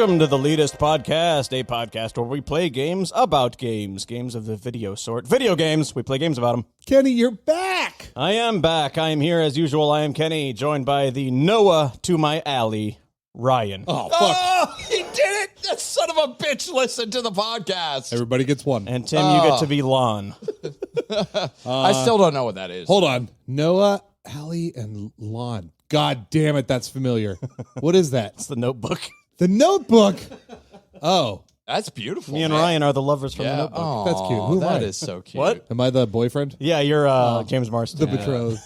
Welcome to the Leetist podcast, a podcast where we play games about games of the video sort. Video games, we play games about them. Kenny, you're back. I am back. I am here as usual. I am Kenny, joined by the Noah to my alley, Ryan. Oh, fuck. Oh, he did it! That son of a bitch listened to the podcast. Everybody gets one. And Tim, you get to be Lon. I still don't know what that is. Hold on. Noah, Allie, and Lon. God damn it, that's familiar. What is that? It's the Notebook. The Notebook. Oh, That's beautiful. Me and man. Ryan are the lovers from the Yeah. Notebook. Oh, That's cute. Who am I? that is so cute. What? am I the boyfriend? Yeah, you're James Marston. The betrothed.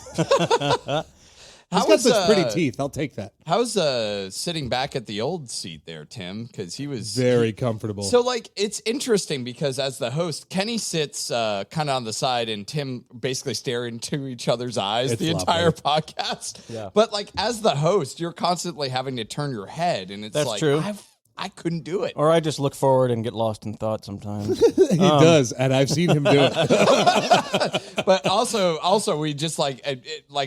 How He's got was, such pretty teeth. I'll take that. How's sitting back at the old seat there, Tim? Because he was Very comfortable. So, like, it's interesting because as the host, Kenny sits kind of on the side and Tim basically staring into each other's eyes It's the lovely. entire podcast. Yeah. But, like, as the host, you're constantly having to turn your head. And it's That's like, true. I couldn't do it. Or I just look forward and get lost in thought sometimes. he does, and I've seen him do it. But also we just like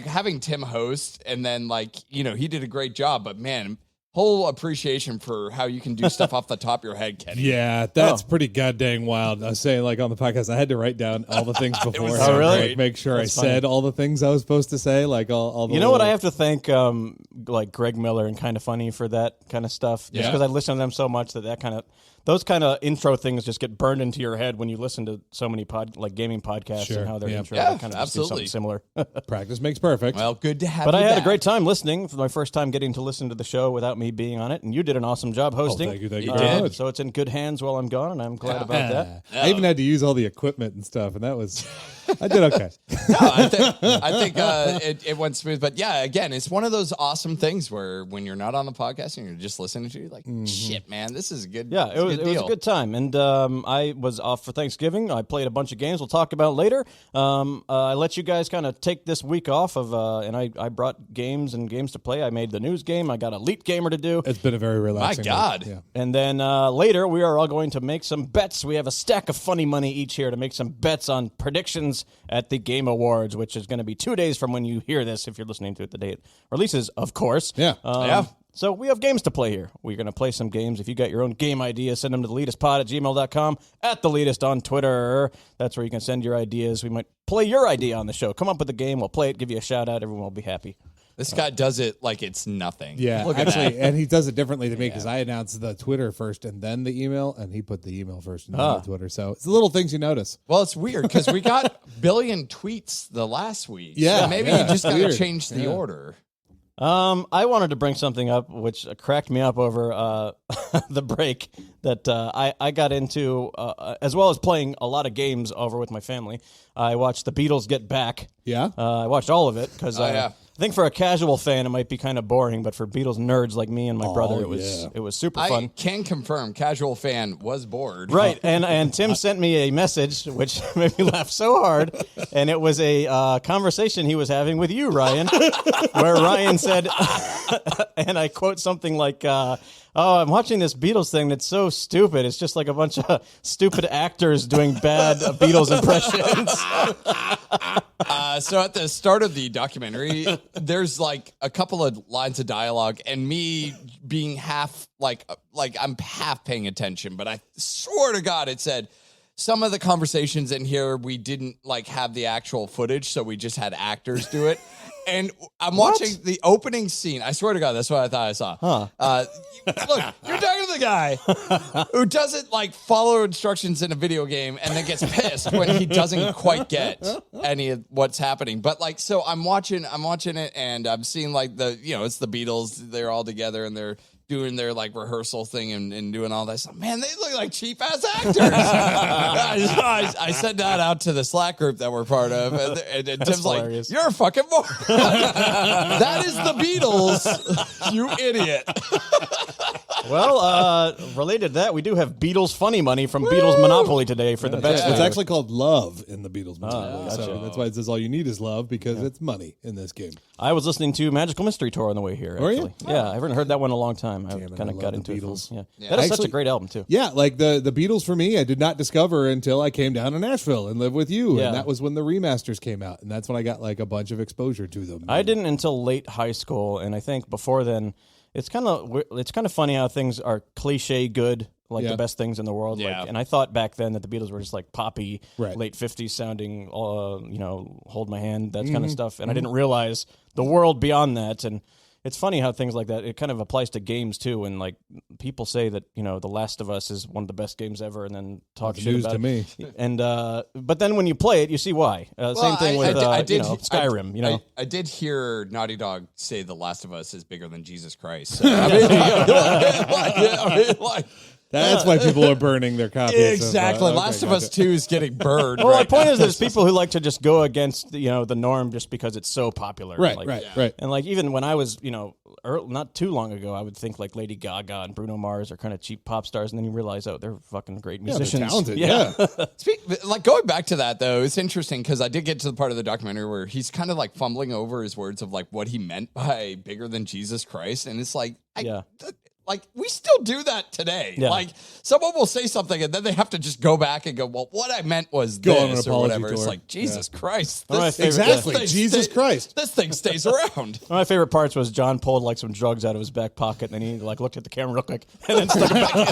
having Tim host and then like, you know, he did a great job, but man, whole appreciation for how you can do stuff off the top of your head, Kenny. Yeah, that's pretty goddamn wild. I was saying, like, on the podcast, I had to write down all the things before. was so really? Like, make sure That's I funny. said all the things I was supposed to say, like all the You know what? I little- have to thank like Greg Miller and Kind of Funny for that kind of stuff. Just Yeah. because I listen to them so much those kind of intro things just get burned into your head when you listen to so many gaming podcasts Sure. and how they're Yeah. intro. Yeah, they kind of just do absolutely. something similar. Practice makes perfect. Well, good to have But you I had a back. great time listening for my first time getting to listen to the show without me being on it, and you did an awesome job hosting. thank you You very did. much. So it's in good hands while I'm gone, and I'm glad about that. I even had to use all the equipment and stuff, and that was, I did okay. No, I think it went smooth. But yeah, again, it's one of those awesome things where when you're not on the podcast and you're just listening to it, like, shit, man, this is a good Yeah, it's it was good a deal. good time, and I was off for Thanksgiving. I played a bunch of games we'll talk about later. I let you guys kind of take this week off of, and I brought games to play. I made the news game. I got Elite Gamer to do, It's been a very relaxing week. God. Yeah. and then later we are all going to make some bets. We have a stack of funny money each here to make some bets on predictions at the Game Awards, which is going to be 2 days from when you hear this, if you're listening to it the day it releases, of course. Yeah. Yeah. So we have games to play here. We're going to play some games. If you got your own game ideas, send them to TheLeetistPod@gmail.com, at TheLeetist on Twitter. That's where you can send your ideas. We might play your idea on the show. Come up with a game. We'll play it, give you a shout-out. Everyone will be happy. This guy does it like it's nothing. Yeah, Look at actually, that. and he does it differently to me because I announced the Twitter first and then the email, and he put the email first and then the Twitter. So it's the little things you notice. Well, it's weird because we got billion tweets the last week. Yeah, So maybe yeah, you just got to weird. change the Yeah. order. I wanted to bring something up which cracked me up over the break that I got into, as well as playing a lot of games over with my family. I watched The Beatles Get Back. Yeah. I watched all of it because yeah. I think for a casual fan it might be kind of boring, but for Beatles nerds like me and my brother, it was super I fun. can confirm, casual fan was bored. Right, and Tim sent me a message which made me laugh so hard, and it was a conversation he was having with you, Ryan, where Ryan said, and I quote something like, "Oh, I'm watching this Beatles thing that's so stupid. It's just like a bunch of stupid actors doing bad Beatles impressions." So at the start of the documentary, there's like a couple of lines of dialogue, and me being half like I'm half paying attention, but I swear to God, it said some of the conversations in here we didn't like have the actual footage, so we just had actors do it. And I'm watching the opening scene. I swear to God, that's what I thought I saw. Look, you're talking to the guy who doesn't like follow instructions in a video game and then gets pissed when he doesn't quite get any of what's happening. But like, so I'm watching it, and I'm seeing like it's the Beatles. They're all together and they're doing their like rehearsal thing and doing all this. Man, they look like cheap ass actors. I sent that out to the Slack group that we're part of, and Tim's hilarious. like, "You're a fucking moron." That is the Beatles, you idiot. Well, related to that, we do have Beatles funny money from Beatles Monopoly today for the best. It's video. actually called Love in the Beatles movie. gotcha. So that's why it says all you need is love, because it's money in this game. I was listening to Magical Mystery Tour on the way here. Were you? Actually. Yeah, I haven't heard that one in a long time. I Damn it, kind I of love got the into Beatles. it. Yeah. Yeah. That is such Actually- a great album too. Yeah, like the Beatles for me, I did not discover until I came down to Nashville and lived with you. Yeah. And that was when the remasters came out. And that's when I got like a bunch of exposure to them. I didn't until late high school, and I think before then, it's kind of funny how things are cliche good, like the best things in the world. Yeah. Like, and I thought back then that the Beatles were just like poppy, Right. late 50s sounding, Hold My Hand, that kind of stuff. And I didn't realize the world beyond that. And it's funny how things like that, it kind of applies to games too. And like people say that, The Last of Us is one of the best games ever, and then talk shit news about to it. me. And but then when you play it, you see why. Same thing with Skyrim. I did hear Naughty Dog say The Last of Us is bigger than Jesus Christ. So, I mean, That's why people are burning their copies. exactly. Last of Us 2 is getting burned. Well, right my point now. is, there's people who like to just go against the norm just because it's so popular. Right, Like, right. And like even when I was not too long ago, I would think like Lady Gaga and Bruno Mars are kind of cheap pop stars, and then you realize, they're fucking great musicians. They're talented. Yeah. Like going back to that though, it's interesting because I did get to the part of the documentary where he's kind of like fumbling over his words of like what he meant by bigger than Jesus Christ, and it's like, like we still do that today. Yeah. Like someone will say something and then they have to just go back and go, well, what I meant was Go on an this or apology whatever. It's tour. like, Jesus Christ. One of my This, favorite- Exactly. this thing Jesus Christ. This thing stays around. One of my favorite parts was John pulled like some drugs out of his back pocket, and then he like looked at the camera real quick, and then stuck it back in.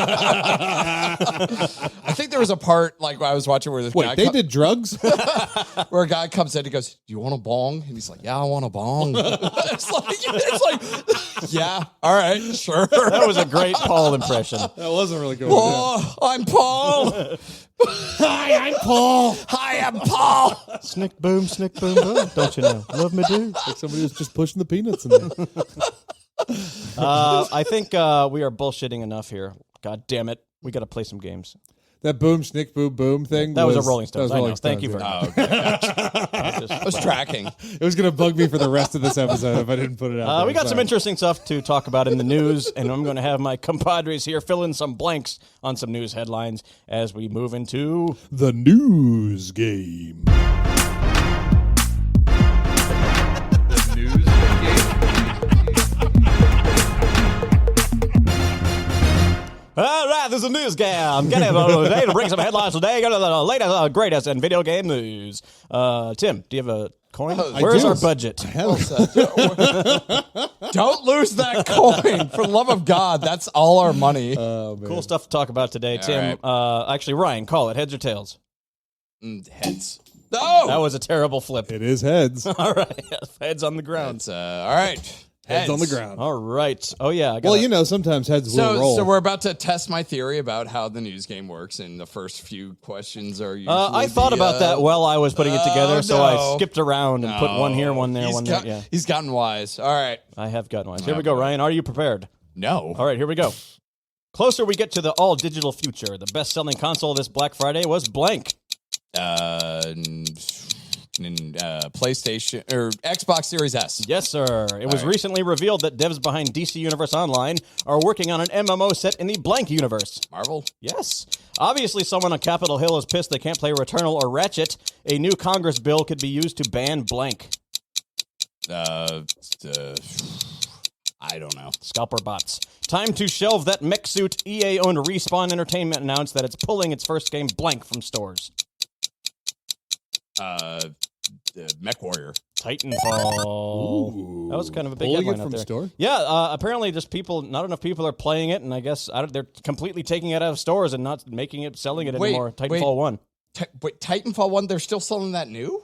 I think there was a part like I was watching where this guy Wait, they did drugs? where a guy comes in, he goes, "Do you want a bong?" And he's like, "Yeah, I want a bong." it's like, yeah, all right, sure. That was a great Paul impression. That wasn't really good. Oh, I'm Paul. Hi, I'm Paul. Hi, I'm Paul. Snick boom, boom. Don't you know? Love me do. Like somebody was just pushing the peanuts in there. I think we are bullshitting enough here. God damn it. We got to play some games. That boom, snick, boom, boom thing. That was a Rolling that was Stones. I know. Rolling Thank you Stones, very yeah. much. I was tracking. It was going to bug me for the rest of this episode if I didn't put it out. We got some interesting stuff to talk about in the news, and I'm going to have my compadres here fill in some blanks on some news headlines as we move into the news game. The news game. All right, this is a news game. Get it today to bring some headlines today. Go to the latest, greatest in video game news. Tim, do you have a coin? Where's our budget? Don't lose that coin. For the love of God, that's all our money. Cool stuff to talk about today, Tim. right. Actually, Ryan, call it heads or tails. Heads. No. That was a terrible flip. It is heads. All right, heads on the ground. It's, all right. Heads on the ground. All right. Oh yeah. I Well, sometimes heads will roll. So we're about to test my theory about how the news game works, and the first few questions are usually I thought about that while I was putting it together, so I no. skipped around and put one here, one there, one there. Yeah, He's gotten wise. All right. I have gotten one. Here we go, Ryan. Are you prepared? No. All right, here we go. Closer we get to the all-digital future. The best-selling console this Black Friday was blank. PlayStation or Xbox Series S. Yes, sir. It was recently revealed that devs behind DC Universe Online are working on an MMO set in the blank universe. Marvel. Yes. Obviously, someone on Capitol Hill is pissed they can't play Returnal or Ratchet. A new Congress bill could be used to ban blank. I don't know. Scalper bots. Time to shelve that mech suit. EA-owned Respawn Entertainment announced that it's pulling its first game blank from stores. Mech Warrior. Titanfall. Ooh. That was kind of a big Pulling headline it out from there. store? Yeah, apparently just not enough people are playing it, and I guess they're completely taking it out of stores and not selling it anymore. Titanfall 1. Wait, Titanfall 1, they're still selling that new?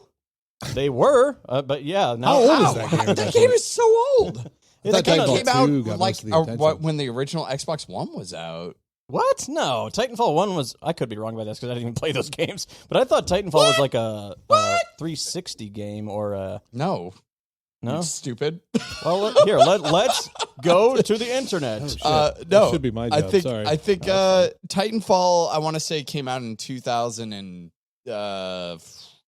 They were, but yeah. Now, How old is that game? That game is so old. It thought kinda Titanfall Came out 2 got like most of the attention. when the original Xbox One was out. What? No, Titanfall 1 was... I could be wrong by this because I didn't even play those games, but I thought Titanfall was like a 360 game or a... No. No? Stupid. Well, let's go to the internet. No. That should be my job. Sorry. I think Titanfall, I want to say, came out in 2000 and, I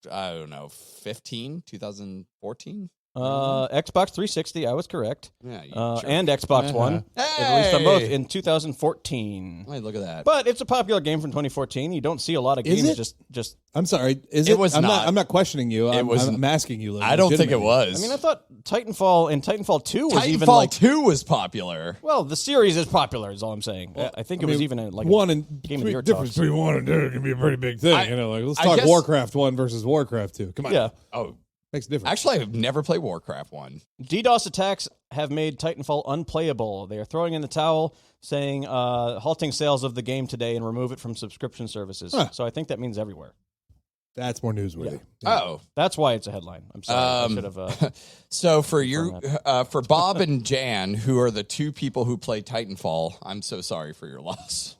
don't know, 2014? Xbox 360, I was correct. Yeah, you jerk. And Xbox One. At least on both in 2014. Hey, look at that. But it's a popular game from 2014. You don't see a lot of Is games it? just I'm sorry. Is It it? was I'm not. I'm not questioning you. I'm asking you. I don't think it legitimately. was. I mean, I thought Titanfall 2 was Titanfall even like 2 was popular. well, the series is popular is all I'm saying. I think it was even a one and Game of the Year difference talks. between one and two can be a pretty big thing. I Let's guess- talk Warcraft 1 versus Warcraft 2. Come on. Yeah. Oh, Makes a difference. Actually, I've never played Warcraft 1. DDoS attacks have made Titanfall unplayable. They are throwing in the towel, saying halting sales of the game today and remove it from subscription services. Huh. So I think that means everywhere. That's more newsworthy. Oh. That's why it's a headline. I'm sorry. I should have. So for Bob and Jan, who are the two people who play Titanfall, I'm so sorry for your loss.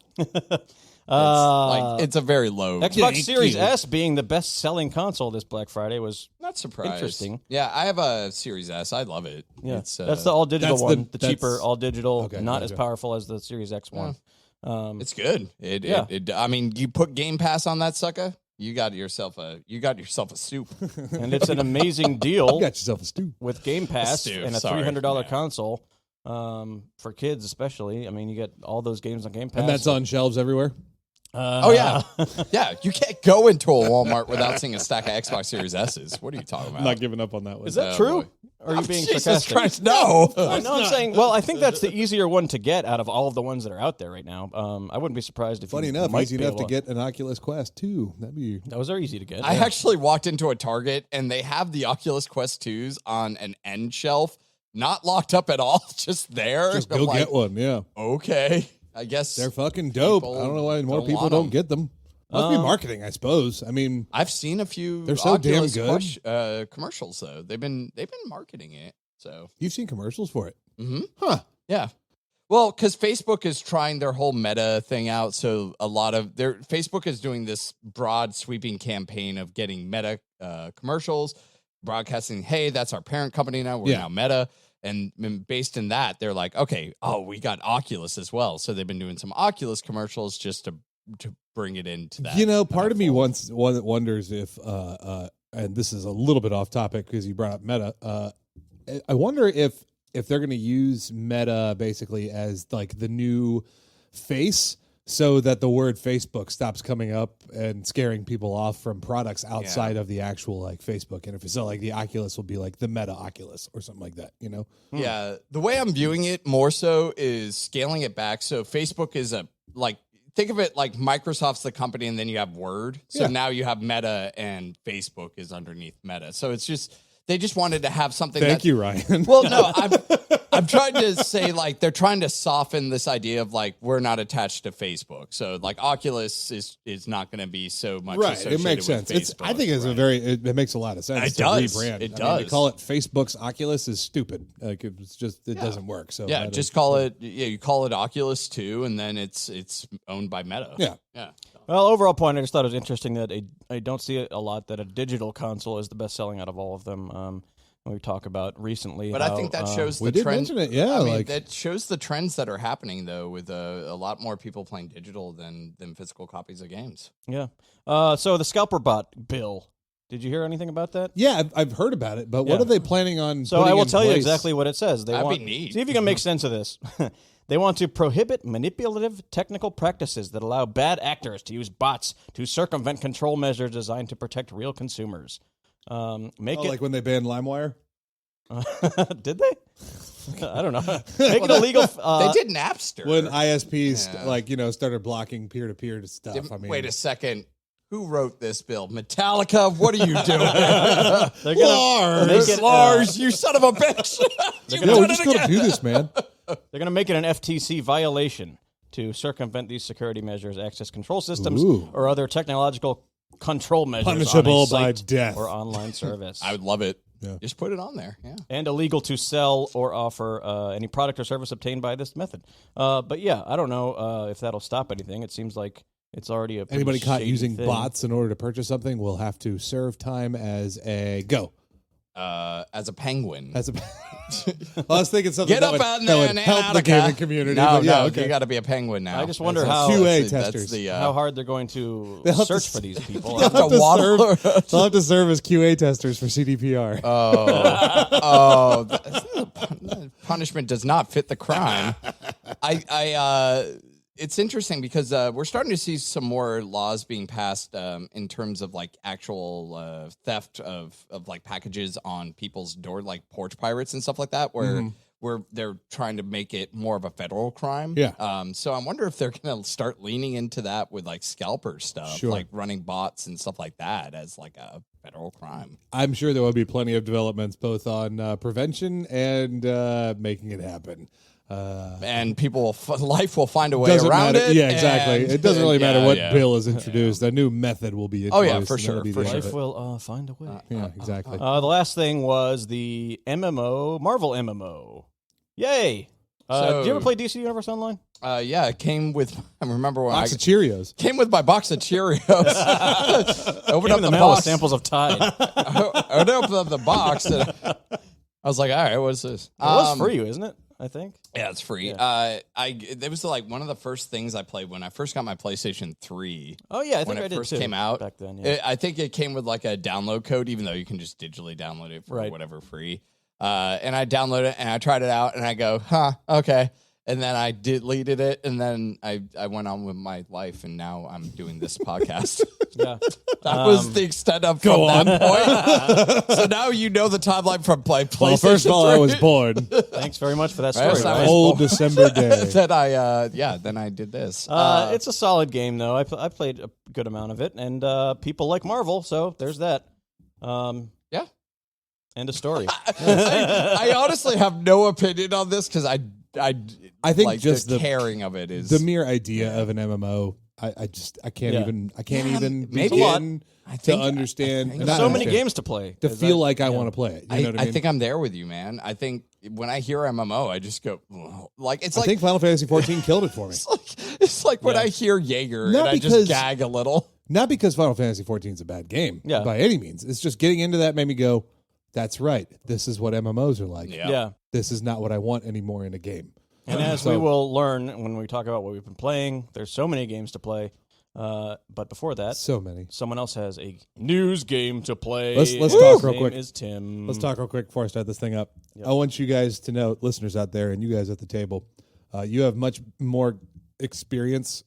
It's a very low. Xbox Series S being the best-selling console this Black Friday was Not surprised. interesting. Yeah, I have a Series S. I love it. Yeah, It's, that's the all-digital that's one, the that's- cheaper all-digital, Okay, not as gotcha. powerful as the Series X one. it's good. I mean, you put Game Pass on that sucker, you got yourself a soup. And it's an amazing deal You got yourself a stew. with Game Pass Stew, and a sorry. $300 Yeah. console for kids, especially. I mean, you get all those games on Game Pass. And that's on shelves everywhere. Oh yeah, yeah. You can't go into a Walmart without seeing a stack of Xbox Series S's. What are you talking about? I'm not giving up on that one. Is that Oh, true? boy. Or are you being Jesus sarcastic? Christ, no. No, I'm saying. Well, I think that's the easier one to get out of all of the ones that are out there right now. I wouldn't be surprised if. Funny you enough, might easy be enough able to get an Oculus Quest 2. That'd be Those are easy to get. I actually walked into a Target and they have the Oculus Quest 2s on an end shelf, not locked up at all, just there. just I'm go like, get one. Yeah, Okay, I guess they're fucking dope. people I don't know why more don't people want don't 'em. get them. Must be marketing, I suppose. I mean, I've seen a few. They're so damn Oculus good. commercials though. They've been marketing it. So you've seen commercials for it, yeah. Well, because Facebook is trying their whole meta thing out, so a lot of Facebook is doing this broad sweeping campaign of getting meta commercials, broadcasting, hey, that's our parent company now. We're now Meta. And based in that, they're like, okay, we got Oculus as well. So they've been doing some Oculus commercials just to bring it into that. You know, part of me wonders if, and this is a little bit off topic because you brought up Meta. I wonder if they're going to use Meta basically as like the new face, so that the word Facebook stops coming up and scaring people off from products outside of the actual like Facebook. And if it's like the Oculus will be like the Meta Oculus or something like that, you know? Yeah. The way I'm viewing it more so is scaling it back. So Facebook is think of it like Microsoft's the company and then you have Word. So now you have Meta and Facebook is underneath Meta. So it's just, they just wanted to have something. Thank you, Ryan. Well, no, I'm trying to say like they're trying to soften this idea of like we're not attached to Facebook. So like Oculus is not going to be so much Right, associated it makes with sense. Facebook, I think it's it makes a lot of sense. It to does. rebrand. It I mean, to does. call it Facebook's Oculus is stupid. Like it doesn't work. So yeah, just call it. Yeah, you call it Oculus 2, and then it's owned by Meta. Yeah. Yeah. Well, overall point, I just thought it was interesting that I don't see it a lot that a digital console is the best selling out of all of them. We talk about recently, But I think that shows we the did trend. mention it, yeah, I mean, like- that shows the trends that are happening though, with a lot more people playing digital than physical copies of games. Yeah. So the scalper bot bill. Did you hear anything about that? Yeah, I've heard about it, but what Yeah. are they planning on? So putting I will in tell you place? exactly what it says. They That'd want be neat. see if you can make sense of this. They want to prohibit manipulative technical practices that allow bad actors to use bots to circumvent control measures designed to protect real consumers. Make it like when they banned LimeWire. did they? I don't know. Make it illegal. They did Napster. When ISPs Yeah. started blocking peer-to-peer stuff. I mean, Wait a second. Who wrote this bill? Metallica? What are you doing? They're gonna make it, Lars, you son of a bitch. You've yeah, we're done just it going to again. do this, man. They're going to make it an FTC violation to circumvent these security measures, access control systems, Ooh. or other technological control measures Punishable on a by site death. or online service. I would love it. Yeah. Just put it on there. Yeah. And illegal to sell or offer any product or service obtained by this method. But yeah, I don't know if that'll stop anything. It seems like it's already a pretty Anybody caught shady using thing. bots in order to purchase something will have to serve time as a go. As a penguin. As a, I was thinking something Get that up would, out that there would in help the Antarctica. gaming community. No, but yeah, no, okay. you got to be a penguin now. I just wonder That's how- QA that's testers. the, How hard they're going to They'll have search to- for these people. They'll have to waddle serve- they'll have to serve as QA testers for CDPR. The punishment does not fit the crime. It's interesting because we're starting to see some more laws being passed in terms of like actual theft of like packages on people's door, like porch pirates and stuff like that, where where they're trying to make it more of a federal crime. Yeah. So I wonder if they're going to start leaning into that with like scalper stuff, Sure. like running bots and stuff like that as like a federal crime. I'm sure there will be plenty of developments both on prevention and making it happen. And people life will find a way Doesn't around matter. it. Yeah, exactly. and- It doesn't really matter yeah, what yeah. bill is introduced. A new method will be introduced. Oh, yeah, for and that'll sure, be for the end of Life it. will find a way. Yeah, exactly. The last thing was the MMO, Marvel MMO. Yay! So- do you ever play DC Universe Online? Yeah, it came with. I remember when Box I of Cheerios. came with my box of Cheerios. Opened Came up in the mail with box. samples of Tide. It I opened up the box and I was like, all right, what's this? was for you, isn't it? I think. Yeah, it's free. Yeah. It was like one of the first things I played when I first got my PlayStation 3. Oh yeah, I When think I it did first too, came out. back then. Yeah. I think it came with like a download code, even though you can just digitally download it for Right. whatever free. And I downloaded it and I tried it out and I go, okay. And then I deleted it and then I went on with my life and now I'm doing this podcast. yeah. That was the extent of from that point. So now you know the timeline from PlayStation. Well, first of all, I was born. Thanks very much for that story. Right, so I Ryan. was- Old December day. then then I did this. It's a solid game, though. I played a good amount of it, and people like Marvel, so there's that. Yeah. End of story. I honestly have no opinion on this because I think like just the the- caring of it is The mere idea of an MMO, I can't Yeah. even Yeah, begin I to think- understand. I think not There's so many understand, games to play. to Is feel that- like I yeah. want to play it. You know what I mean? think I'm there with you, man. I think when I hear MMO, I just go like it's I like think Final Fantasy 14 killed it for me. it's like when Yeah. I hear Jaeger Not and I because- just gag a little. Not because Final Fantasy 14 is a bad game Yeah. by any means. It's just getting into that made me go, that's right. This is what MMOs are like. Yeah. This is not what I want anymore in a game. And as So- we will learn when we talk about what we've been playing, there's so many games to play. But before that, So many. someone else has a news game to play. Let's His talk real name quick. Is Tim? Let's talk real quick before I start this thing up. Yep. I want you guys to know, listeners out there and you guys at the table, you have much more experience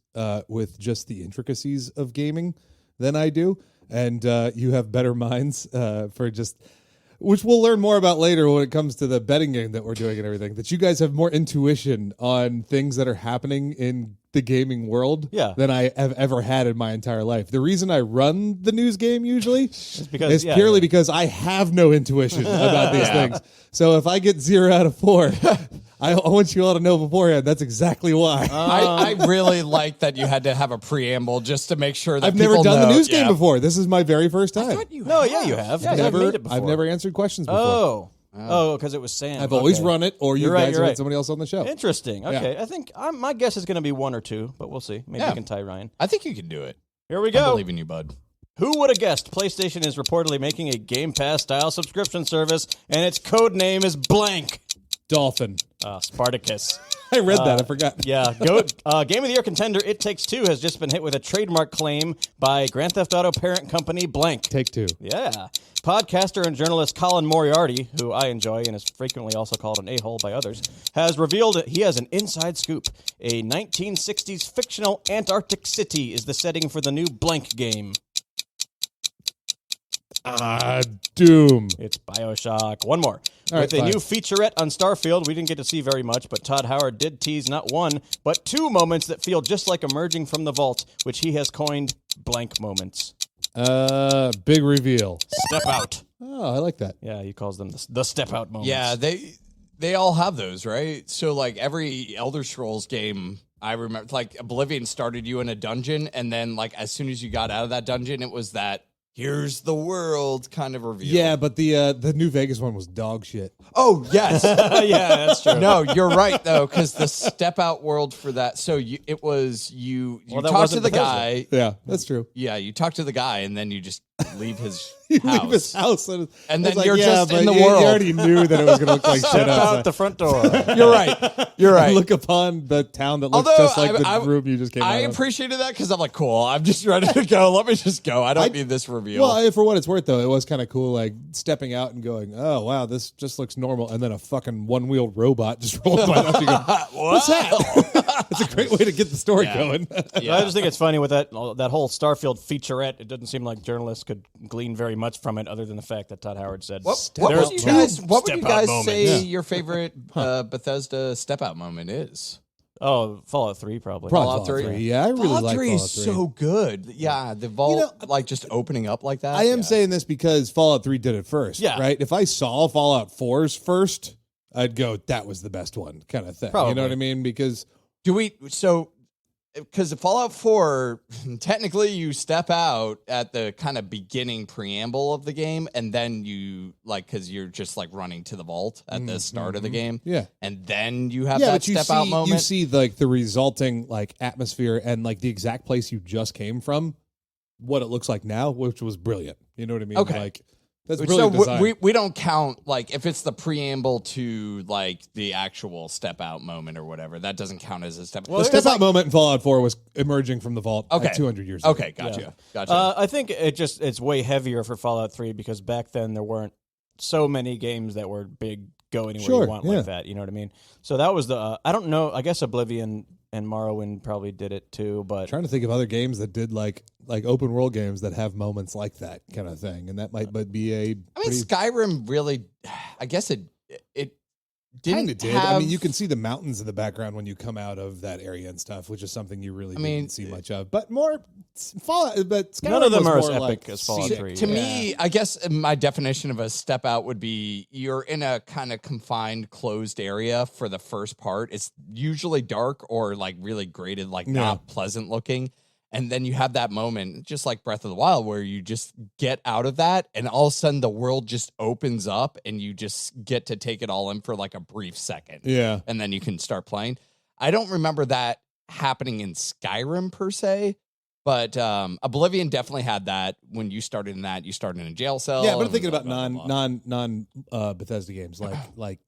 with just the intricacies of gaming than I do. And you have better minds for just, which we'll learn more about later when it comes to the betting game that we're doing and everything, that you guys have more intuition on things that are happening in the gaming world Yeah. than I have ever had in my entire life. The reason I run the news game usually because- is yeah, purely yeah. because I have no intuition about these things. So if I get 0 out of 4, I want you all to know beforehand that's exactly why. I really like that you had to have a preamble just to make sure that I've never people done the know. news game Yeah. before. This is my very first time. No, yeah, you have. Yeah, I've never, made it before. I've never answered questions before. Oh, because it was Sam. I've always Okay. run it, or you You're right, guys you're have right. had somebody else on the show. Interesting. Okay, I think my guess is going to be 1 or 2, but we'll see. Maybe Yeah. we can tie Ryan. I think you can do it. Here we I go. believe in you, bud. Who would have guessed PlayStation is reportedly making a Game Pass style subscription service, and its code name is blank? Dolphin. Spartacus. I read that. I forgot. Yeah, Game of the Year contender It Takes Two has just been hit with a trademark claim by Grand Theft Auto parent company blank. Take 2. Yeah. Podcaster and journalist Colin Moriarty, who I enjoy and is frequently also called an a-hole by others, has revealed that he has an inside scoop. A 1960s fictional Antarctic city is the setting for the new blank game. Doom. It's BioShock. One more. All With right, a fine. new featurette on Starfield, we didn't get to see very much, but Todd Howard did tease not 1, but 2 moments that feel just like emerging from the vault, which he has coined blank moments. Big reveal. Step out. Oh, I like that. Yeah, he calls them the step out moments. Yeah, they all have those, right? So like every Elder Scrolls game, I remember like Oblivion started you in a dungeon, and then like as soon as you got out of that dungeon, it was that here's the world kind of reveal. Yeah, but the New Vegas one was dog shit. Oh yes. Yeah, that's true. No, you're right though, because the step out world for that. So it was you Well, that talk to wasn't the Bethesda. guy. Yeah, that's true. Yeah, you talk to the guy, and then you just leave his You house. leave his house, And it's then like, you're yeah, just in but the you world. already knew that it was going to look like shit Step out outside. the front door. You're right. You're right. Look upon the town that looks Although just like I- the room you just came I out of. appreciated that because I'm like, cool. I'm just ready to go. Let me just go. I don't need this reveal. Well, for what it's worth, though, it was kind of cool, like stepping out and going, "Oh wow, this just looks normal," and then a fucking one-wheeled robot just rolled by. You go, What's that? It's a great way to get the story going. Yeah. I just think it's funny with that whole Starfield featurette. It doesn't seem like journalists could glean very much from it, other than the fact that Todd Howard said, What "There's would you two guys step-out say moments." your favorite Bethesda step out moment is? Oh, Fallout 3 probably. Fallout 3. Yeah, I really Fallout like 3 Fallout is 3. so good. Yeah, the vault like just opening up like that. I am Yeah. saying this because Fallout 3 did it first. Yeah. Right? If I saw Fallout 4's first, I'd go, that was the best one kind of thing. Probably. You know what I mean? Because because Fallout 4, technically you step out at the kind of beginning preamble of the game, and then you because you're just like running to the vault at the start of the game. Yeah. And then you have yeah, that but you step see, out moment. you see like the resulting like atmosphere and like the exact place you just came from, what it looks like now, which was brilliant. You know what I mean? Okay. Like that's So brilliant design. we don't count like if it's the preamble to like the actual step out moment or whatever, that doesn't count as a step. the step out moment in Fallout 4 was emerging from the vault Okay. 200 years ago. Okay, gotcha. I think it's way heavier for Fallout 3 because back then there weren't so many games that were big, go anywhere Sure, you want yeah. like that. You know what I mean? So that was the I don't know. I guess Oblivion and Morrowind probably did it too, but Trying to think of other games that did like open world games that have moments like that kind of thing, and that might be a. I mean, Skyrim really, I guess it didn't Kind of did. have, I mean, you can see the mountains in the background when you come out of that area and stuff, which is something you really didn't see much of. But more Fallout. But Skyrim none of them was are as more epic like as Fallout scenic. 3. To yeah. me, I guess my definition of a step out would be you're in a kind of confined, closed area for the first part. It's usually dark or like really graded, like not pleasant looking. And then you have that moment, just like Breath of the Wild, where you just get out of that and all of a sudden the world just opens up and you just get to take it all in for like a brief second. Yeah. And then you can start playing. I don't remember that happening in Skyrim per se, but Oblivion definitely had that. When you started in that, you started in a jail cell. Yeah, but I'm and thinking about blah, blah, blah. non Bethesda games like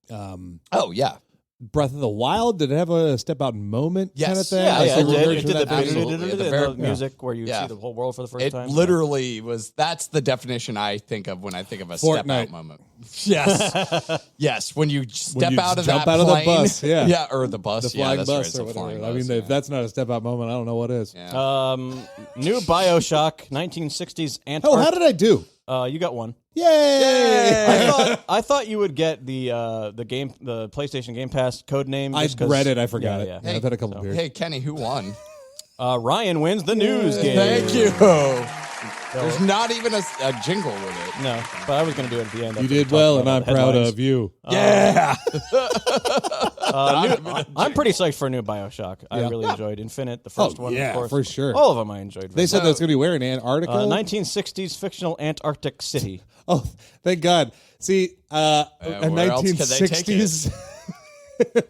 Oh, yeah. Breath of the Wild. Did it have a step out moment Yes. kind of thing? Yeah, Like Yeah, the it did. version It of did that the, thing? Absolutely. the very- music where you Yeah. see the whole world for the first It time. literally was. That's the definition I think of when I think of a step Fortnite. out moment. Yes, yes. When you step you out of jump that out of the plane, bus, yeah. or the bus, The flying yeah, that's bus right, it's or a whatever. flying I mean, bus, if that's not a step out moment, I don't know what is. yeah. New BioShock 1960s Antarctica. Oh, how did I do? You got one. Yay! I thought you would get the PlayStation Game Pass code name. I just 'cause- read it. I forgot Yeah, it. yeah. I've had a couple beers. Hey, Kenny, who won? Ryan wins the news game. Thank you. There's not even a jingle with it. No, but I was going to do it at the end. You after we did talked well, about and all I'm the proud headlines. of you. Yeah. I'm pretty psyched for a new BioShock. I really enjoyed Infinite, the first one, yeah, of course. for sure. All of them I enjoyed. They said that's going to be where in Antarctica. 1960s fictional Antarctic city. Oh, thank God. See, a where else could they take 1960s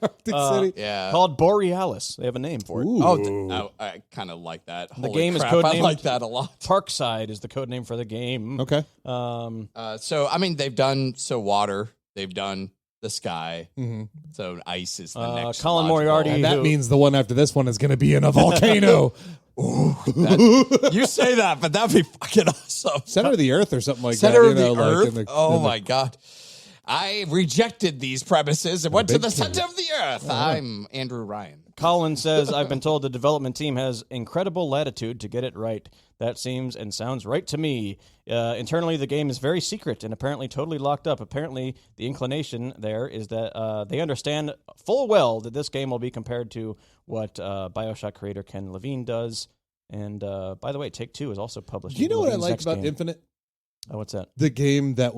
Arctic City. Yeah. Called Borealis. They have a name for it. Ooh. Oh, I kind of like that. The Holy game is crap, I codenamed like that a lot. Parkside is the code name for the game. Okay. So, I mean, they've done water. They've done the sky. Mm-hmm. So ice is the next. Colin logical- Moriarty. And that who- means the one after this one is going to be in a volcano. You say that, but that'd be fucking awesome. Center of the Earth or something like Center that. of the like earth. in the- Oh in the- my god. I rejected these premises and went to big the kid. center of the earth. I'm Andrew Ryan. Colin says, I've been told the development team has incredible latitude to get it right. That seems and sounds right to me. Internally, the game is very secret and apparently totally locked up. Apparently, the inclination there is that they understand full well that this game will be compared to what BioShock creator Ken Levine does. And by the way, Take-Two is also publishing. Do you know what I Levine's like next about game. Infinite? Oh, what's that? The game that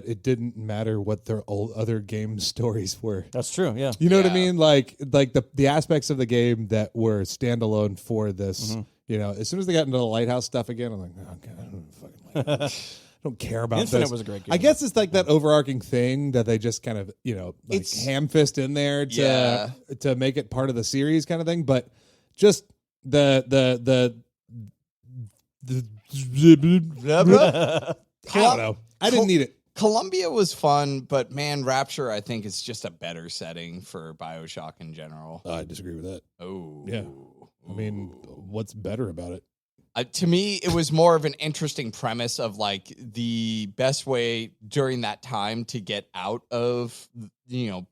it didn't matter what their old other game stories were. That's true, yeah. You know what I Yeah. mean? Like the aspects of the game that were standalone for this. You know, as soon as they got into the lighthouse stuff again, I'm like, oh god, I don't fucking like this. I don't care about Infinite this. was a great game. I guess it's like that overarching thing that they just kind of, ham fist in there to make it part of the series kind of thing. But just the I don't know. I didn't need it. Columbia was fun, but man, Rapture, I think, is just a better setting for BioShock in general. I disagree with that. Oh. Yeah. I mean, what's better about it? To me, it was more of an interesting premise of like the best way during that time to get out of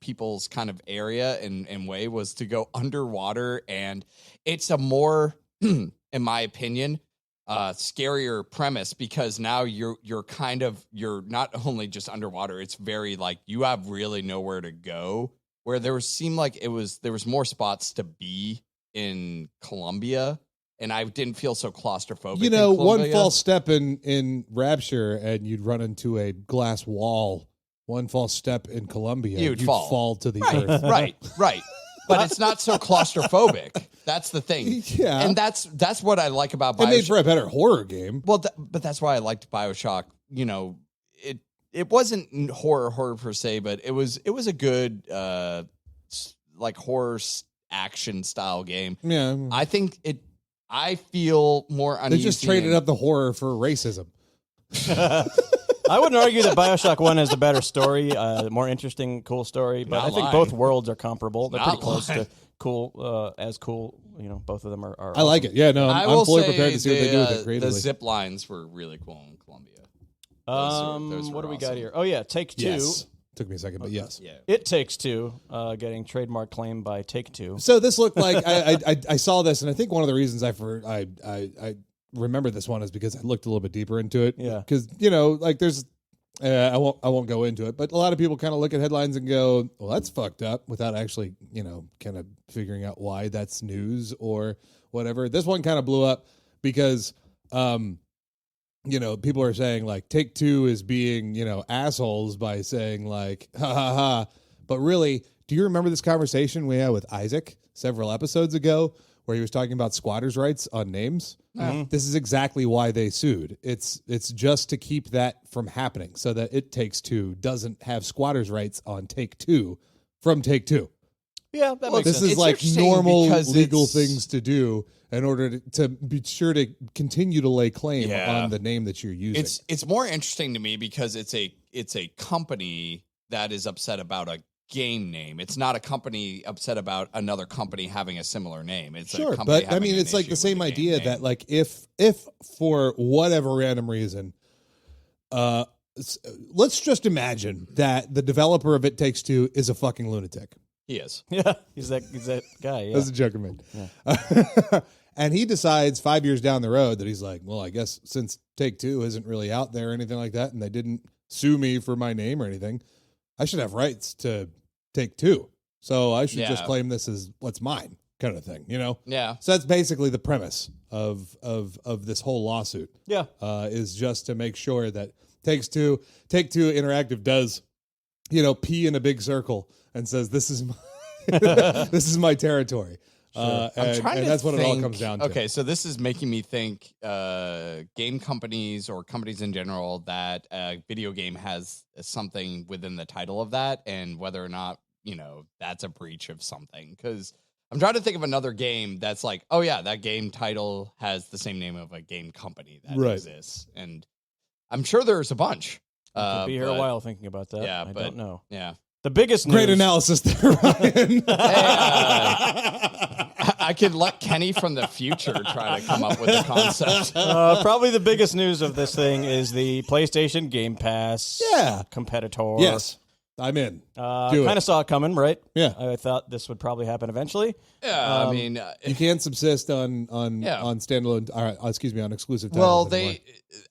people's kind of area and way was to go underwater, and it's a more, in my opinion, scarier premise, because now you're not only just underwater, it's very like you have really nowhere to go, where there was more spots to be in Colombia, and I didn't feel so claustrophobic. You know, in one Colombia. false step in Rapture and you'd run into a glass wall. One false step in Colombia, You'd fall to the earth. Right. But it's not so claustrophobic. That's the thing. Yeah. And that's what I like about It made BioShock. for a better horror game. Well, but that's why I liked BioShock. It wasn't horror per se, but it was a good like horror action style game. Yeah. I feel more uneasy. They just traded up the horror for racism. I wouldn't argue that BioShock 1 has the better story, more interesting, cool story, but Not I think lying. both worlds are comparable. They're Not pretty close lying. to cool, as cool. Both of them are I like it. Yeah, no, I I'm will fully say prepared to see what they do with it the creatively. zip lines were really cool in Colombia. Those What were do we got awesome. here? Oh, yeah, Take-Two. Yes. Took me a second, but yes. Yeah. It Takes Two, getting trademark claim by Take-Two. So this looked like I saw this, and I think one of the reasons I remember this one is because I looked a little bit deeper into it. Yeah. Because like there's I won't go into it, but a lot of people kind of look at headlines and go, "Well, that's fucked up," without actually kind of figuring out why that's news or whatever. This one kind of blew up because people are saying like Take-Two is being assholes by saying like ha ha ha, but really, do you remember this conversation we had with Isaac several episodes ago where he was talking about squatters' rights on names? This is exactly why they sued. It's just to keep that from happening, so that It Takes Two doesn't have squatters' rights on Take-Two from Take-Two. Yeah, that Well, makes This sense. is It's like interesting normal because legal it's- things to do in order to be sure to continue to lay claim Yeah. on the name that you're using. It's more interesting to me because it's a company that is upset about a game name. It's not a company upset about another company having a similar name. It's sure, a company but I mean, having it's an like the issue same with the game idea name. that like if for whatever random reason, let's just imagine that the developer of It Takes Two is a fucking lunatic. he is. Yeah, he's that guy. Yeah. That's a joke I made. And he decides 5 years down the road that he's like, well, I guess since Take-Two isn't really out there or anything like that, and they didn't sue me for my name or anything, I should have rights to Take-Two. So I should just Yeah. claim this as what's mine, kind of thing, Yeah. So that's basically the premise of this whole lawsuit. Yeah. Is just to make sure that Take-Two Interactive does, pee in a big circle and says this is my this is my territory. I'm And trying to that's what it all think- comes down to. Okay, so this is making me think game companies or companies in general that a video game has something within the title of that, and whether or not, that's a breach of something. Because I'm trying to think of another game that's like, oh yeah, that game title has the same name of a game company that Right. exists. And I'm sure there's a bunch. Could be here a but- while thinking about that. Yeah, I but- don't know. Yeah. The biggest news. Great analysis there, Ryan. I could let Kenny from the future try to come up with the concept. Probably the biggest news of this thing is the PlayStation Game Pass Yeah. competitor. Yes, I'm in. Do it. Kind of saw it coming, right? Yeah. I thought this would probably happen eventually. Yeah, I mean, You can't subsist on Yeah. on standalone. On exclusive. well, titles anymore.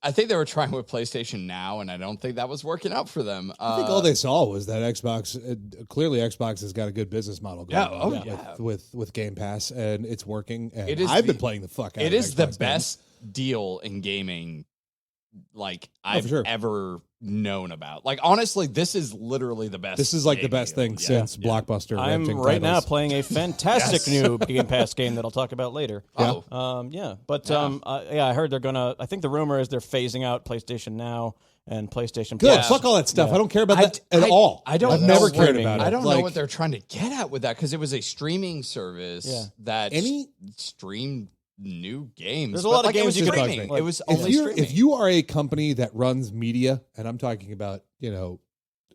I think they were trying with PlayStation Now, and I don't think that was working out for them. I think all they saw was that Xbox. Clearly, Xbox has got a good business model going Yeah, on oh, yeah. with Game Pass, and it's working. And It is I've the- been playing the fuck out. it of is the Xbox games. best deal in gaming, like I've sure. ever known about. Like honestly, this is literally the best. This is like the game best deal. thing Yeah. since Yeah. Blockbuster. I'm renting right now titles. playing a fantastic new Game Pass game that I'll talk about later. Oh, I heard they're gonna. I think the rumor is they're phasing out PlayStation Now and PlayStation Good. Plus. Fuck all that stuff. Yeah. I don't care about that at all. I don't I've know never what- cared about it. I don't know Like, what they're trying to get at with that because it was a streaming service Yeah. that Any- streamed new games. There's a but, lot of like, it games was you could- streaming. like, It was If only streaming. if you are a company that runs media, and I'm talking about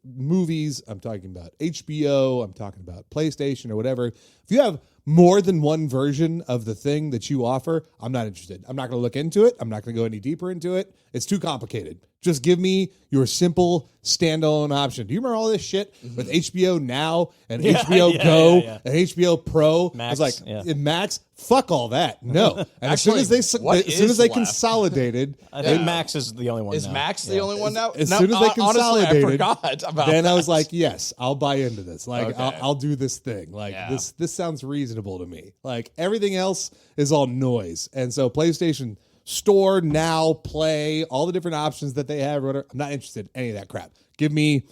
movies, I'm talking about HBO, I'm talking about PlayStation or whatever. If you have more than one version of the thing that you offer, I'm not interested. I'm not going to look into it. I'm not going to go any deeper into it. It's too complicated. Just give me your simple standalone option. Do you remember all this shit with HBO Now and HBO Go and HBO Pro? Max, I was like, Max, fuck all that. No. And Actually, as soon as they left? consolidated, I think Max is the only one. Is now. Max the only one now? As soon as they honestly, I consolidated, forgot about then I was that. like, yes, I'll buy into this. Like, Okay. I'll do this thing. Like, Yeah. this sounds reasonable to me. Like, everything else is all noise. And so PlayStation Store, Now, Play, all the different options that they have, whatever, I'm not interested in any of that crap. Give me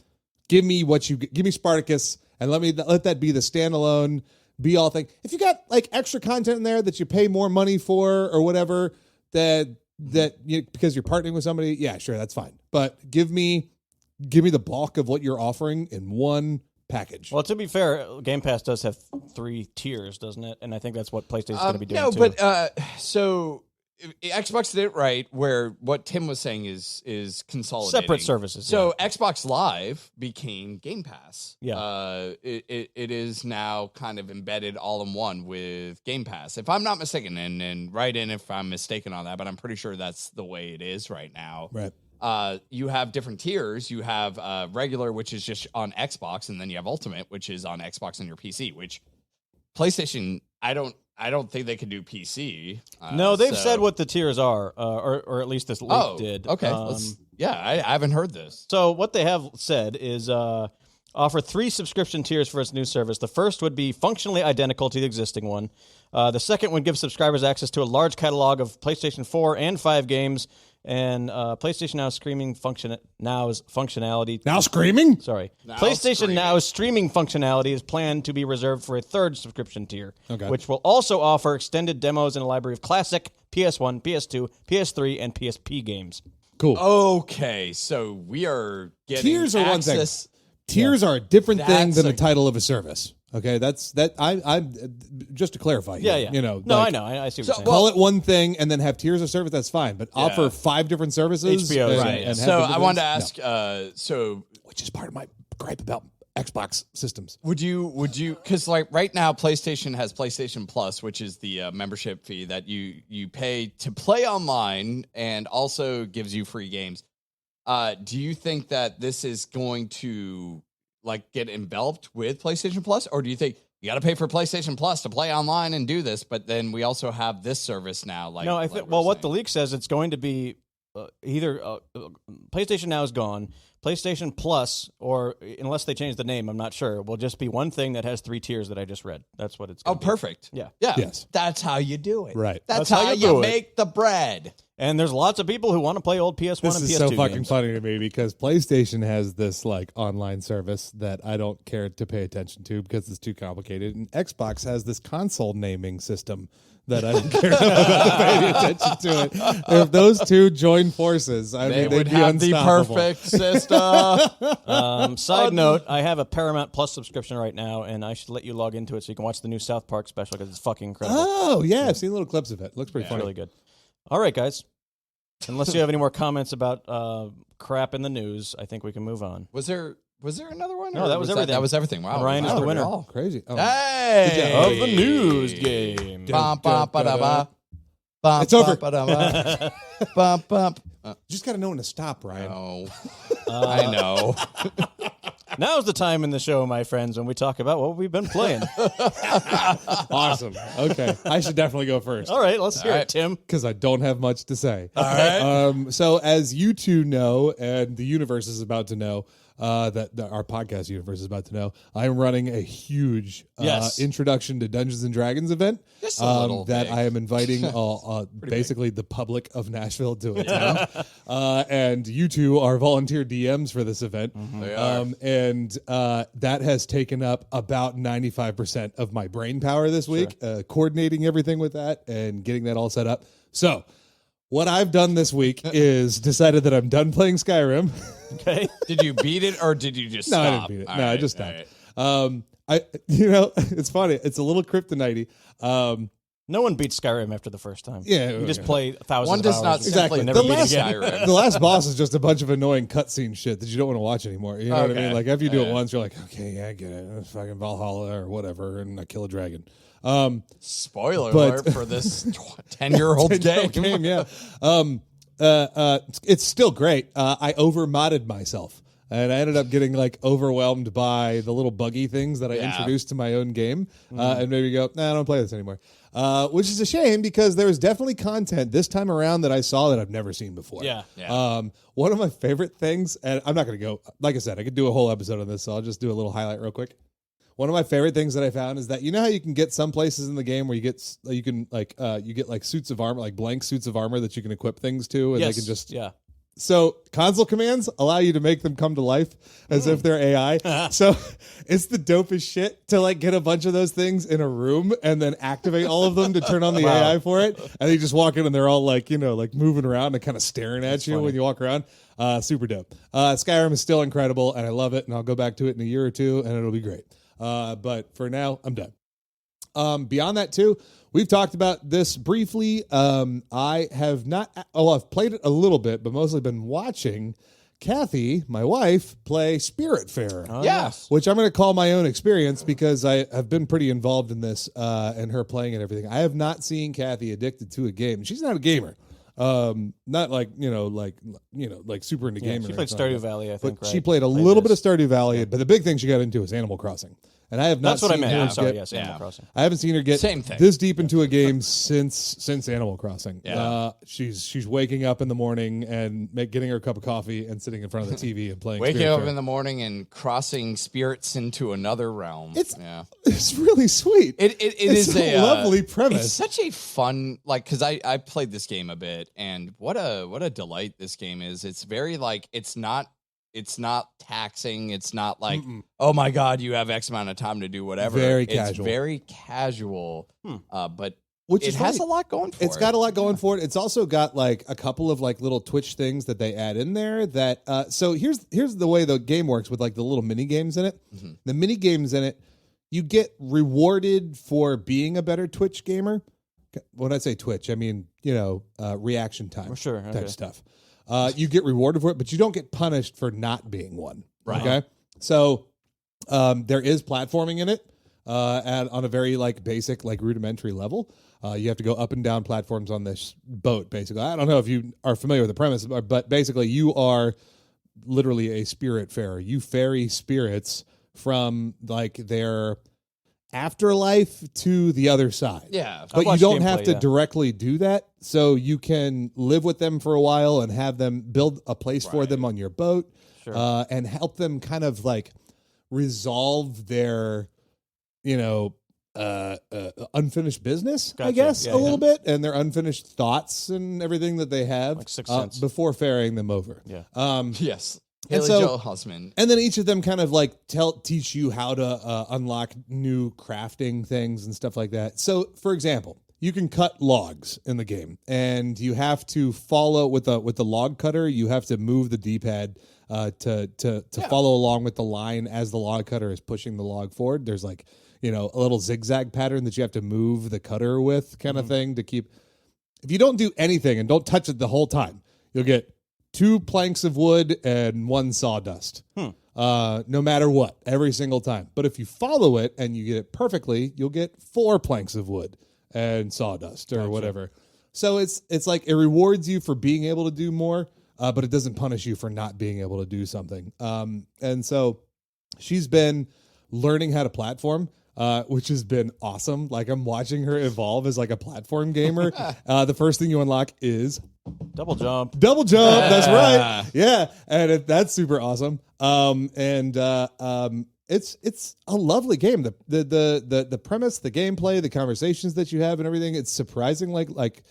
Spartacus, and let that be the standalone be all thing. If you got like extra content in there that you pay more money for or whatever, because you're partnering with somebody, yeah, sure, that's fine. But give me the bulk of what you're offering in one package. Well, to be fair, Game Pass does have 3 tiers, doesn't it? And I think that's what PlayStation's going to be doing no, too. but so Xbox did it right, where what Tim was saying is consolidating. Separate services, So Xbox Live became Game Pass. Yeah. It is now kind of embedded all in one with Game Pass. If I'm not mistaken, and write in if I'm mistaken on that, but I'm pretty sure that's the way it is right now. Right. You have different tiers. You have regular, which is just on Xbox, and then you have Ultimate, which is on Xbox and your PC, which PlayStation, I don't think they can do PC. No, they've said what the tiers are, or at least this leak did. Okay. I haven't heard this. So what they have said is offer 3 subscription tiers for its new service. The first would be functionally identical to the existing one. The second would give subscribers access to a large catalog of PlayStation 4 and 5 games, and PlayStation Now's functionality. Now screaming? Sorry. Now PlayStation streaming. Now's streaming functionality is planned to be reserved for a third subscription tier, Okay. which will also offer extended demos and a library of classic PS1, PS2, PS3, and PSP games. Cool. Okay, so we are getting Tiers are one thing. access. Tiers are a different thing That's than the a- title of a service. Okay, that's that. I just to clarify. Yeah, here, yeah. You know, No, like, I know. I see what So, you're saying. Call it one thing and then have tiers of service. That's fine, but offer 5 different services. HBO, and, right. and have So different I wanted to things? ask. No. Which is part of my gripe about Xbox systems. Would you because like right now PlayStation has PlayStation Plus, which is the membership fee that you pay to play online and also gives you free games. Do you think that this is going to like get enveloped with PlayStation Plus, or do you think you got to pay for PlayStation Plus to play online and do this, but then we also have this service now? Like, No, I like think. we're Well, what the saying? leak says, it's going to be either PlayStation Now is gone, PlayStation Plus, or unless they change the name, I'm not sure. Will just be one thing that has 3 tiers that I just read. That's what it's. Oh, Gonna be. perfect. Yeah. Yeah. Yes. That's how you do it. Right. That's how how you do you it. make the bread. And there's lots of people who want to play old PS1 This and is PS2 so fucking games. funny to me because PlayStation has this like online service that I don't care to pay attention to because it's too complicated, and Xbox has this console naming system that I don't care about to pay attention to it. If those two join forces, I They mean, would they'd be have the unstoppable. perfect system. Side note, I have a Paramount Plus subscription right now, and I should let you log into it so you can watch the new South Park special because it's fucking incredible. Oh yeah, I've seen little clips of it. Looks pretty It's funny. really good. All right, guys. Unless you have any more comments about crap in the news, I think we can move on. Was there another one? No, or that was everything. That was everything. Wow. Ryan is Wow. the winner. All. Crazy. Oh. Hey! Of the news game. Bum, bum, ba-da-ba. Bum, It's over. bum, ba-da-ba. Bum, bum. Just got to know when to stop, Ryan. No. I know. Now's the time in the show, my friends, when we talk about what we've been playing. Awesome. Okay, I should definitely go first. All right, let's hear All it, right. Tim. Because I don't have much to say. All right. So as you two know, and the universe is about to know, that our podcast universe is about to know, I'm running a huge Yes. introduction to Dungeons and Dragons event Just a little that big. I am inviting basically the public of Nashville to attend. And you two are volunteer DMs for this event. They are. And that has taken up about 95% of my brain power this week, coordinating everything with that and getting that all set up. So what I've done this week is decided that I'm done playing Skyrim. Okay. Did you beat it or did you just No, I stop? didn't beat it. All No, I right, just all stopped. right. It's funny. It's a little kryptonite-y. No one beats Skyrim after the first time. Yeah, You just yeah. play thousands One of does hours not and Exactly. simply never The beat last- again. Skyrim. The last boss is just a bunch of annoying cutscene shit that you don't want to watch anymore. You know what I Okay. mean? Like after you do it Yeah. once, you're like, okay, yeah, I get it. It's fucking Valhalla or whatever, and I kill a dragon. Spoiler But- alert for this 10-year-old game. Yeah. It's still great. I over-modded myself. And I ended up getting like overwhelmed by the little buggy things that I Yeah. introduced to my own game, and maybe go, nah, I don't play this anymore. Which is a shame because there was definitely content this time around that I saw that I've never seen before. Yeah. One of my favorite things, and I'm not going to go, like I said, I could do a whole episode on this, so I'll just do a little highlight real quick. One of my favorite things that I found is that you know how you can get some places in the game where you get suits of armor, like blank suits of armor that you can equip things to, and Yes. they can just Yeah. So console commands allow you to make them come to life as if they're AI. So it's the dopest shit to like get a bunch of those things in a room and then activate all of them to turn on the AI for it. And you just walk in and they're all like, like moving around and kind of staring at you when you walk around. Super dope. Skyrim is still incredible and I love it. And I'll go back to it in a year or two and it'll be great. But for now, I'm done. Beyond that too, we've talked about this briefly. I have not. I've played it a little bit, but mostly been watching Kathy, my wife, play Spiritfarer. Oh, Yeah. yes. Which I'm going to call my own experience because I have been pretty involved in this and her playing and everything. I have not seen Kathy addicted to a game. She's not a gamer. Not like super into gaming. She or played anything Stardew like that. Valley, I But think, right? she played a little bit of Stardew Valley, but the big thing she got into is Animal Crossing. And I have not That's what I seen meant. her I'm sorry. get- Yes, Animal Crossing. I haven't seen her get Same thing. this deep into a game since Animal Crossing. Yeah. She's waking up in the morning and getting her a cup of coffee and sitting in front of the TV and playing. Waking up Spiritfarer. in the morning and crossing spirits into another realm. It's really sweet. It It's is a a lovely It's premise. such a fun because I played this game a bit and what a delight this game is. It's very like it's not taxing. It's not like oh my god you have X amount of time to do whatever. Very It's casual. very casual. But Which it is has funny. a lot going for it. It's got a lot going for it. It's also got like a couple of like little Twitch things that they add in there that so here's the way the game works with like the little mini games in it. The mini games in it, you get rewarded for being a better Twitch gamer. When I say Twitch, I mean, reaction time Sure, type okay. stuff. You get rewarded for it, but you don't get punished for not being one. Right. Okay. So there is platforming in it on a very like basic, like rudimentary level. You have to go up and down platforms on this boat, basically. I don't know if you are familiar with the premise, but basically you are literally a Spiritfarer. You ferry spirits from like their afterlife to the other side. Yeah. But you watched don't have gameplay, to yeah. directly do that. So you can live with them for a while and have them build a place for them on your boat and help them kind of like resolve their, unfinished business, I Gotcha. guess, Yeah, a little bit, and their unfinished thoughts and everything that they have Like Sixth Sense. before ferrying them over. Yeah. Yes. And Haley so- Joel Osment. And then each of them kind of like teach you how to unlock new crafting things and stuff like that. So, for example, you can cut logs in the game, and you have to follow with the log cutter. You have to move the D-pad to follow along with the line as the log cutter is pushing the log forward. There's like a little zigzag pattern that you have to move the cutter with, kind of thing to keep. If you don't do anything and don't touch it the whole time, you'll get 2 planks of wood and 1 sawdust. No matter what, every single time. But if you follow it and you get it perfectly, you'll get 4 planks of wood and sawdust or whatever. So it's like it rewards you for being able to do more, but it doesn't punish you for not being able to do something. And so she's been learning how to platform. Which has been awesome. Like I'm watching her evolve as like a platform gamer. The first thing you unlock is Double jump. double jump. That's right. Yeah, and that's super awesome. It's a lovely game. The premise, the gameplay, the conversations that you have, and everything. It's surprising, like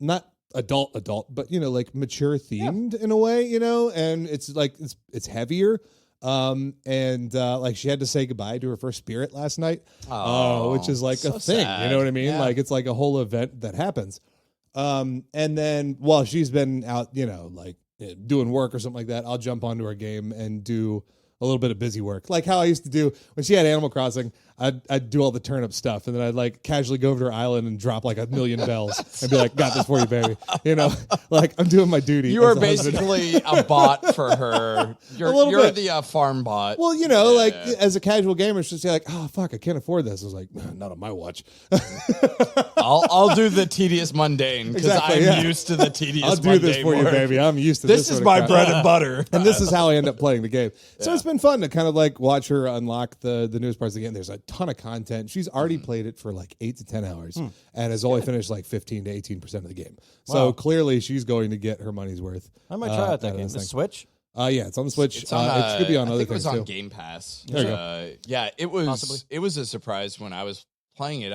not adult, but like mature themed in a way, and it's like it's heavier. Like she had to say goodbye to her first spirit last night, which is like so a thing. sad. You know what I mean? Yeah. Like it's like a whole event that happens. And then while she's been out, like doing work or something like that, I'll jump onto her game and do a little bit of busy work, like how I used to do when she had Animal Crossing. I'd do all the turnip stuff, and then I'd like casually go over to her island and drop like 1,000,000 bells and be like, "Got this for you, baby." You know, like I'm doing my duty. You are as a husband. basically a bot for her. You're the farm bot. Well, you know, like as a casual gamer, she'll say like, "Oh fuck, I can't afford this." I was like, "Not on my watch." I'll do the tedious mundane because Exactly, I'm used to the tedious I'll do mundane this for you, work. baby. I'm used to this. This is sort of my crap. bread and butter. And this is how I end up playing the game. So it's been fun to kind of like watch her unlock the newest parts of the game. There's a ton of content. She's already played it for like 8 to 10 hours and has only finished like 15 to 18% of the game. So clearly she's going to get her money's worth. I might try out that out of game. this The thing. Switch. Yeah, it's on the Switch. It's on, it should be on I other think things it was on too. Gamepass. There you go. Yeah, it was. Possibly. It was a surprise when I was playing it.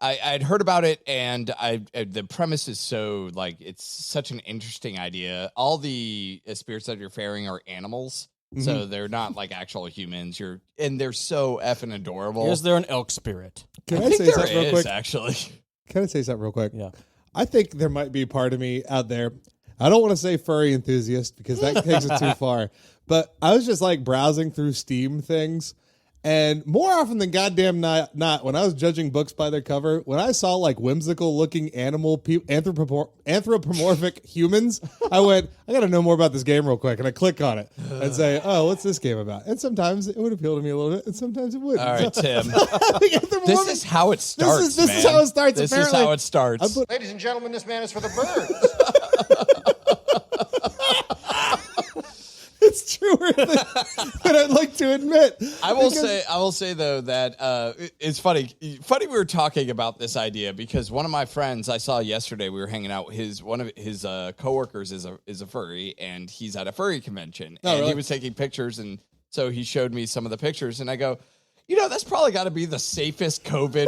I'd heard about it, and the premise is so like it's such an interesting idea. All the spirits that you're ferrying are animals, so they're not like actual humans. And they're so effing adorable. Is there an elk spirit? Can I I think say there something real is quick? actually. Can I say something real quick? Yeah. I think there might be part of me out there. I don't want to say furry enthusiast because that takes it too far. But I was just like browsing through Steam things. And more often than goddamn not, when I was judging books by their cover, when I saw like whimsical looking anthropomorphic humans, I went, I got to know more about this game real quick. And I click on it and say, oh, what's this game about? And sometimes it would appeal to me a little bit and sometimes it wouldn't. All right, Tim. The This is how it starts. This is how it starts. This apparently. is how it starts. Ladies and gentlemen, this man is for the birds. It's truer than I'd like to admit. I will say though that it's funny. Funny we were talking about this idea because one of my friends I saw yesterday, we were hanging out. One of his coworkers is a furry, and he's at a furry convention, and really? he was taking pictures, and so he showed me some of the pictures, and I go, you know, that's probably got to be the safest COVID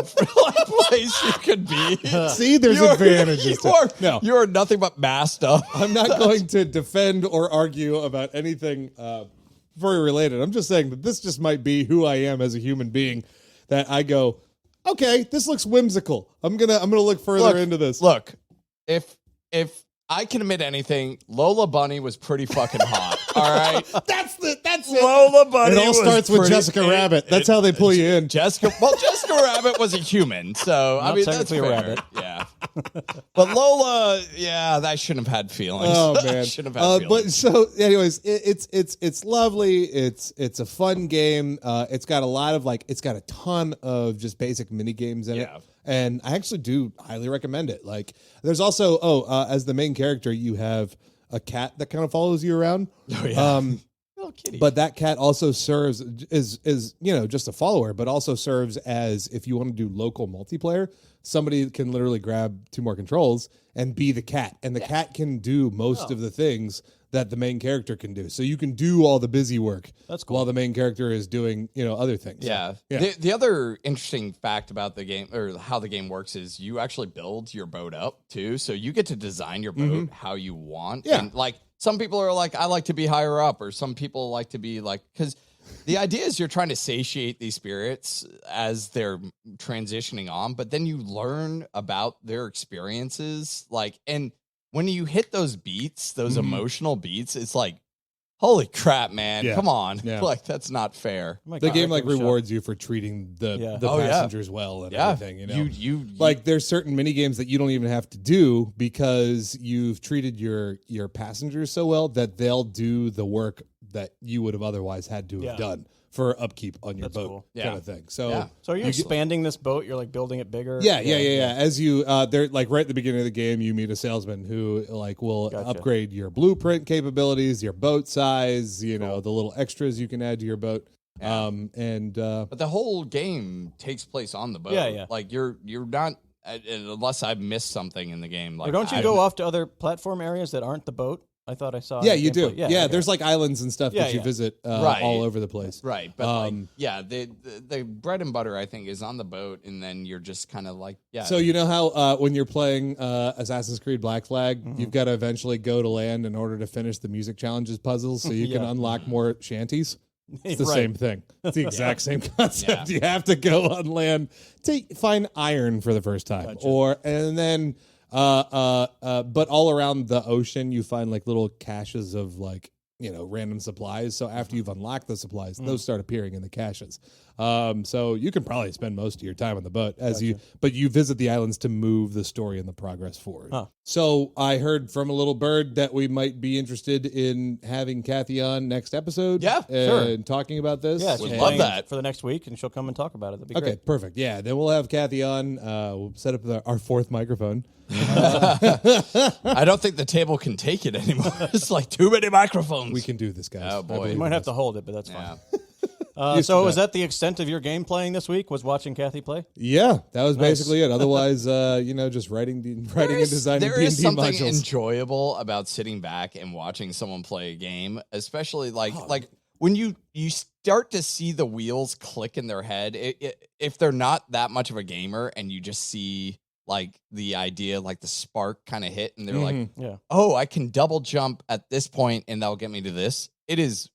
place you could be. See, there's advantages. No, You are nothing but masked up. I'm not going to defend or argue about anything furry related. I'm just saying that this just might be who I am as a human being. That I go, okay, this looks whimsical. I'm gonna look further into this. Look, if I can admit anything, Lola Bunny was pretty fucking hot. All right, That's it. Lola Bunny. It all starts with Jessica Rabbit. That's how they pull you in. Jessica Rabbit was a human, so I Not mean that's technically a fair. rabbit. Yeah, but Lola, yeah, that shouldn't have had feelings. Oh man, shouldn't have had but feelings. so anyways, it's lovely. It's a fun game. It's got a lot of it's got a ton of just basic mini games in it. Yeah. And I actually do highly recommend it. Like, there's also as the main character, you have a cat that kind of follows you around. Oh yeah. Little kitty. But that cat also serves is just a follower, but also serves as if you want to do local multiplayer, somebody can literally grab 2 more controls and be the cat, and the cat can do most of the things that the main character can do. So you can do all the busy work. That's cool. While the main character is doing other things. Yeah. So, yeah. The other interesting fact about the game or how the game works is you actually build your boat up too. So you get to design your boat how you want. Yeah. And like some people are like, I like to be higher up, or some people like to be like, because the idea is you're trying to satiate these spirits as they're transitioning on, but then you learn about their experiences. And when you hit those beats, those emotional beats, it's like, holy crap, man! Yeah. Come on, Yeah. like that's not fair. Oh my The God, game give it a shot. rewards you for treating the Oh, yeah. passengers well and Yeah, everything. you Like there's certain mini games that you don't even have to do because you've treated your passengers so well that they'll do the work that you would have otherwise had to have Yeah. done for upkeep on your That's boat, cool. Yeah. kind of thing. So Yeah. So are you expanding this boat? You're like building it bigger? yeah. As you, they're like right at the beginning of the game, you meet a salesman who like will Gotcha. upgrade your blueprint capabilities, your boat size, the little extras you can add to your boat. Yeah. But But the whole game takes place on the boat. Yeah. Like you're not unless I've missed something in the game. Like Or don't you I've- go off to other platform areas that aren't the boat? I thought I saw. yeah, in you do. gameplay. Yeah, there's like islands and stuff that you Yeah. visit Right. all over the place. Right, but the bread and butter I think is on the boat, and then you're just kind of like So you know how when you're playing Assassin's Creed Black Flag, Mm-hmm. you've got to eventually go to land in order to finish the music challenges puzzles, so you can Yeah. unlock more shanties. It's the Right. same thing. It's the exact same concept. You have to go on land to find iron for the first time, and then but all around the ocean you find like little caches of like random supplies. So after you've unlocked the supplies, those start appearing in the caches. So you can probably spend most of your time on the boat but you visit the islands to move the story and the progress forward. Huh. So I heard from a little bird that we might be interested in having Kathy on next episode. Yeah, and talking about this. Yeah, Would she's love playing that. for the next week, and she'll come and talk about it. That'd be Okay, great. perfect. Yeah, then we'll have Kathy on. We'll set up our fourth microphone. I don't think the table can take it anymore. It's like too many microphones. We can do this, guys. Oh, boy. I You believe might in have this. to hold it, but that's fine. Yeah. So was that the extent of your game playing this week? Was watching Kathy play? Yeah, that was basically it. Otherwise, just writing and designing There D&D is something modules. enjoyable about sitting back and watching someone play a game, especially like when you start to see the wheels click in their head. If they're not that much of a gamer and you just see like the idea, like the spark kind of hit, and they're like, Yeah. "Oh, I can double jump at this point, and that'll get me to this." It is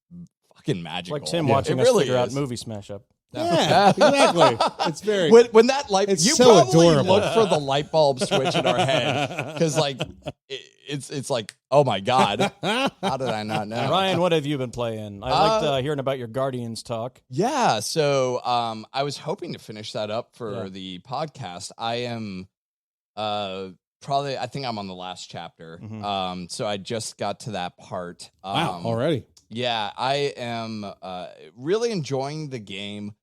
fucking magical. Like Tim watching it us really figure out is. movie smash up. Yeah, exactly. It's very. When that light, It's you so probably adorable. look for the light bulb switch in our head because, like, it's like, oh my god, how did I not know? Ryan, what have you been playing? I liked hearing about your Guardians talk. Yeah, so I was hoping to finish that up for the podcast. I am probably, I think I'm on the last chapter. So I just got to that part. Wow, already. Yeah, I am really enjoying the game.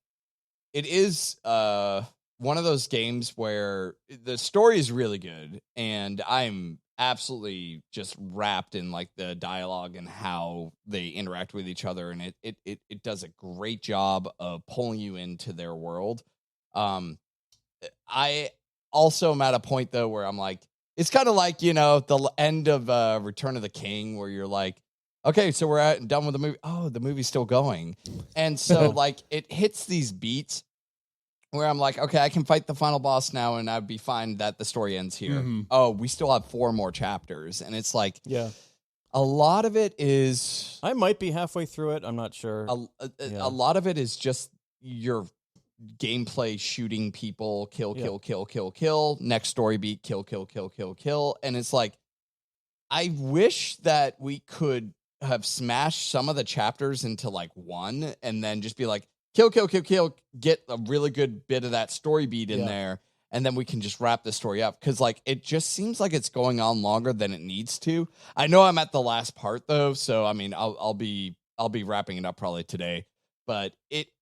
It is one of those games where the story is really good, and I'm absolutely just wrapped in like the dialogue and how they interact with each other, and it does a great job of pulling you into their world. I also am at a point though where I'm like, it's kind of like, the end of Return of the King, where you're like, okay, so we're done with the movie. Oh, the movie's still going. And so like it hits these beats where I'm like, okay, I can fight the final boss now and I'd be fine that the story ends here. Oh, we still have 4 more chapters. And it's like, a lot of it is, I might be halfway through it. I'm not sure. a lot of it is just your gameplay, shooting people, kill, next story beat, kill. And it's like, I wish that we could have smashed some of the chapters into like one and then just be like, kill, get a really good bit of that story beat in there. And then we can just wrap the story up. Cause like, it just seems like it's going on longer than it needs to. I know I'm at the last part though. So, I mean, I'll be wrapping it up probably today, but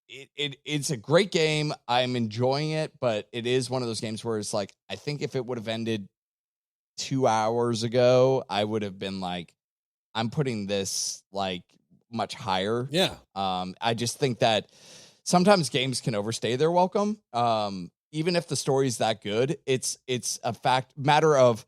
it's a great game. I'm enjoying it, but it is one of those games where it's like, I think if it would have ended 2 hours ago, I would have been like, I'm putting this like much higher. Yeah. I just think that sometimes games can overstay their welcome. Even if the story's that good, it's a matter of,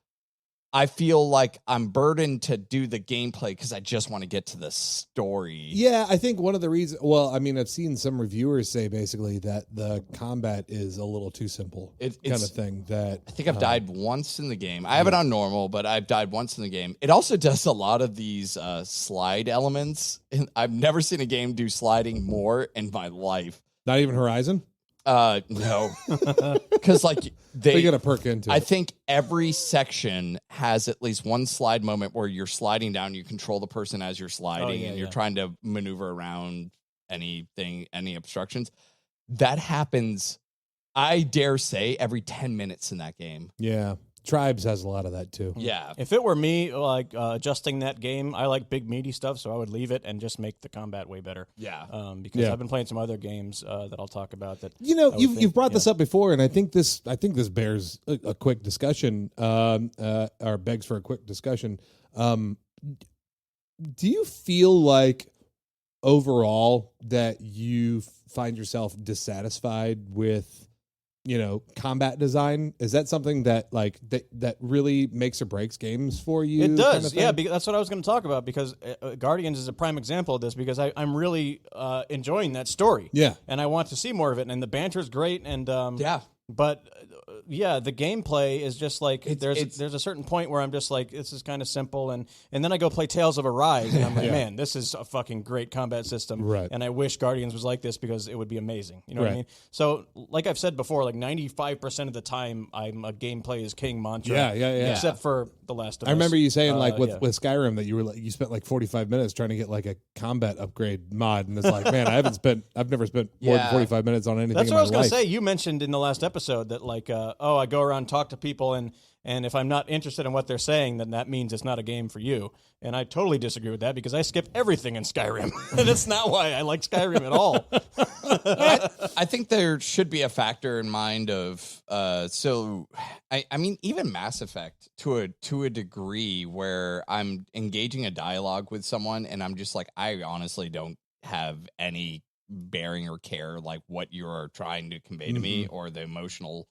I feel like I'm burdened to do the gameplay because I just want to get to the story. Yeah, I think one of the reasons, well, I mean, I've seen some reviewers say basically that the combat is a little too simple kind of thing. That I think I've died once in the game. I have it on normal, but I've died once in the game. It also does a lot of these slide elements. I've never seen a game do sliding more in my life. Not even Horizon? No, because like They got to perk into I it. think every section has at least one slide moment where you're sliding down. You control the person as you're sliding, and you're trying to maneuver around any obstructions. That happens, I dare say, every 10 minutes in that game. Yeah. Tribes has a lot of that too. Yeah. If it were me, like adjusting that game, I like big meaty stuff, so I would leave it and just make the combat way better. Yeah. Because I've been playing some other games that I'll talk about. That You've brought this up before, and I think this bears a quick discussion, or begs for a quick discussion. Do you feel like overall that you find yourself dissatisfied with combat design? Is that something that like that really makes or breaks games for you? It does, kind of thing? yeah. That's what I was going to talk about, because Guardians is a prime example of this, because I'm really enjoying that story. Yeah. And I want to see more of it, and the banter's great, and Yeah. But yeah, the gameplay is just like It's- there's a certain point where I'm just like, this is kind of simple, and then I go play Tales of Arise, and I'm like, man, this is a fucking great combat system, Right. and I wish Guardians was like this because it would be amazing. You know what I Right. mean? So, like I've said before, like 95% of the time, I'm a gameplay is king mantra. Yeah. Except for The Last of Us. I remember you saying like with yeah. Skyrim that you spent like 45 minutes trying to get like a combat upgrade mod, and it's like, man, I've never spent more than 45 minutes on anything. That's in what I my was going to life. say. You mentioned in the last episode that like, I go around and talk to people, and if I'm not interested in what they're saying, then that means it's not a game for you. And I totally disagree with that because I skip everything in Skyrim. And it's not why I like Skyrim at all. I think there should be a factor in mind of I mean even Mass Effect to a degree where I'm engaging a dialogue with someone and I'm just like, I honestly don't have any bearing or care like what you're trying to convey to me or the emotional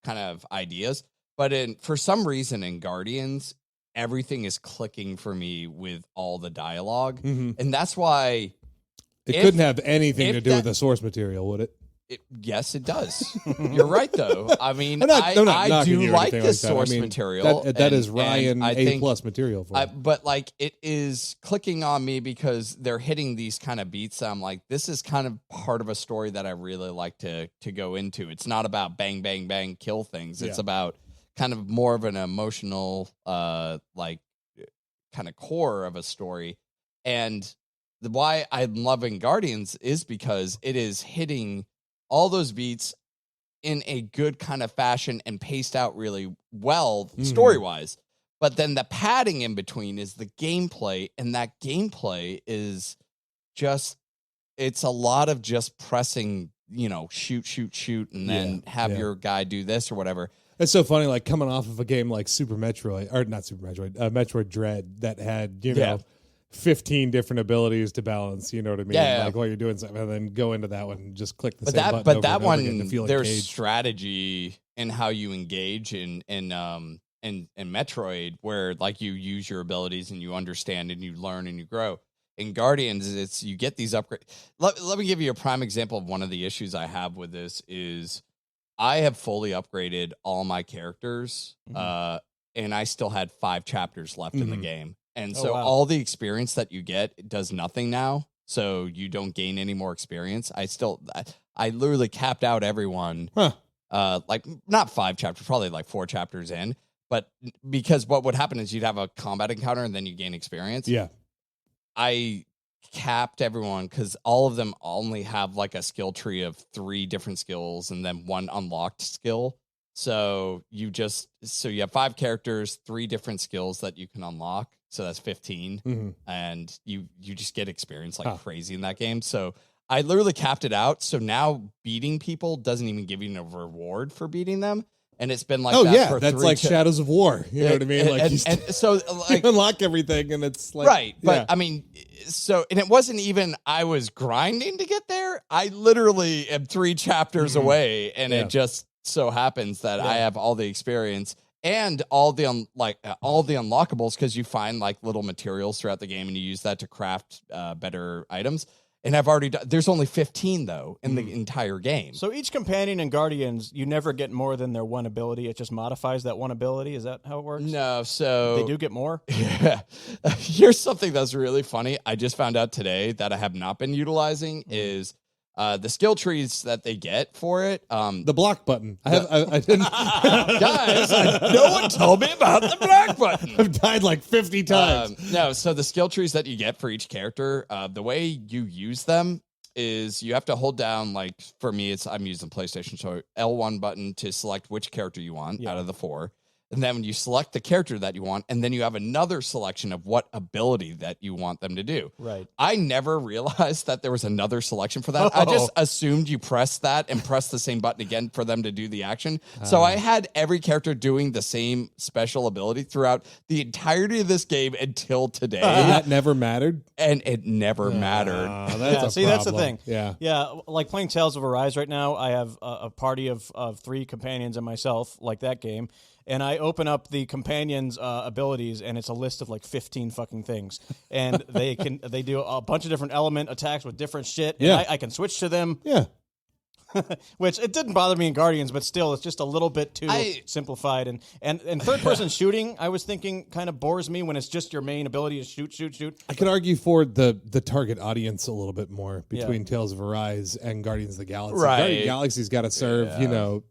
kind of ideas. But for some reason in Guardians, everything is clicking for me with all the dialogue. And that's why It couldn't have anything if to do that- with the source material, would it? yes, it does. You're right, though. I mean, I'm not I knocking you do or like anything the like that. I source mean, material. That is and Ryan I A think plus material for it. but like it is clicking on me because they're hitting these kind of beats. I'm like, this is kind of part of a story that I really like to go into. It's not about bang, bang, bang, kill things. It's Yeah. about kind of more of an emotional, like kind of core of a story. And why I'm loving Guardians is because it is hitting all those beats in a good kind of fashion and paced out really well story wise. But then the padding in between is the gameplay, and that gameplay is just, it's a lot of just pressing, shoot, and then have your guy do this or whatever. It's so funny, like coming off of a game like Super Metroid, or not Super Metroid, Metroid Dread that had, 15 different abilities to balance, you know what I mean? Yeah. Like while you're doing something, and then go into that one and just click the But same that, button but over that and over again to one, feel there's engaged. strategy in how you engage in Metroid, where like you use your abilities and you understand and you learn and you grow. In Guardians, it's you get these upgrades. Let me give you a prime example of one of the issues I have with this is I have fully upgraded all my characters, and I still had 5 chapters left in the game. And so wow. all the experience that you get does nothing now. So you don't gain any more experience. I literally capped out everyone. Like not 5 chapters, probably like 4 chapters in. But because what would happen is you'd have a combat encounter and then you gain experience. Yeah. I capped everyone because all of them only have like a skill tree of 3 different skills and then 1 unlocked skill. So you have 5 characters, 3 different skills that you can unlock. So that's 15. And you just get experience like crazy in that game. So I literally capped it out. So now beating people doesn't even give you a reward for beating them. And it's been like that for that's 3 like Shadows of War. You know what I mean? Like and so like you unlock everything, and it's like right. But I mean, and it wasn't even I was grinding to get there. I literally am 3 chapters away, and it just so happens that I have all the experience and all the unlockables because you find like little materials throughout the game and you use that to craft better items. And I've already done, there's only 15 though in the entire game. So each companion in Guardians, you never get more than their one ability. It just modifies that one ability. Is that how it works? No, so They do get more? Yeah. Here's something that's really funny. I just found out today that I have not been utilizing is the skill trees that they get for it. the block button. I didn't. Guys, no one told me about the black button. I've died like 50 times. No, so the skill trees that you get for each character, the way you use them is you have to hold down, like for me, I'm using PlayStation, so L1 button to select which character you want out of the 4. And then when you select the character that you want, and then you have another selection of what ability that you want them to do. Right. I never realized that there was another selection for that. I just assumed you press that and press the same button again for them to do the action. So I had every character doing the same special ability throughout the entirety of this game until today. That never mattered. And it never mattered. That's That's the thing. Yeah. Yeah, like playing Tales of Arise right now, I have a party of 3 companions and myself, like that game. And I open up the companions' abilities, and it's a list of like 15 fucking things. And they do a bunch of different element attacks with different shit. And Yeah. I can switch to them. Yeah. Which it didn't bother me in Guardians, but still, it's just a little bit too simplified. And third-person shooting, I was thinking, kind of bores me when it's just your main ability to shoot. I could argue for the target audience a little bit more between Tales of Arise and Guardians of the Galaxy. Right. Guardians of the Galaxy's got to serve,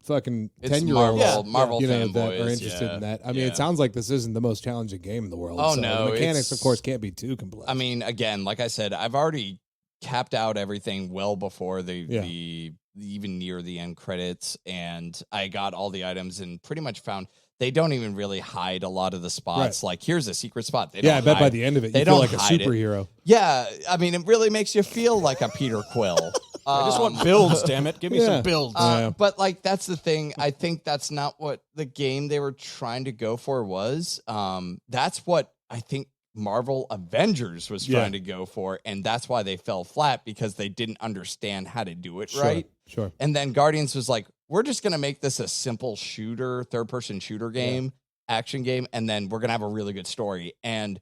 fucking 10-year-olds. Marvel that fanboys, are interested in that. I mean, it sounds like this isn't the most challenging game in the world. Oh, so no. The mechanics, of course, can't be too complex. I mean, again, like I said, I've already capped out everything well before the even near the end credits, and I got all the items and pretty much found they don't even really hide a lot of the spots. Like, here's a secret spot. They don't I bet hide. by the end of it, They you feel don't like a hide it. superhero. Yeah, I mean, it really makes you feel like a Peter Quill. I just want builds, damn it. Give me some builds. But, like, that's the thing. I think that's not what the game they were trying to go for was. That's what I think Marvel Avengers was trying to go for, and that's why they fell flat, because they didn't understand how to do it right. Sure. And then Guardians was like, we're just going to make this a simple shooter, third-person shooter game, action game, and then we're going to have a really good story. And,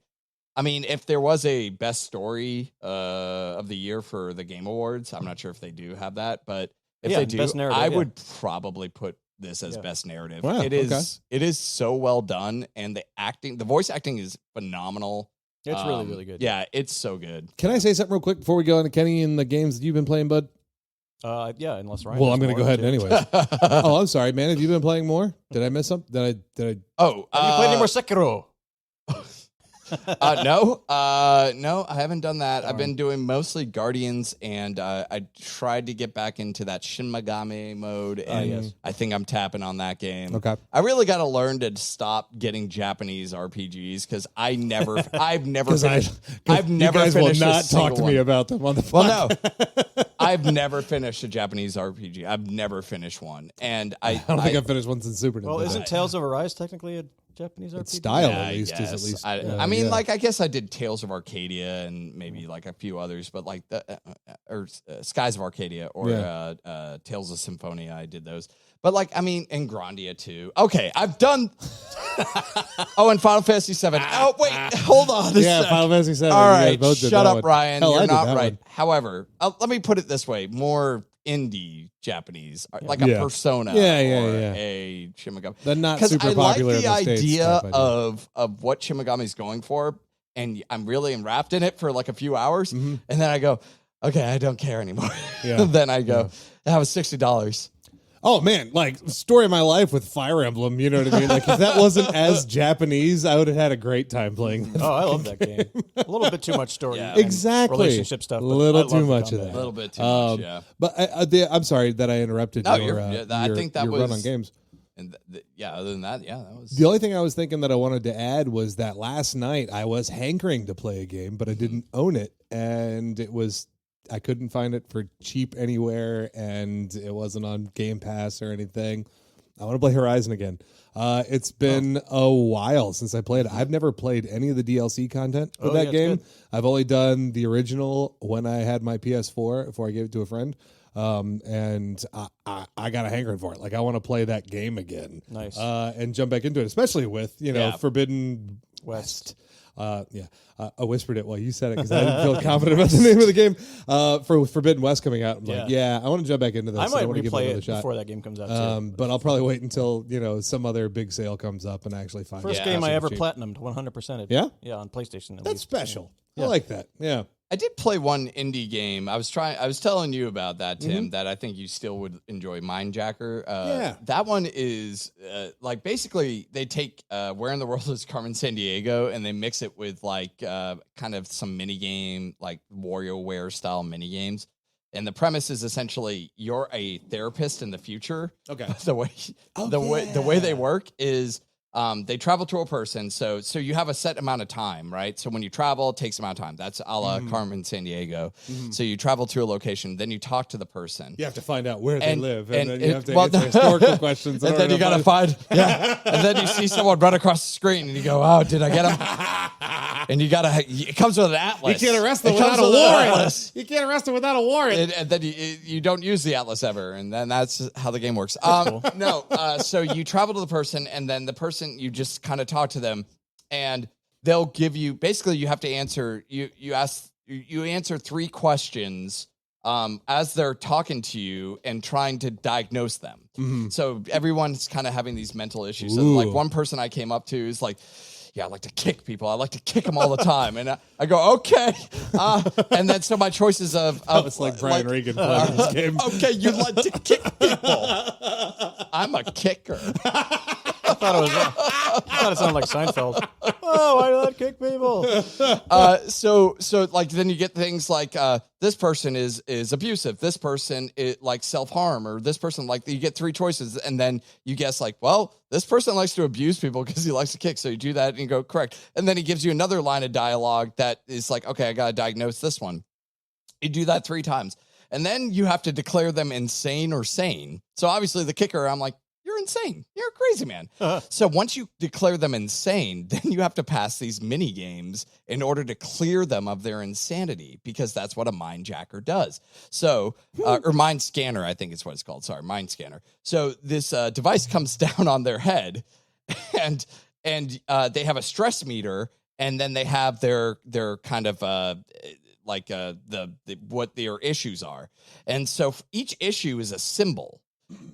I mean, if there was a best story of the year for the Game Awards, I'm not sure if they do have that, but if they do, best narrative, I would probably put this as best narrative. Wow, It is so well done, and the voice acting is phenomenal. It's really, really good. Yeah, it's so good. Can I say something real quick before we go on to Kenny and the games that you've been playing, bud? Unless Ryan. Well, has I'm going to more, go ahead too. anyways. Oh, I'm sorry, man. Have you been playing more? Did I miss something? Did I? Oh, Have you played any more Sekiro? No, I haven't done that. I've been doing mostly Guardians, and I tried to get back into that Shin Megami mode, and I think I'm tapping on that game. Okay. I really got to learn to stop getting Japanese RPGs because I've never finished. I've never You guys will finished not a talk to single me one. about them on the Well, podcast. no, I've never finished a Japanese RPG. I've never finished one, and I don't think I've finished one since Super Nintendo. Well, isn't Tales of Arise technically a Japanese RPG? style Yeah, at least is at guess. least. I mean, like, I guess I did Tales of Arcadia and maybe like a few others, but like Skies of Arcadia or Tales of Symphonia, I did those. But like, I mean, and Grandia too. Okay, I've done. Oh, and Final Fantasy VII. Oh, wait, hold on. Final Fantasy VII. All you guys right, both did shut that up, one. Ryan. Hell, I You're did not that right. one. However, let me put it this way: more indie Japanese, like a Yeah. Persona, Yeah, or yeah. a Shimigami. They're not Because super I like popular in the the States idea type idea. of what Shimigami's going for, and I'm really enwrapped in it for like a few hours, and then I go, okay, I don't care anymore. Yeah. Then I go, that was $60. Oh man, like story of my life with Fire Emblem. You know what I mean? Like if that wasn't as Japanese, I would have had a great time playing that. Oh, I love that game. A little bit too much story. Yeah. and Exactly. Relationship stuff. A but little I love too the much of combat. A little bit too much, yeah. But I'm sorry that I interrupted No, your, I think that your was run on games. And other than that, that was The only thing I was thinking that I wanted to add was that last night I was hankering to play a game, but I didn't own it, and I couldn't find it for cheap anywhere, and it wasn't on Gamepass or anything. I want to play Horizon again. It's been a while since I played it. I've never played any of the DLC content for that it's game. good. I've only done the original when I had my PS4 before I gave it to a friend. And I got a hankering for it. Like I want to play that game again. Nice. And jump back into it, especially with Forbidden West. I whispered it while you said it because I didn't feel confident about the name of the game. For Forbidden West coming out, I'm like, I want to jump back into this. I might want to give replay another it shot. before that game comes out, too. But I'll probably wait until some other big sale comes up and actually find First it. game I ever cheap. platinumed 100%. Yeah? Yeah, on PlayStation. That's special. I like that. Yeah. I did play one indie game. I was telling you about that, Tim, that I think you still would enjoy, Mindjacker. That one is like basically they take Where in the World is Carmen Sandiego and they mix it with like kind of some mini game, like WarioWare style mini games. And the premise is essentially you're a therapist in the future. Okay. The way they work is they travel to a person. So you have a set amount of time, right? So when you travel, it takes amount of time. That's a la Carmen Sandiego. So you travel to a location, then you talk to the person. You have to find out where they And- live, and and then you have to well, answer historical questions. And then you gotta find, and then you see someone run across the screen, and you go, "Oh, did I get him?" And it comes with an atlas. You can't arrest them It comes without a with an warrant. atlas. You can't arrest them without a warrant. And then you don't use the atlas ever, and then that's how the game works. So you travel to the person, and then the person you just kind of talk to them, and they'll give you basically you have to answer you answer 3 questions as they're talking to you and trying to diagnose them. So everyone's kind of having these mental issues. So like one person I came up to is like, yeah, I like to kick people. I like to kick them all the time. And I go, okay. And then so my choices of It's like Brian Regan playing this game. okay, you like to kick people. I'm a kicker. I thought it sounded like Seinfeld. Oh, why do I kick people? So like then you get things like this person is abusive, this person is like self-harm, or this person, like you get three choices and then you guess like, well, this person likes to abuse people because he likes to kick, so you do that and you go correct, and then he gives you another line of dialogue that is like, okay, I gotta diagnose this one. You do that 3 times and then you have to declare them insane or sane. So obviously the kicker, I'm like, you're insane. You're a crazy man. So once you declare them insane, then you have to pass these mini games in order to clear them of their insanity, because that's what a mind jacker does. So, or mind scanner, I think is what it's called. Sorry, mind scanner. So this device comes down on their head, and they have a stress meter, and then they have their kind of what their issues are, and so each issue is a symbol.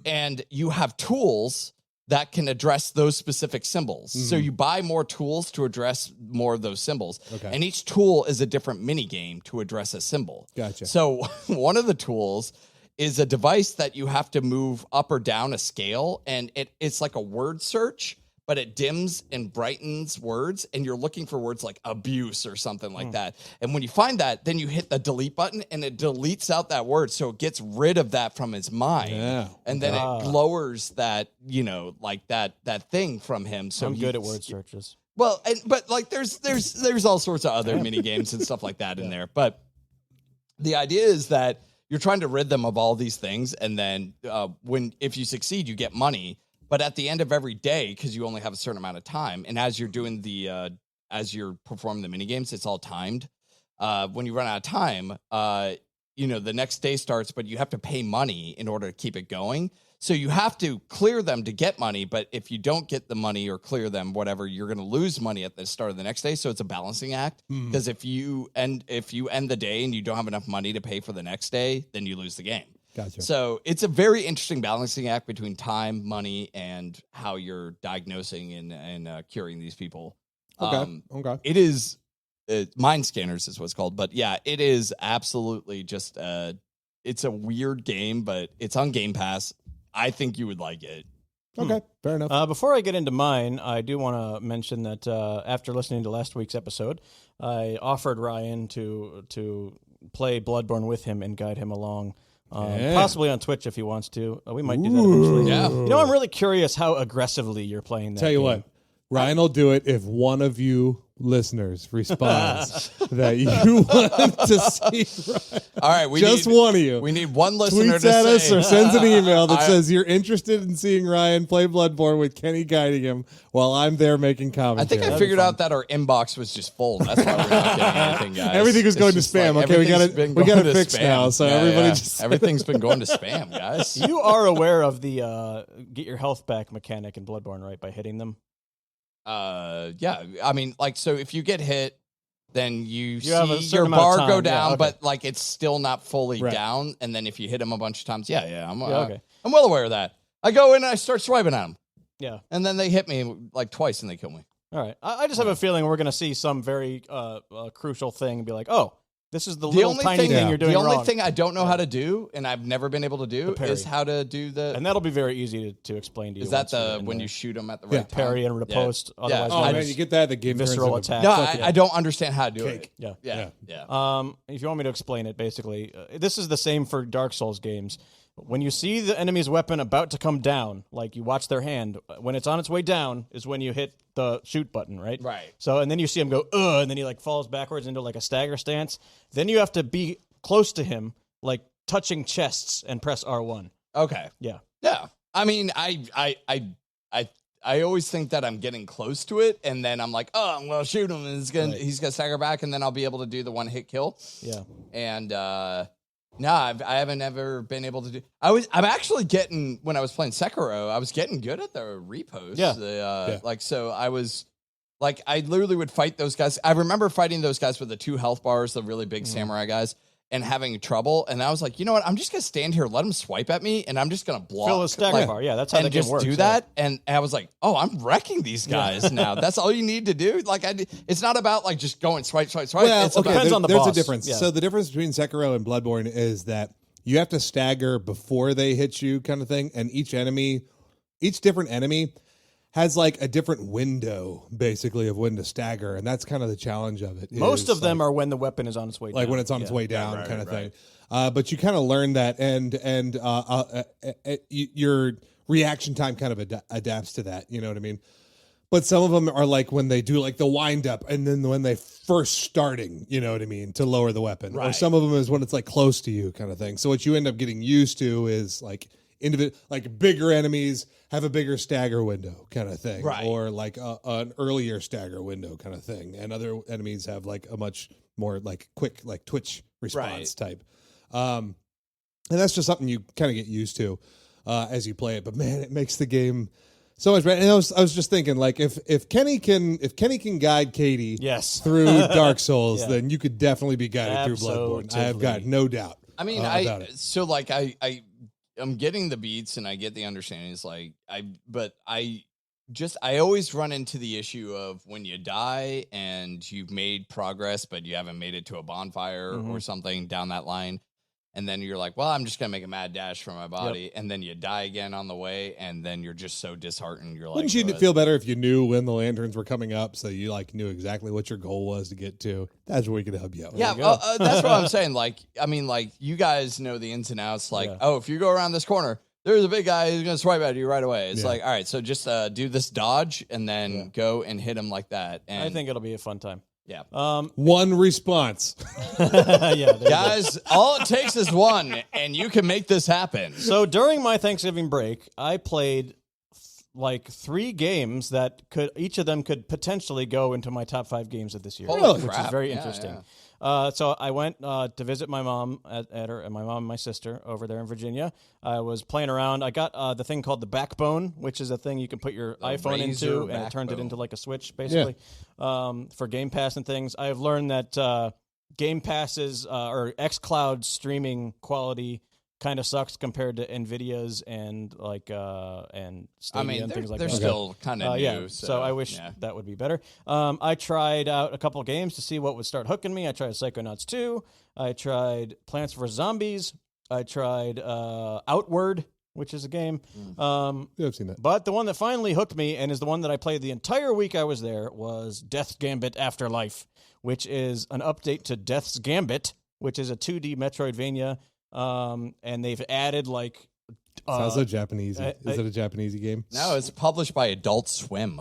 And you have tools that can address those specific symbols. So you buy more tools to address more of those symbols. Okay. And each tool is a different mini game to address a symbol. Gotcha. So one of the tools is a device that you have to move up or down a scale. And it's like a word search, but it dims and brightens words, and you're looking for words like abuse or something like that. And when you find that, then you hit the delete button, and it deletes out that word, so it gets rid of that from his mind. Yeah. And then it lowers that, like that thing from him. So I'm good at word searches. Well, but like there's all sorts of other mini games and stuff like that in there. But the idea is that you're trying to rid them of all these things, and then if you succeed, you get money. But at the end of every day, because you only have a certain amount of time, and as you're doing as you're performing the mini games, it's all timed. When you run out of time, the next day starts, but you have to pay money in order to keep it going. So you have to clear them to get money. But if you don't get the money or clear them, whatever, you're going to lose money at the start of the next day. So it's a balancing act, because if you end the day and you don't have enough money to pay for the next day, then you lose the game. Gotcha. So it's a very interesting balancing act between time, money, and how you're diagnosing and curing these people. Okay. It is mind scanners is what's called, but yeah, it is absolutely just it's a weird game, but it's on Game Pass. I think you would like it. Okay, fair enough. Before I get into mine, I do want to mention that after listening to last week's episode, I offered Ryan to play Bloodborne with him and guide him along. Possibly on Twitch if he wants to. We might do that eventually. Yeah. I'm really curious how aggressively you're playing that Tell you game. what, Ryan will do it if one of you listeners responds that you want to see Ryan. All right, one of you. We need one listener Tweets to at us say, or sends an email that says you're interested in seeing Ryan play Bloodborne with Kenny guiding him while I'm there making I commentary. think I figured out that our inbox was just full. That's why we're not getting anything, guys. Everything was going to just spam. like Okay, we got everything's it fixed now. So everybody just everything's been going to spam, guys. You are aware of the get your health back mechanic in Bloodborne, right? By hitting them. Yeah. I mean, like, so if you get hit, then you have a see certain your amount of bar go time. down, Yeah, okay. but like it's still not fully Right. down. And then if you hit them a bunch of times, I'm okay. I'm well aware of that. I go in and I start swiping at them, Yeah. and then they hit me like twice and they kill me. All right. I just have a feeling we're going to see some very crucial thing and be like, oh, this is the The little only tiny thing you're doing the only wrong. thing I don't know how to do, and I've never been able to do, parry. is how to do the. And that'll be very easy to explain to you. Is that once you're the in when there. you shoot them at the Yeah. right time? Parry and riposte? Yeah. Otherwise, Oh I man, just- you get that the game visceral turns into- attack. No, Fuck yeah. I don't understand how to do Cake. it. Yeah. Yeah. If you want me to explain it, basically, this is the same for Dark Souls games. When you see the enemy's weapon about to come down, like you watch their hand, when it's on its way down is when you hit the shoot button, right? Right. So, and then you see him go, and then he like falls backwards into like a stagger stance. Then you have to be close to him, like touching chests, and press R1. Okay. Yeah. Yeah. I mean, I always think that I'm getting close to it, and then I'm like, oh, I'm gonna shoot him, and he's gonna stagger back, and then I'll be able to do the one hit kill. Yeah. And no, I haven't ever been able to do. I'm actually getting, when I was playing Sekiro, I was getting good at the reposts. Yeah. Like, so I was like, I literally would fight those guys. I remember fighting those guys with the 2 health bars, the really big samurai guys. and having trouble. And I was like, you know what? I'm just going to stand here, let him swipe at me, and I'm just going to block. Fill a stagger bar. Yeah, that's how the game just works. do that. And I was like, oh, I'm wrecking these guys now. That's all you need to do. Like, it's not about like just going swipe. Well, It's okay, depends on the there's boss. a difference. Yeah. So the difference between Sekiro and Bloodborne is that you have to stagger before they hit you, kind of thing. And each different enemy has like a different window, basically, of when to stagger, and that's kind of the challenge of it. Most of them are when the weapon is on its way down. like when it's on its way down, right, kind of right. thing. But you kind of learn that, and your reaction time kind of adapts to that. You know what I mean? But some of them are like when they do like the wind up, and then when they first starting, you know what I mean, to lower the weapon. Or Right. some of them is when it's like close to you, kind of thing. So what you end up getting used to is like like bigger enemies have a bigger stagger window, kind of thing, Right. or like an earlier stagger window, kind of thing, and other enemies have like a much more like quick like twitch response type. And that's just something you kind of get used to as you play it. But man, it makes the game so much better. And I was just thinking, like, if Kenny can guide Katie Yes. through Dark Souls, Yeah. then you could definitely be guided through Bloodborne. I have got Absolutely. no doubt. I mean, about it. so like I'm getting the beats and I get the understanding. It's like I always run into the issue of when you die and you've made progress, but you haven't made it to a bonfire or something down that line. And then you're like, well, I'm just going to make a mad dash for my body. And then you die again on the way. And then you're just so disheartened. You're like, Wouldn't you feel better if you knew when the lanterns were coming up, so you like knew exactly what your goal was to get to? That's where we could help you out. yeah, that's what I'm saying. Like, I mean, like you guys know the ins and outs. Like, Yeah. oh, if you go around this corner, there's a big guy who's going to swipe at you right away. It's Yeah. like, all right, so just do this dodge and then go and hit him like that. And I think it'll be a fun time. yeah. One response. Yeah. there you go. Guys, all it takes is one, and you can make this happen. So during my Thanksgiving break, I played like 3 games that each of them could potentially go into my top 5 games of this year. Holy which crap. is very Yeah, interesting. So I went to visit my mom and my mom and my sister over there in Virginia. I was playing around. I got the thing called the Backbone, which is a thing you can put your iPhone Razer into, and it turned it Backbone. into like a Switch, basically, for Gamepass and things. I've learned that Gamepass's or xCloud streaming quality kind of sucks compared to Nvidia's and like and Stadia I mean, and things like they're that. still kind of new. Yeah, so I wish that would be better. I tried out a couple of games to see what would start hooking me. I tried Psychonauts 2. I tried Plants vs. Zombies. I tried Outward, which is a game. Yeah, I've seen that. But the one that finally hooked me and is the one that I played the entire week I was there was Death's Gambit Afterlife, which is an update to Death's Gambit, which is a 2D Metroidvania. And they've added like... Sounds so Japanese. I- Is it a Japanese game? No, it's published by Adult Swim.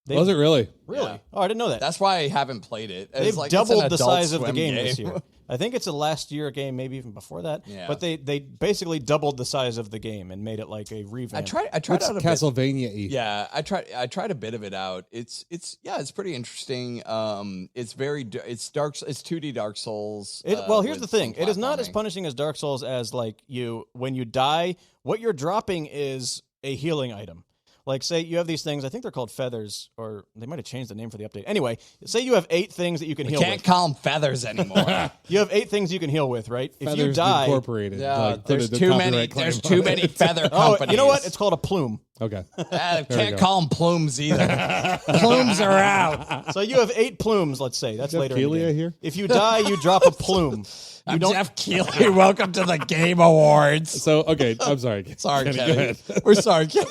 they've- Was it really? Really? Yeah. Oh, I didn't know that. That's why I haven't played it. It's They've like, it's an doubled the Adult size of the Swim game this year. I think it's a last year game, maybe even before that. Yeah. But they basically doubled the size of the game and made it like a revamp. I tried It's out a bit. Castlevania-y. Yeah, I tried a bit of it out. It's pretty interesting. It's it's 2D Dark Souls. Well, here's with the thing. some It is not as platforming. punishing as Dark Souls as like when you die, what you're dropping is a healing item. Like, say you have these things, I think they're called feathers, or they might have changed the name for the update. Anyway, say you have 8 things that you can heal Can't with. call them feathers anymore. You have 8 things you can heal with, right? If you Feathers die... Incorporated. Yeah, Like, put there's a too many. copyright claim There's on too it. many feather Oh, companies. you know what? It's called a plume. Okay. Can't call them plumes either. Plumes are out. So you have 8 plumes, let's say. That's Jeff later in the Keighley game. here? If you die, you drop a plume. I'm Jeff Keighley. Welcome to the Game Awards. So, okay, I'm sorry. Sorry, Kenny, go Kenny. ahead. We're sorry, Kenny.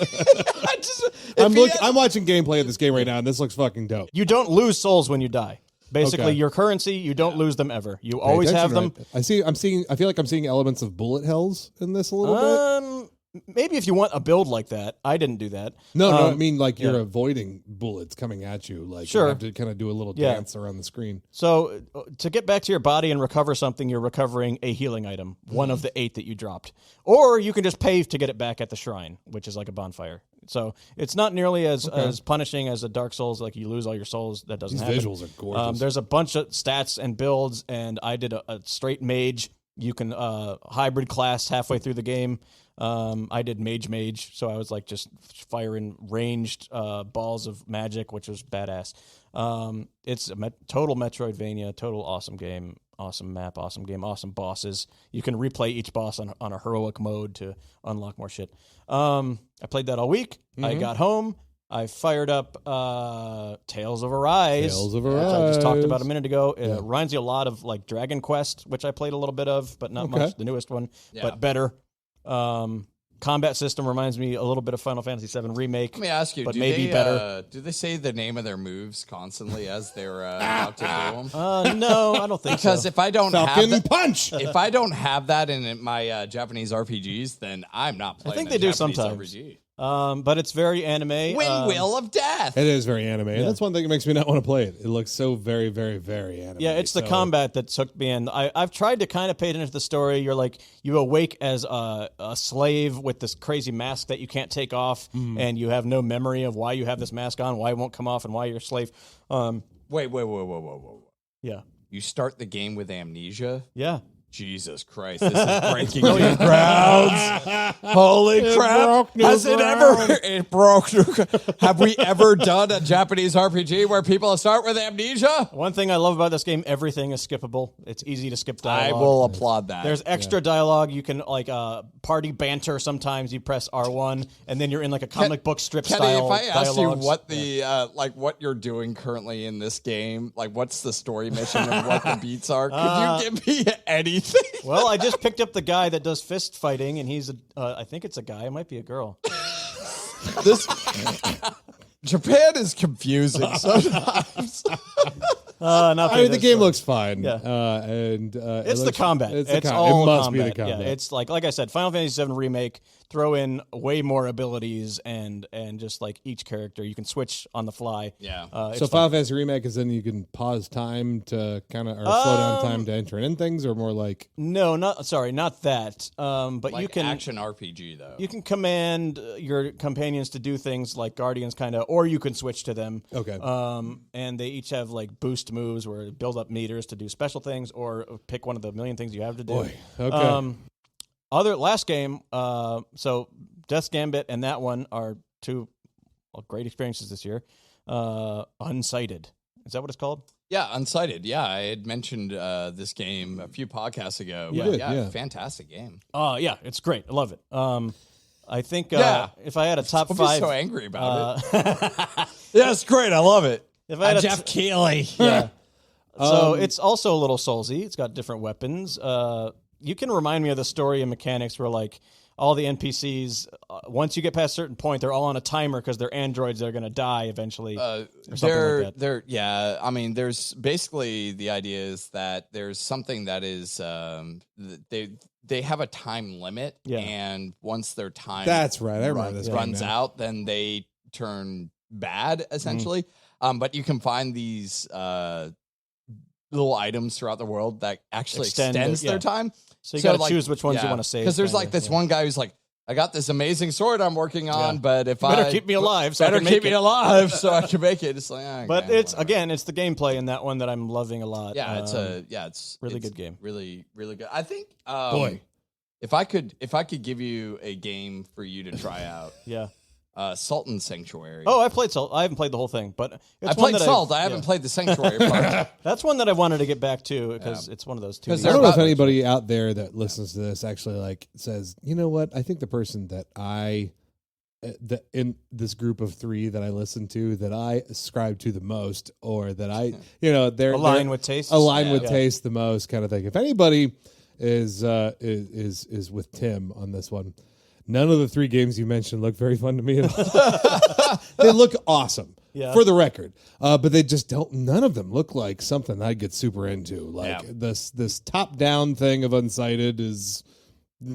I'm watching gameplay of this game right now, and this looks fucking dope. You don't lose souls when you die. Basically, Okay. your currency, you don't lose them ever. You Pay always have attention, them. right? I feel like I'm seeing elements of bullet hells in this a little bit. Maybe if you want a build like that. I didn't do that. No, I mean like you're yeah. avoiding bullets coming at you. Like Sure. you have to kind of do a little Yeah. dance around the screen. So to get back to your body and recover something, you're recovering a healing item, one of the 8 that you dropped. Or you can just pay to get it back at the shrine, which is like a bonfire. So it's not nearly as punishing as a Dark Souls. Like you lose all your souls. That doesn't These happen. visuals are gorgeous. There's a bunch of stats and builds, and I did a straight mage. You can hybrid class halfway through the game. I did mage, so I was like just firing ranged balls of magic, which was badass. It's a total Metroidvania, total awesome game. Awesome map, awesome game, awesome bosses. You can replay each boss on a heroic mode to unlock more shit. I played that all week. I got home. I fired up Tales of Arise. Tales of Which I just talked about a Arise. minute ago. It reminds you a lot of like Dragon Quest, which I played a little bit of, but not much. The newest one, but better. Combat system reminds me a little bit of Final Fantasy VII Remake. Let me ask you, but do maybe they, better. Do they say the name of their moves constantly as they're about to do them? No, I don't think Because so. if I don't Falcon have that, Punch. if I don't have that in my Japanese RPGs, then I'm not playing. think a they do Japanese sometimes. RPG. But it's very anime. Wheel of Death. It is very anime. And that's one thing that makes me not want to play it. It looks so very, very, very anime. Yeah, it's the combat that took me in. I've tried to kind of pay attention to the story. You're like, you awake as a slave with this crazy mask that you can't take off, and you have no memory of why you have this mask on, why it won't come off, and why you're a slave. Wait. Yeah. You start the game with amnesia? Yeah. Jesus Christ, this is breaking new grounds. Holy crap. Has it ever? It broke. Have we ever done a Japanese RPG where people start with amnesia? One thing I love about this game, everything is skippable. It's easy to skip I dialogue. will applaud that. There's extra dialogue. You can, like, party banter sometimes. You press R1, and then you're in, like, a comic book strip Kenny, style if I asked dialogues. you what the what you're doing currently in this game, like what's the story mission and what the beats are, could you give me anything? Well, I just picked up the guy that does fist fighting, and he's I think it's a guy. It might be a girl. This Japan is confusing sometimes. The game looks fine. Yeah. And It's the combat. It's It's the all It must combat. be the combat. Yeah, it's like I said, Final Fantasy VII Remake. Throw in way more abilities and just like each character, you can switch on the fly. Yeah. It's So fun. Final Fantasy Remake is then you can pause time to kind of, or slow down time to enter in things, or more like No, not that. But Like you can action RPG though. You can command your companions to do things like guardians, kind of, or you can switch to them. Okay. And they each have like boost moves where build up meters to do special things, or pick one of the million things you have to do. Boy, okay. Last game. So Death's Gambit and that one are two great experiences this year. Unsighted. Is that what it's called? Yeah, Unsighted. Yeah, I had mentioned this game a few podcasts ago. You but did, yeah, yeah. Fantastic game. Yeah, it's great. I love it. I think Yeah. if I had a top Don't five, be so angry about it. Yeah, it's great. I love it. if I had a Jeff Keighley. yeah. So it's also a little Soulsy. It's got different weapons. You can remind me of the story and mechanics where like all the NPCs, once you get past a certain point, they're all on a timer because they're androids that are going to die eventually. Or something like that. Yeah. I mean, there's basically the idea is that there's something that is they have a time limit, Yeah. and once their time That's right. I remember this game runs now. out, then they turn bad essentially. But you can find these little items throughout the world that actually extends their time. So you got to like, choose which ones you want to save. Because there's kinda, like this yeah. one guy who's like, I got this amazing sword I'm working on, Yeah. but if Better I keep me alive so I better can make keep me it. alive so I can make it. It's like, okay, But it's whatever. it's the gameplay in that one that I'm loving a lot. Yeah, it's really it's good game. Really, really good. I think, Boy. if I could give you a game for you to try out, Yeah. Sultan Sanctuary. Oh, I played Salt. I haven't played the whole thing, but it's I one played that Salt. I haven't played the Sanctuary part. That's one that I wanted to get back to because it's one of those two. 'Cause I they're don't know if about- anybody out there that listens to this actually like says, you know what? I think the person that in this group of three that I listen to that I ascribe to the most, or that I, they're Align with tastes. align with Yeah. taste the most, kind of thing. If anybody is with Tim on this one, none of the three games you mentioned look very fun to me at all. They look awesome. Yeah. For the record, but they just don't. None of them look like something I'd get super into. Like this top down thing of Unsighted is, no,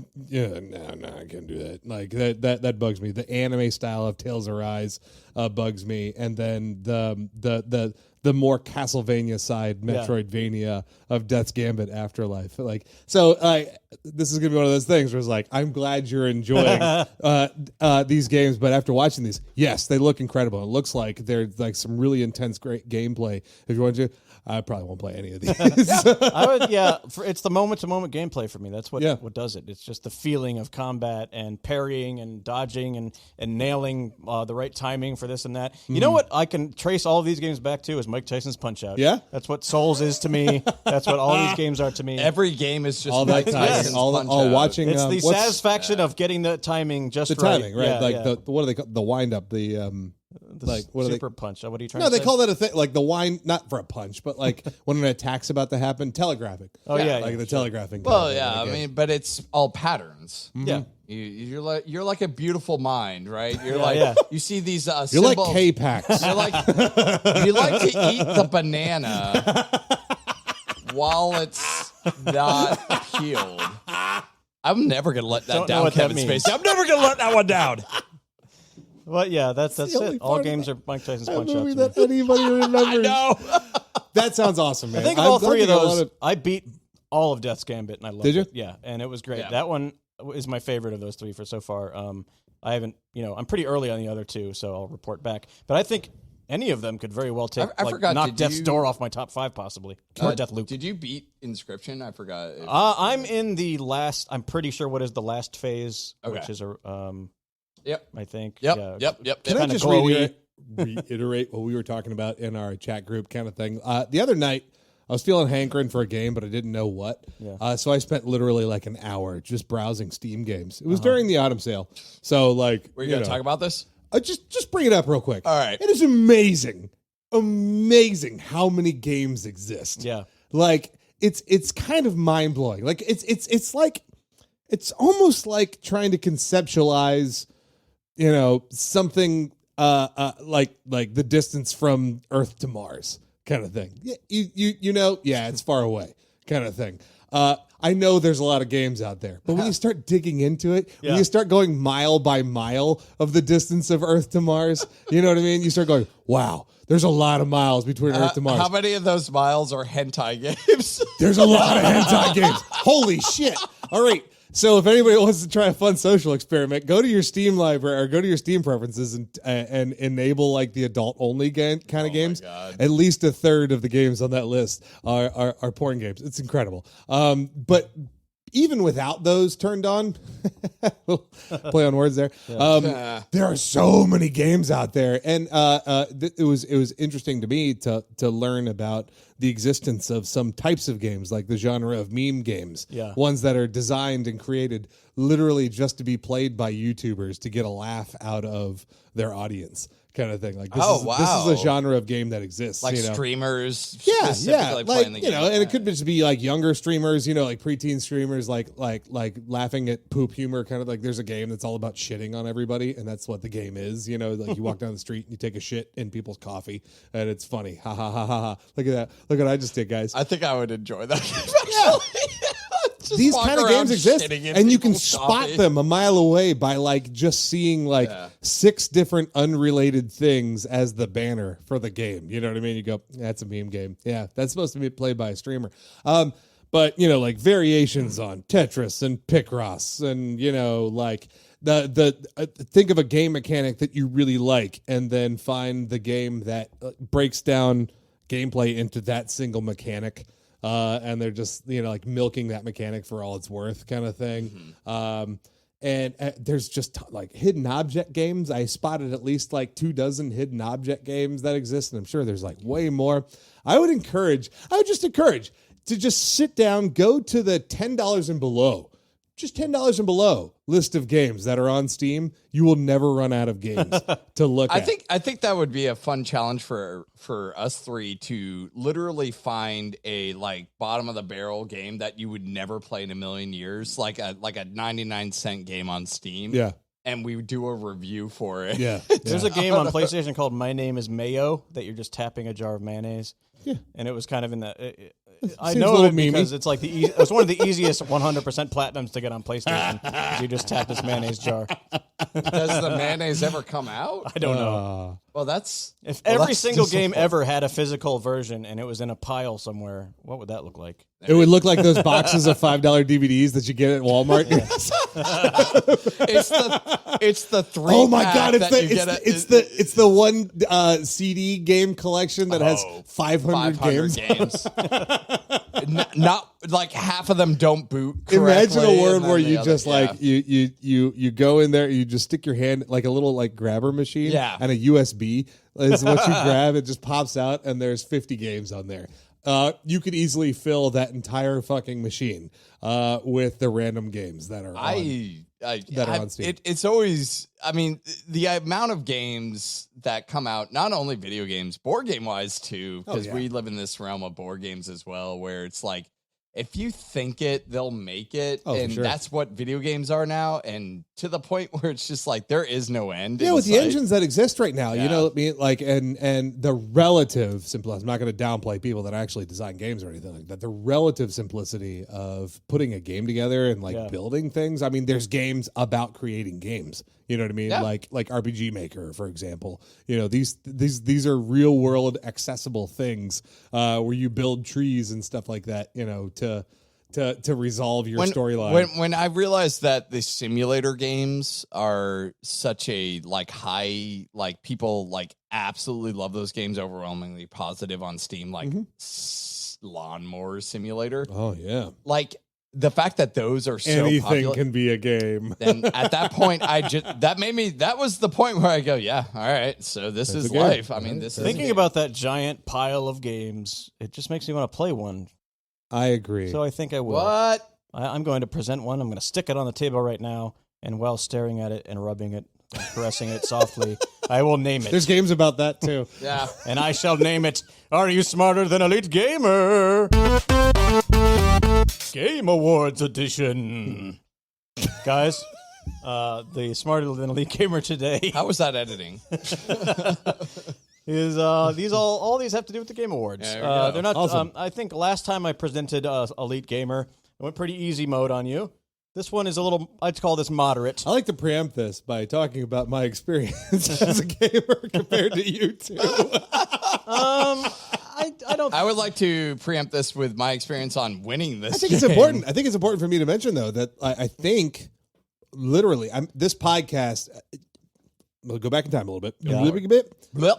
I can't do that. Like that bugs me. The anime style of Tales of Arise bugs me, and then the more Castlevania side, Metroidvania of Death's Gambit Afterlife. Like, so this is gonna be one of those things where it's like, I'm glad you're enjoying these games, but after watching these, yes, they look incredible. It looks like they're like some really intense, great gameplay. If you want to, I probably won't play any of these. I would, it's the moment-to-moment gameplay for me. That's what does it. It's just the feeling of combat and parrying and dodging and nailing the right timing for this and that. You know what I can trace all of these games back to is Mike Tyson's Punch-Out. Yeah? That's what Souls is to me. That's what all these games are to me. Every game is just all that Mike time, Tyson's all Punch-Out. watching. It's the what's satisfaction of getting the timing just the right. timing, right? Yeah, like yeah. the what do they call the wind up? The like what are they? Super Punch. What are you trying No, to say? they call that a thing, like the wind, not for a punch, but like when an attack's about to happen, telegraphing. Oh, yeah, like yeah, the telegraphing. Well, kind of yeah, thing, I okay. mean, but it's all patterns. Yeah. You're like a beautiful mind, right? You're Yeah, like yeah. you see these You're symbols. like K-Pax. You're like you like to eat the banana while it's not peeled. I'm never gonna let that Don't know down, what that Kevin means. Spacey. I'm never gonna let that one down. Well, yeah, that's the only it. All part of games are Mike Tyson's a Punch-Out. movie to me. that anybody remembers. No. That sounds awesome, man. I think of all I'm three of looking at a lot those, I beat all of Death's Gambit, and I loved Did you? it. Yeah, and it was great. Yeah. That one is my favorite of those three for so far. I haven't, I'm pretty early on the other two, so I'll report back. But I think any of them could very well take, I forgot, knock did Death's you- Door off my top 5, possibly. Or Death Loop. Did you beat Inscription? I forgot. I'm in the last, I'm pretty sure what is the last phase, Okay. which is, Yep. I think. Yep. Yeah. Yep. Can I Kinda just glowy. reiterate what we were talking about in our chat group kind of thing? The other night, I was feeling hankering for a game, but I didn't know what. Yeah. So I spent literally like an hour just browsing Steam games. It was during the autumn sale. So like, We're gonna talk about this. just bring it up real quick. All right. It is amazing how many games exist. Yeah. Like it's kind of mind blowing. Like it's like it's almost like trying to conceptualize, something like the distance from Earth to Mars kind of thing. Yeah, it's far away kind of thing. I know there's a lot of games out there, but when you start digging into it, when Yeah. you start going mile by mile of the distance of Earth to Mars, you know what I mean? You start going, wow, there's a lot of miles between Earth to Mars. How many of those miles are hentai games? There's a lot of hentai games. Holy shit. All right. So if anybody wants to try a fun social experiment, go to your Steam library or go to your Steam preferences and enable like the adult only kind of games. God. At least a third of the games on that list are porn games. It's incredible. But even without those turned on, play on words there. There are so many games out there, and it was interesting to me to learn about the existence of some types of games, like the genre of meme games. Yeah. Ones that are designed and created literally just to be played by YouTubers to get a laugh out of their audience, kind of thing. Like this is a genre of game that exists, Like you know? streamers, Yeah, specifically playing the game. and it could just be like younger streamers, like preteen streamers, like laughing at poop humor, kind of like there's a game that's all about shitting on everybody, and that's what the game is. Like you walk down the street and you take a shit in people's coffee, and it's funny. Ha ha ha ha ha! Look at that! Look what I just did, guys. I think I would enjoy that. Just These walk kind of around games exist, shitting in and you can people's spot coffee. them a mile away by like just seeing like 6 different unrelated things as the banner for the game. You know what I mean? You go, that's a meme game. Yeah, that's supposed to be played by a streamer. But like variations on Tetris and Picross, and like the think of a game mechanic that you really like, and then find the game that breaks down gameplay into that single mechanic. And they're just like milking that mechanic for all it's worth, kind of thing. And there's just like hidden object games. I spotted at least like 24 hidden object games that exist, and I'm sure there's like way more. I would just encourage to just sit down, go to the $10 and below. Just $10 and below list of games that are on Steam. You will never run out of games to look at. I think that would be a fun challenge for us three to literally find a like bottom of the barrel game that you would never play in a million years, like a 99-cent game on Steam. Yeah. And we would do a review for it. Yeah. There's a game on PlayStation called My Name is Mayo that you're just tapping a jar of mayonnaise. Yeah. And it was kind of in that. I Seems a know little it because memey. it's like it was one of the easiest 100% platinums to get on PlayStation. 'Cause you just tap this mayonnaise jar. Does the mayonnaise ever come out? I don't know. Well, that's If every that's single game disappointing. ever had a physical version and it was in a pile somewhere, what would that look like? It would look like those boxes of $5 DVDs that you get at Walmart. It's the 3. Oh my god! It's the one CD game collection that has 500 games. Not like half of them don't boot correctly. Imagine a world where you other, just like you go in there, you just stick your hand like a little like grabber machine, and a USB is what you grab. It just pops out, and there's 50 games on there. You could easily fill that entire fucking machine with the random games that are on Steam. It's always, I mean, the amount of games that come out, not only video games, board game wise too, because we live in this realm of board games as well, where it's like, if you think it, they'll make it. And that's what video games are now. And to the point where it's just like, there is no end. Yeah, with the engines that exist right now, you know what I mean? Like, and the relative simplicity, I'm not going to downplay people that actually design games or anything like that. The relative simplicity of putting a game together and like building things. I mean, there's games about creating games. You know what I mean? Yeah. Like RPG Maker, for example. You know, these are real world accessible things where you build trees and stuff like that, you know, to resolve your storyline. When I realized that the simulator games are such a like high, like people like absolutely love those games, overwhelmingly positive on Steam, like Lawnmower Simulator. Oh yeah. Like the fact that those are so anything popular, can be a game. then at that point, that was the point where I go, yeah, all right, so this is life. I mean, this is thinking about that giant pile of games. It just makes me want to play one. I agree. So I think I will. What? I'm going to present one. I'm going to stick it on the table right now, and while staring at it and rubbing it and caressing it softly, I will name it. There's games about that too. Yeah. And I shall name it, Are You Smarter Than Elite Gamer? Game Awards Edition. Guys, the Smarter Than Elite Gamer today How was that editing? is these all these have to do with the Game Awards. Yeah, there we go. They're not. Awesome. I think last time I presented Elite Gamer, I went pretty easy mode on you. This one is a little. I'd call this moderate. I like to preempt this by talking about my experience as a gamer compared to you two. I don't. I would like to preempt this with my experience on winning this. I think it's important. I think it's important for me to mention though that I think literally this podcast. We'll go back in time a little bit.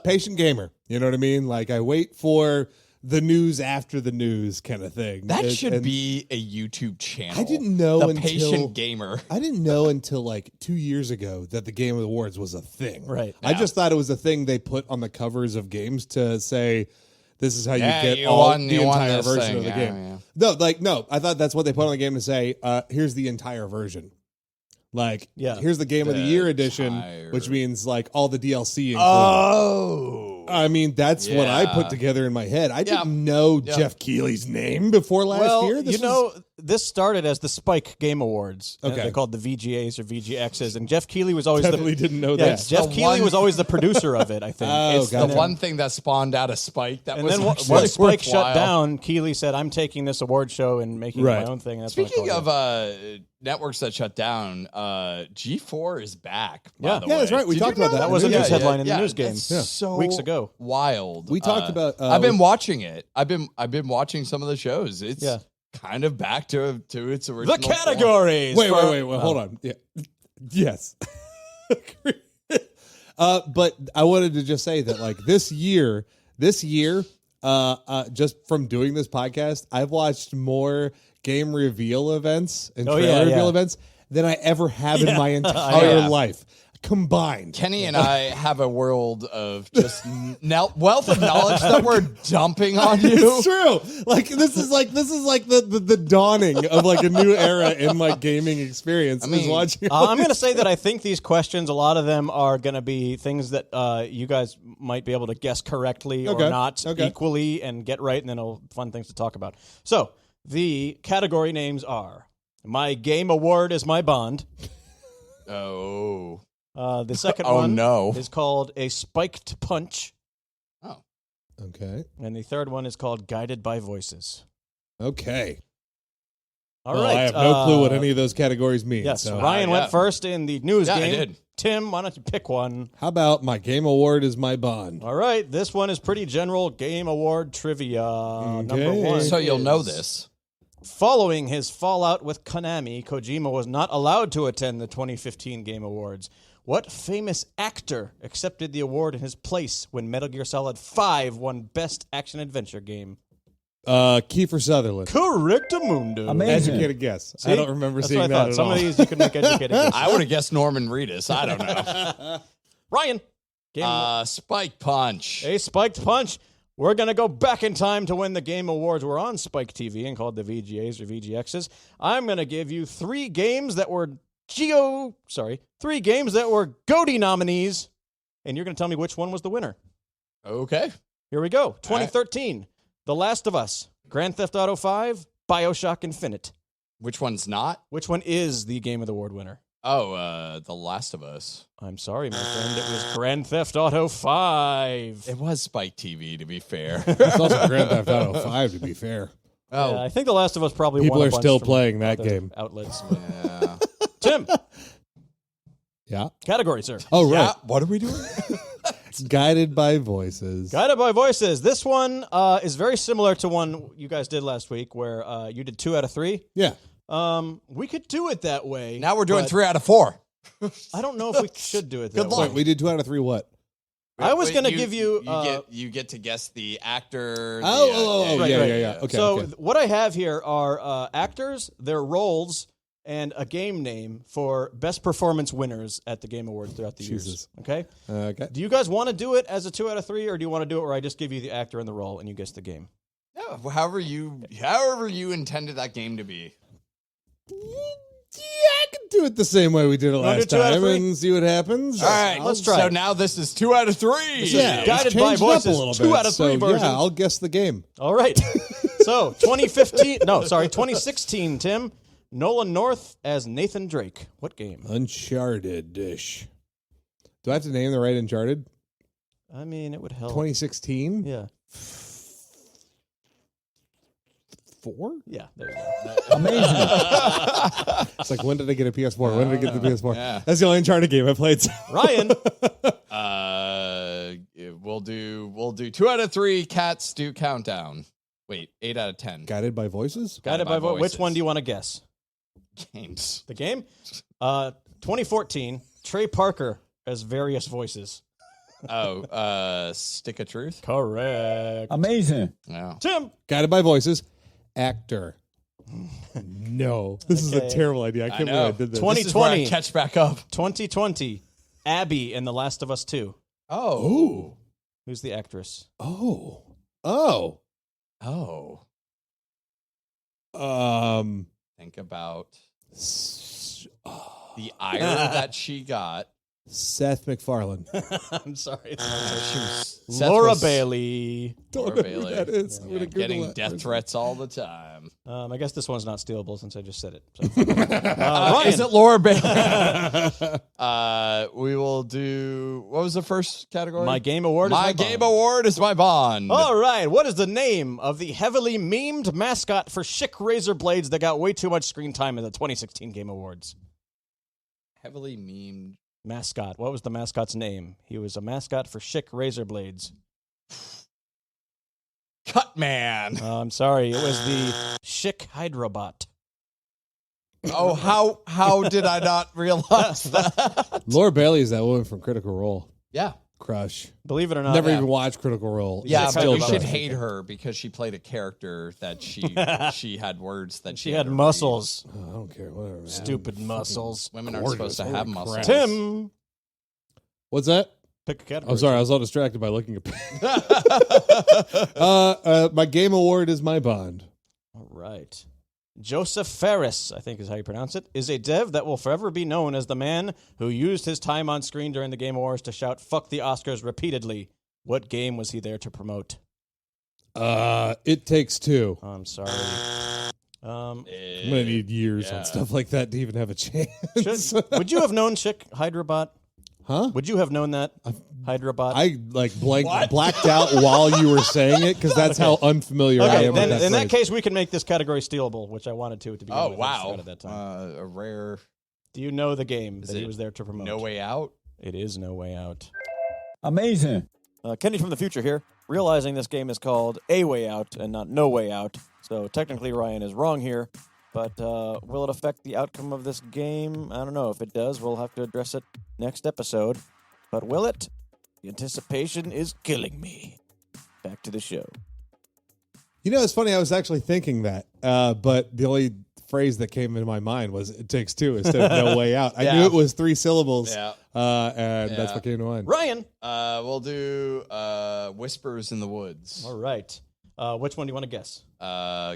Patient gamer. You know what I mean? Like I wait for the news after the news kind of thing. That should be a YouTube channel. I didn't know the until Patient Gamer. I didn't know until like 2 years ago that the Game Awards was a thing. Right. I just thought it was a thing they put on the covers of games to say this is how you get you all won the entire this version thing. of the Yeah, game. No, I thought that's what they put on the game to say, here's the entire version. Like, here's the Game of the Year edition, which means like all the DLC included. Oh. I mean, that's what I put together in my head. I didn't know Jeff Keighley's name before last year. This started as the Spike Game Awards. Okay. They're called the VGAs or VGXs, and Jeff Keighley was always Definitely didn't know Yeah, that. Jeff Keighley was always the producer of it, I think. It's the one thing that spawned out of Spike. That And was then actually once Spike shut worthwhile. down, Keighley said, I'm taking this award show and making my own thing. And that's Speaking what I called of networks that shut down, G4 is back. Yeah. By the Yeah, way. that's right. We Did talked you know about that. That was a Yeah, news headline in the yeah, news game it's so weeks ago. Wild. We talked about. I've been watching it. I've been watching some of the shows. It's kind of back to its original. The categories. Wait, hold on. Yeah. Yes. But I wanted to just say that, like, this year, just from doing this podcast, I've watched more game reveal events and trailer reveal events than I ever have in my entire life combined. Kenny and I have a world of just wealth of knowledge that we're dumping on you. It's true. Like this is like the dawning of like a new era in my gaming experience. I mean, is watching. I'm going to say that I think these questions, a lot of them are going to be things that you guys might be able to guess correctly or not equally and get right, and then fun things to talk about. So the category names are My Game Award is My Bond. Oh. The second one no. is called A Spiked Punch. Oh. Okay. And the third one is called Guided by Voices. Okay. All Well, right. I have no clue what any of those categories mean. Yes, So. Ryan went first in the news Yeah, game. I did. Tim, why don't you pick one? How about My Game Award is My Bond? All right, this one is pretty general Game Award trivia. Number one. So you'll know is this. Following his fallout with Konami, Kojima was not allowed to attend the 2015 Game Awards. What famous actor accepted the award in his place when Metal Gear Solid 5 won Best Action Adventure Game? Kiefer Sutherland. Correctamundo. Educated guess. I don't remember That's seeing what I that thought. at Some all. of these you can make educated guesses. I would have guessed Norman Reedus. I don't know. Ryan. Game Spike Punch. A spiked punch. We're going to go back in time to when the Game Awards were on Spike TV and called the VGAs or VGXs. I'm going to give you three games that were GOTY nominees, and you're going to tell me which one was the winner. Okay. Here we go. 2013, The Last of Us, Grand Theft Auto 5, BioShock Infinite. Which one's not? Which one is the Game of the Award winner? Oh, The Last of Us. I'm sorry, my friend. It was Grand Theft Auto 5. It was Spike TV, to be fair. It's also Grand Theft Auto 5, to be fair. Oh, Yeah, I think The Last of Us probably People won a are bunch still from playing that other game. outlets. yeah. Tim, Yeah. category, sir. Oh, right. Yeah, what are we doing? Guided by voices. Guided by voices. This one is very similar to one you guys did last week where you did 2 out of 3. Yeah. We could do it that way. Now we're doing but 3 out of 4. I don't know if we should do it that Good luck. way. Wait, we did 2 out of 3 what? I was Wait, going to give you... You get to guess the actor. Oh, yeah. Okay. so okay. what I have here are actors, their roles, and a game name for best performance winners at the Game Awards throughout the years. Jesus. Okay? Okay. Do you guys want to do it as a 2 out of 3, or do you want to do it where I just give you the actor and the role and you guess the game? Yeah, however you intended that game to be. Yeah, I can do it the same way we did it Wanna last do 2 out of time 3? and see what happens. All right, let's try So it. now this is 2 out of 3. Yeah, Guided it's by changed it up voices, a little 2 bit. out of 3 so, version. Yeah, I'll guess the game. All right. So 2016, Tim. Nolan North as Nathan Drake. What game? Uncharted-ish. Do I have to name the right Uncharted? I mean, it would help. 2016? Yeah. 4? Yeah, there you go. It's like, when did I get a PS4? When did I get the PS4? Yeah. That's the only Uncharted game I played. Ryan. We'll do 2 out of 3. Cats do countdown. Wait, 8 out of 10. Guided by voices? Guided by Voices. Which one do you want to guess? Games. The game? 2014, Trey Parker as various voices. Oh, Stick of Truth. Correct. Amazing. Yeah. Tim. Guided by voices. Actor. No. This is a Okay. terrible idea. I can't believe I did this. 20 This is where I 2020. catch back up. 2020, Abby in The Last of Us 2. Oh. Who's the actress? Oh. Oh. Think about the ire that she got. Seth MacFarlane. I'm sorry. Seth Laura was- Bailey. Don't Laura know Bailey. who that is. I'm Yeah, gonna Google getting that death person. threats all the time. I guess this one's not stealable since I just said it. So. Ryan. Is it Laura Bailey? We will do. What was the first category? My Game Award is My my Game bond. Award is my bond. All right. What is the name of the heavily memed mascot for Schick razor blades that got way too much screen time in the 2016 Game Awards? Heavily memed. Mascot. What was the mascot's name? He was a mascot for Schick razor blades. Cut Man. I'm sorry. It was the Schick Hydrobot. Oh, how did I not realize that? Laura Bailey is that woman from Critical Role. Yeah. Crush. Believe it or not. Never yeah. even watched Critical Role. Yeah, Schick but we Hydrobot. should hate her because she played a character that she had words that She had to read. muscles. Oh, I don't care. Whatever. Man. Stupid muscles. Women aren't Gorgeous. supposed to have Holy muscles. crap. Tim. What's that? Pick a category. I'm sorry. I was all distracted by looking at. My Game Award is my bond. All right. Joseph Ferris, I think is how you pronounce it, is a dev that will forever be known as the man who used his time on screen during the Game Awards to shout, "Fuck the Oscars" repeatedly. What game was he there to promote? It Takes Two. I'm sorry. I'm gonna need years on stuff like that to even have a chance. Would you have known Chick Hydrobot? Huh? Would you have known that? Hydrobot? I like blacked out while you were saying it because that's how unfamiliar I Okay, am then with that in that phrase. case, we can make this category stealable, which I wanted to begin Oh, with. I just wow. forgot at that time. A rare Do you know the game Is that he it was there to promote? No Way Out. It is No Way Out. Amazing. Kenny from the future here. Realizing this game is called A Way Out and not No Way Out, So technically Ryan is wrong here, but will it affect the outcome of this game? I don't know. If it does, we'll have to address it next episode. But will it? The anticipation is killing me. Back to the show. You know, it's funny. I was actually thinking that, but the only phrase that came into my mind was "it takes two" instead of "no way out." I knew it was 3 syllables, and that's what came to mind. Ryan, we'll do Whispers in the Woods. all right. Which one do you want to guess?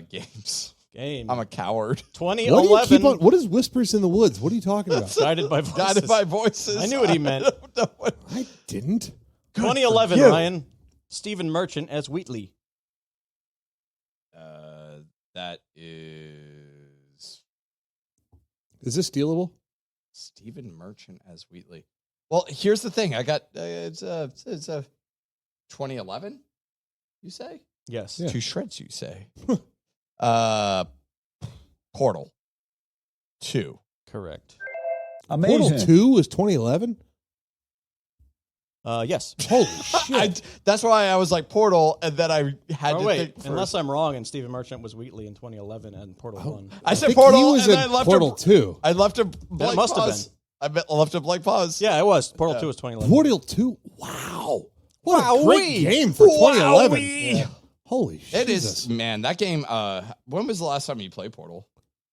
Games. Game. I'm a coward. 2011. What do you keep on? What is Whispers in the Woods? What are you talking about? Guided by voices. Guided by voices. I knew what he meant. I didn't. 2011, Ryan. Stephen Merchant as Wheatley. That is Is this stealable? Stephen Merchant as Wheatley. Well, here's the thing. I got it's a 2011. You say? Yes. Yeah. 2 shreds. You say? Portal 2. Correct. Portal 2 was 2011. Yes. Holy shit! That's why I was like Portal, and then I had Oh, to wait. think first. Unless I'm wrong, and Stephen Merchant was Wheatley in 2011 and Portal 1. I said think Portal, he was and in then I left Portal 2. I left a blank must have pause. I left a blank pause. Yeah, it was. Portal 2 was 2011. Portal 2. Wow. What a great game for 2011. Wowee. Holy shit. It is, man. That game. When was the last time you played Portal?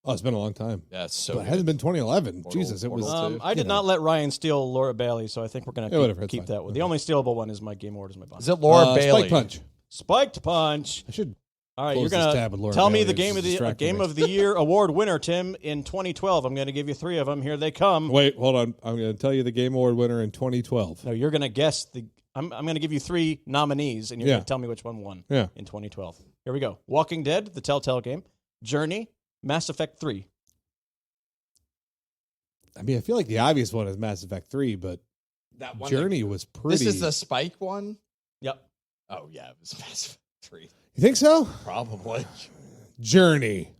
Oh, it's been a long time. Yeah, it's so. But it good. hasn't been 2011. Portal- Jesus, it was. Portal 2. I did not let Ryan steal Laura Bailey, so I think we're going Yeah, whatever, to it's keep fine. that one. The only stealable one is my Game Orders, my bond. Is it Laura Bailey? Spike Punch. Spiked Punch. I should. All right, Close you're this going tab with to Laura tell me Bailey. the It's game of the distracting Game me. of the Year award winner, Tim, in 2012. I'm going to give you 3 of them. Here they come. Wait, hold on. I'm going to tell you the Game Award winner in 2012. No, you're going to guess the. I'm going to give you 3 nominees, and you're going to tell me which one won Yeah. in 2012. Here we go. Walking Dead, the Telltale game. Journey, Mass Effect 3. I mean, I feel like the obvious one is Mass Effect 3, but That one. Journey was pretty. This is the Spike one. Yep. Oh yeah, it was Mass Effect 3. You think so? Probably. Journey.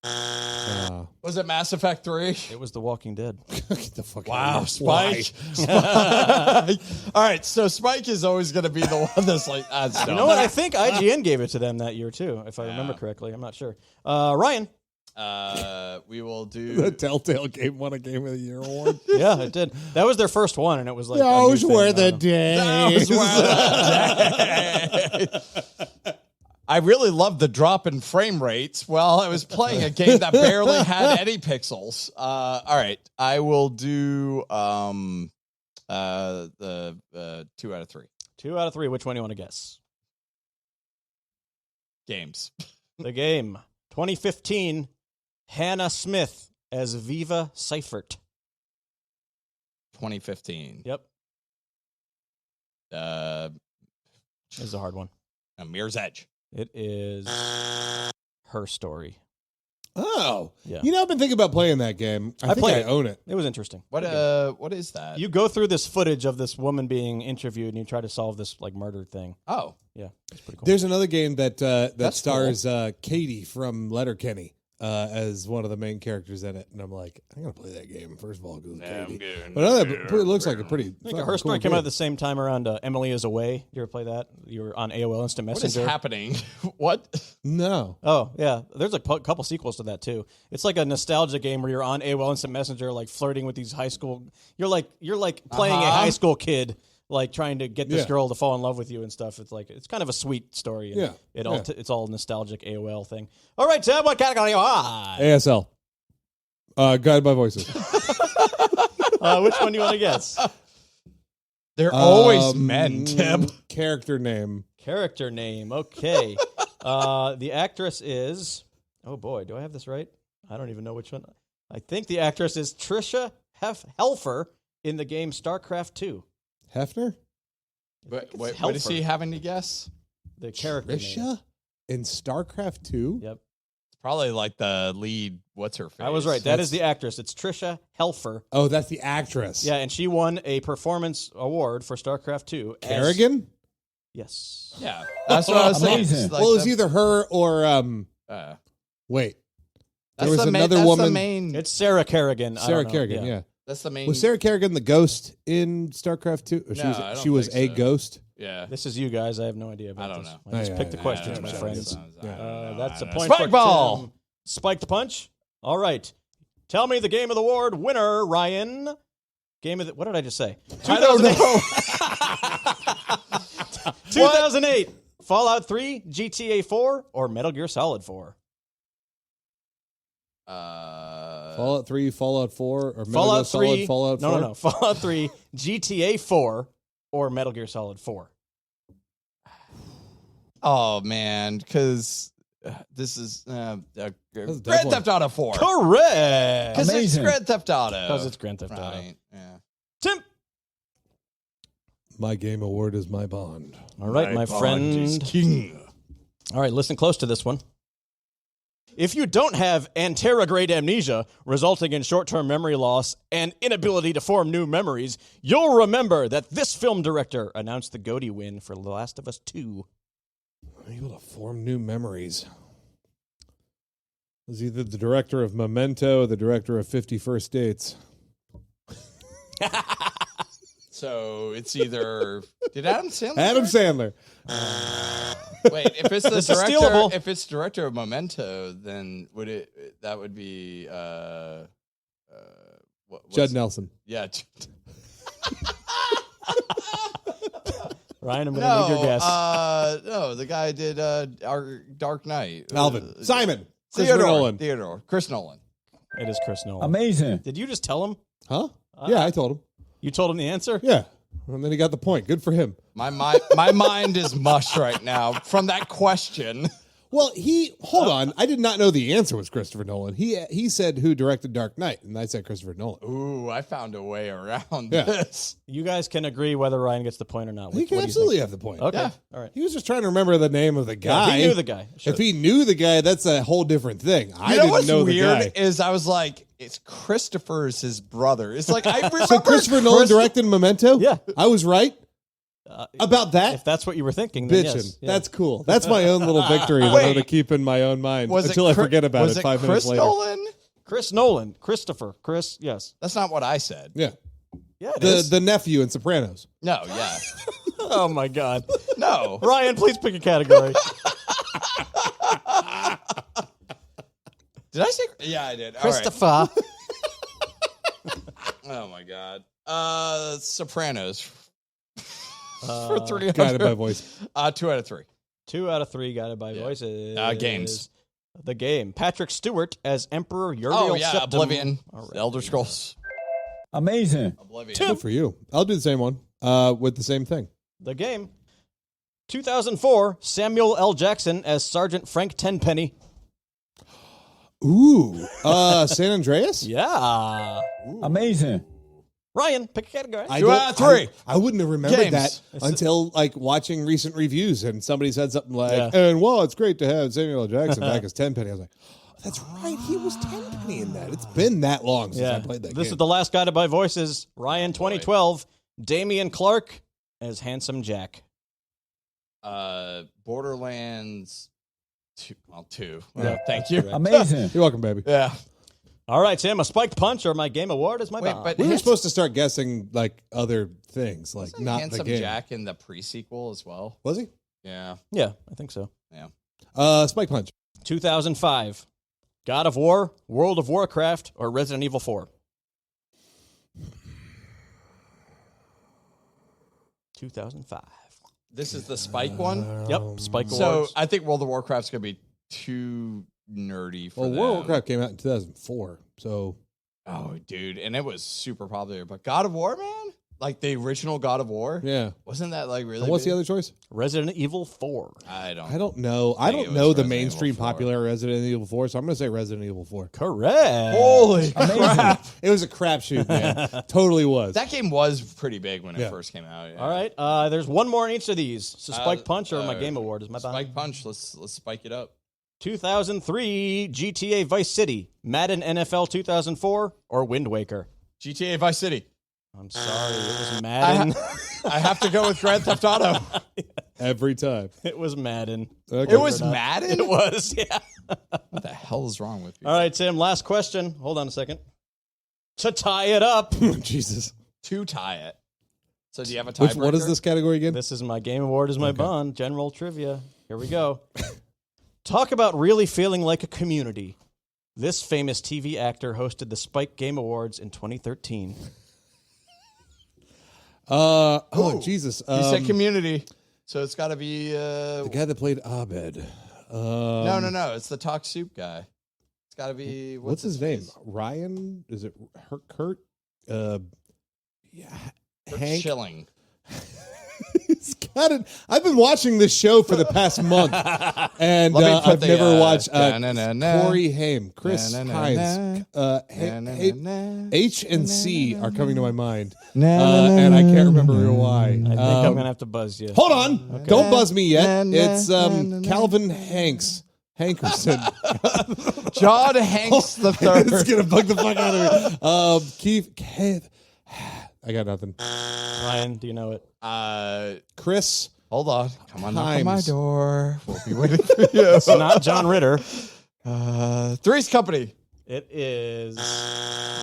Was it Mass Effect 3? It was The Walking Dead. Get the fuck out Wow, of here. Why? Spike. All right, so Spike is always going to be the one that's like, You know what? I think IGN gave it to them that year, too, if I remember correctly. I'm not sure. Ryan. We will do. The Telltale game won a Game of the Year award. Yeah, it did. That was their first one, and it was like. Those a new were thing. the days. I really loved the drop in frame rates while I was playing a game that barely had any pixels. All right, I will do the 2 out of 3 2 out of 3. Which one do you want to guess? games. The game. 2015. Hannah Smith as Viva Seifert. 2015. Yep. This is a hard one. Mirror's Edge. It is Her Story. Oh. Yeah. You know, I've been thinking about playing that game. I think played I it. own it. It was interesting. What is that? You go through this footage of this woman being interviewed, and you try to solve this like murder thing. Oh, Yeah, it's pretty cool. There's another game that That's stars Katie from Letterkenny as one of the main characters in it, and I'm like, I'm gonna play that game first of all because Katie. But other, it looks like a pretty. I think Her Story came out at the same time around Emily is Away. You ever play that? You were on AOL Instant what is Messenger. happening? What? No. Oh yeah, there's a couple sequels to that too. It's like a nostalgia game where you're on AOL Instant Messenger, like flirting with these high school. You're like playing a high school kid, like trying to get this girl to fall in love with you and stuff. It's kind of a sweet story. And it's all nostalgic AOL thing. All right, Tim, what category are you ASL. Guided by Voices. Which one do you want to guess? They're always men, Tim. Character name. Character name. Okay. The actress is. Oh boy, do I have this right? I don't even know which one. I think the actress is Trisha Helfer in the game StarCraft 2. Hefner? What is he having to guess? The character name. Trisha in StarCraft 2? Yep. It's probably like the lead. What's her face? I was right. That is the actress. It's Trisha Helfer. Oh, that's the actress. Yeah, and she won a performance award for StarCraft 2. Kerrigan? Yes. Yeah, that's what I was saying. Amazing. It's like Well, it was either her or wait. There was another woman. It's Sarah Kerrigan. I Sarah don't know. Kerrigan, yeah. That's the main. Was Sarah Kerrigan the ghost in StarCraft 2? Or No, I don't she was think a so. ghost? Yeah. This is you guys. I have no idea about I don't this. know. I just picked the questions, I my don't know. friends. I don't know. That's a I don't know. point Spike for ball. Tim. Spiked punch. All right. Tell me the Game of the Award winner, Ryan. What did I just say? I don't know. 2008. Fallout 3, GTA 4, or Metal Gear Solid 4? Fallout 3, Fallout 4, or Metal Fallout Gear Solid, 3. Fallout 4? No. Fallout 3, GTA 4, or Metal Gear Solid 4? Oh, man, because this is Grand tough Theft Auto 4. Correct. Because it's Grand Theft Auto. Because it's Grand Theft Auto. Right, yeah. Tim. My Game Award is my bond. All right, my friend. King. All right, listen close to this one. If you don't have anterograde amnesia, resulting in short-term memory loss and inability to form new memories, you'll remember that this film director announced the Goaty win for The Last of Us 2. Able to form new memories. It was either the director of Memento or the director of 50 First Dates. So it's either did Adam Sandler? Adam Sandler. Wait, if it's the This is director, stealable. if it's director of Memento, then that would be Judd Nelson. Yeah. Ryan, I'm going to need your guess. No, the guy did our Dark Knight. Alvin. Simon. Christopher Nolan. Theodore. Chris Nolan. It is Chris Nolan. Amazing. Did you just tell him? Huh? Yeah, I told him. You told him the answer? Yeah. And then he got the point. Good for him. My mind is mush right now from that question. Well, hold on. I did not know the answer was Christopher Nolan. He said who directed Dark Knight, and I said Christopher Nolan. Ooh, I found a way around Yeah. this. You guys can agree whether Ryan gets the point or not. He can absolutely have the point. Okay. Yeah. All right. He was just trying to remember the name of the guy. He knew the guy. Sure. If he knew the guy, that's a whole different thing. I You know didn't what's know the weird guy. is I was like, it's Christopher's his brother. It's like I remember So Christopher Nolan directed Memento? Yeah. I was right about that. If that's what you were thinking, then Bitchin'. yes. Yeah. That's cool. That's my own little victory that I'm Wait. going to keep in my own mind until I forget about was it 5 minutes Chris later. Nolan? Chris Nolan. Christopher. Chris, yes. That's not what I said. Yeah. Yeah, it is. The nephew in Sopranos. No, yeah. Oh, my God. No. Ryan, please pick a category. Did I say? Yeah, I did. All Christopher. right. Oh my God. Sopranos. For 300. Guided by voice. 2 out of 3. 2 out of 3 guided by voices. Games. The game. Patrick Stewart as Emperor Uriel Oh yeah, Septim. Oblivion. All right. Elder Scrolls. Amazing. Oblivion. Good for you. I'll do the same one with the same thing. The game. 2004, Samuel L. Jackson as Sergeant Frank Tenpenny. Ooh. San Andreas? Yeah. Amazing. Ryan, pick a category. 2 out of 3. I wouldn't have remembered Games. that until like watching recent reviews and somebody said something like, Yeah. and well, it's great to have Samuel L. Jackson back as Tenpenny. I was like, oh, that's right. He was Tenpenny in that. It's been that long since I played that This game. is the last guided by voices. Ryan, 2012, Damian Clark as Handsome Jack. Borderlands 2. Well, 2. Yeah. Thank you. Amazing. You're welcome, baby. Yeah. All right, Tim, a spiked punch or my game award is my Wait, bond. but We were Handsome- supposed to start guessing like other things, like Wasn't not Handsome the game. Jack in the pre-sequel as well. Was he? Yeah. Yeah, I think so. Yeah. Spike Punch. 2005, God of War, World of Warcraft, or Resident Evil 4? 2005. This is the Spike one. Yep, Spike So Awards. I think World of Warcraft's gonna be too nerdy for Well, them. World of Warcraft came out in 2004, so Oh, dude, and it was super popular. But God of War, man, like the original God of War, yeah. wasn't that like really? And what's the big? other choice? Resident Evil 4. I don't. I don't know. I think don't it know was the Resident mainstream Evil 4. popular Resident Evil 4, so I'm going to say Resident Evil 4. Correct. Holy Amazing. crap! It was a crapshoot, man. Totally was. That game was pretty big when it Yeah. first came out. Yeah. All right, there's one more in each of these. So Spike Punch or my game award is my bond. Spike Punch. Let's spike it up. 2003, GTA Vice City, Madden NFL 2004, or Wind Waker? GTA Vice City. I'm sorry, it was Madden. I have to go with Grand Theft Auto. Every time. It was Madden. Okay. It was or not. Madden. It was, yeah. What the hell is wrong with you? All right, Tim, last question. Hold on a second. To tie it up, Jesus. To tie it. So do you have a tiebreaker? What is this category again? This is my game award is my bond. General trivia. Here we go. Talk about really feeling like a community. This famous TV actor hosted the Spike Game Awards in 2013. Jesus. You said Community, so it's got to be the guy that played Abed. No. It's the Talk Soup guy. It's got to be What's his name? Ryan? Is it Kurt? Yeah. Hank Schilling. He's got it. I've been watching this show for the past month, and I've never watched Corey Haim, Chris Hines, H and C are coming to my mind, and I can't remember why. I think I'm gonna have to buzz you. Hold on, don't buzz me yet. It's Calvin Hankerson. John Hanks the third. It's gonna bug the fuck out of me. Keith. I got nothing. Ryan, do you know it? Chris. Hold on. Come on, knock on my Himes. door. We'll be waiting for you. It's not John Ritter. Three's Company. It is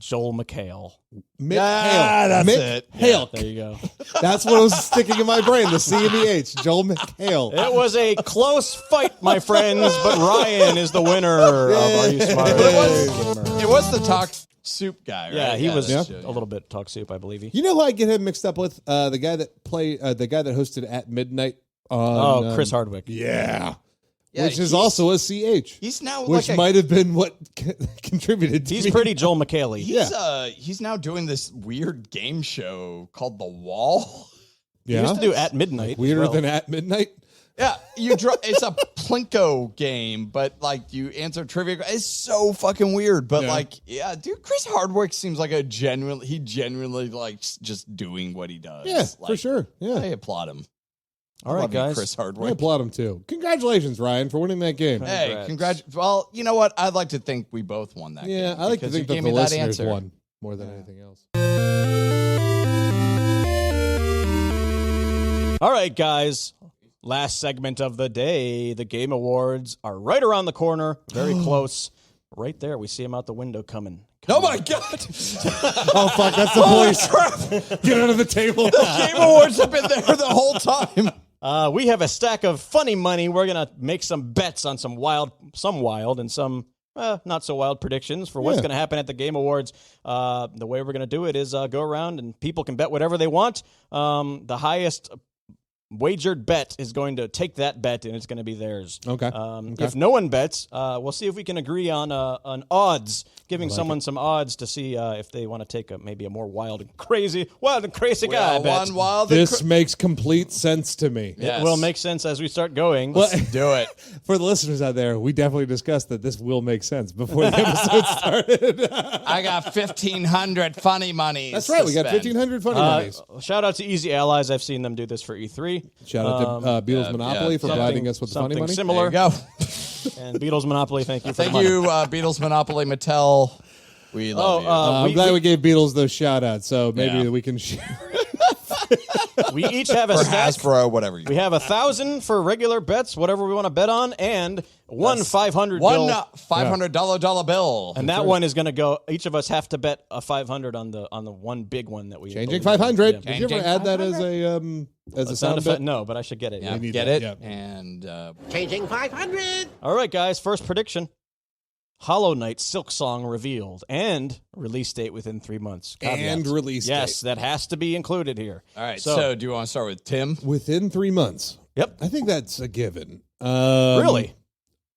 Joel McHale. Mick Yeah, Hale. that's Mick it. Hale. There you go. That's what was sticking in my brain. The C and the H. Joel McHale. It was a close fight, my friends, but Ryan is the winner of Are You Smart? It was the Talk Soup guy, right? Yeah, he was that's a true, little bit talk soup, I believe. You know who I get him mixed up with? The guy that hosted At Midnight. On, Chris Hardwick. Yeah. Yeah, Which is he's- also a CH. He's now which like might have been what contributed to He's me. pretty Joel McHale. He's now doing this weird game show called The Wall. He Yeah. used to do At Midnight. as Weirder well. than At Midnight. Yeah, it's a Plinko game, but like you answer trivia. It's so fucking weird, but dude, Chris Hardwick seems like he genuinely likes just doing what he does. Yeah, Like, for sure. I Yeah. applaud him. All right, Love you, guys. Chris I Hardwick. applaud him too. Congratulations, Ryan, for winning that game. Hey, Well, you know what? I'd like to think we both won that game. Yeah, I like to because think you that gave the me that listeners answer. won more than anything else. All right, guys. Last segment of the day. The Game Awards are right around the corner. Very close. Right there. We see him out the window coming. Oh my god! Oh fuck, that's the voice. Get under the table. Game Awards have been there the whole time. We have a stack of funny money. We're going to make some bets on some wild and some not so wild predictions for what's going to happen at the Game Awards. The way we're going to do it is go around and people can bet whatever they want. The highest wagered bet is going to take that bet and it's going to be theirs. Okay. If no one bets, we'll see if we can agree on odds, giving someone some odds to see if they want to take maybe a more wild and crazy guy bet. This makes complete sense to me. Yes. It will make sense as we start going. Do it. For the listeners out there, we definitely discussed that this will make sense before the episode started. I got 1,500 funny monies. That's right. to We got spend. 1,500 funny monies. Shout out to Easy Allies. I've seen them do this for E3. Shout out to Beatles Monopoly for providing us with the funny something money. similar. There you go. And Beatles Monopoly, thank you for Thank the money. you, Beatles, Monopoly, Mattel. We love you. I'm glad we gave Beatles those shout outs, so maybe we can share. We each have a Or stack. Hasbro, whatever you We have 1,000 for regular bets, whatever we want to bet on, and one 500 One bill. $500 bill. And that one is going to go. Each of us have to bet a 500 on the one big one that we Changing believe in. 500. Yeah. Did you ever Changing add that as a sound effect? bit? No, but I should get it. Yeah, need get that, it. yeah. And Changing 500. All right, guys. First prediction: Hollow Knight Silk Song revealed and release date within 3 months. And Caveat. release date. Yes, that has to be included here. all right. So, do you want to start with Tim? Within 3 months. Yep. I think that's a given. Really?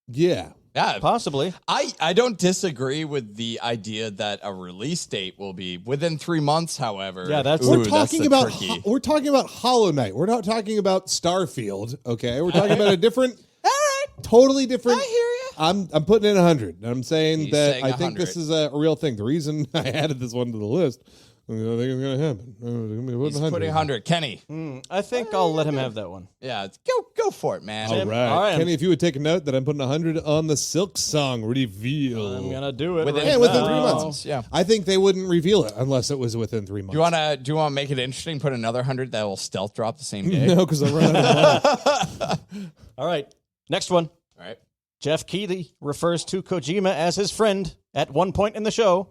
Yeah. Yeah. Possibly. I don't disagree with the idea that a release date will be within 3 months. However, Yeah, that's- Ooh, We're talking about tricky. we're talking about Hollow Knight. We're not talking about Starfield. Okay, we're talking about a different, totally different. I hear you. I'm putting in 100. And I'm saying He's that saying I think this 100. is a real thing. The reason I added this one to the list, I think it's going to happen. He's putting 100. Kenny. I think I'll let him have that one. Yeah, go for it, man. All right. All right. Kenny, if you would take a note that I'm putting 100 on the Silk Song reveal. I'm gonna do it. Within- right Within now. 3 months. Yeah. I think they wouldn't reveal it unless it was within 3 months. Do you want to make it interesting? Put another 100 that will stealth drop the same day. No, because I run out of money. All right. Next one. All right. Jeff Keighley refers to Kojima as his friend at one point in the show.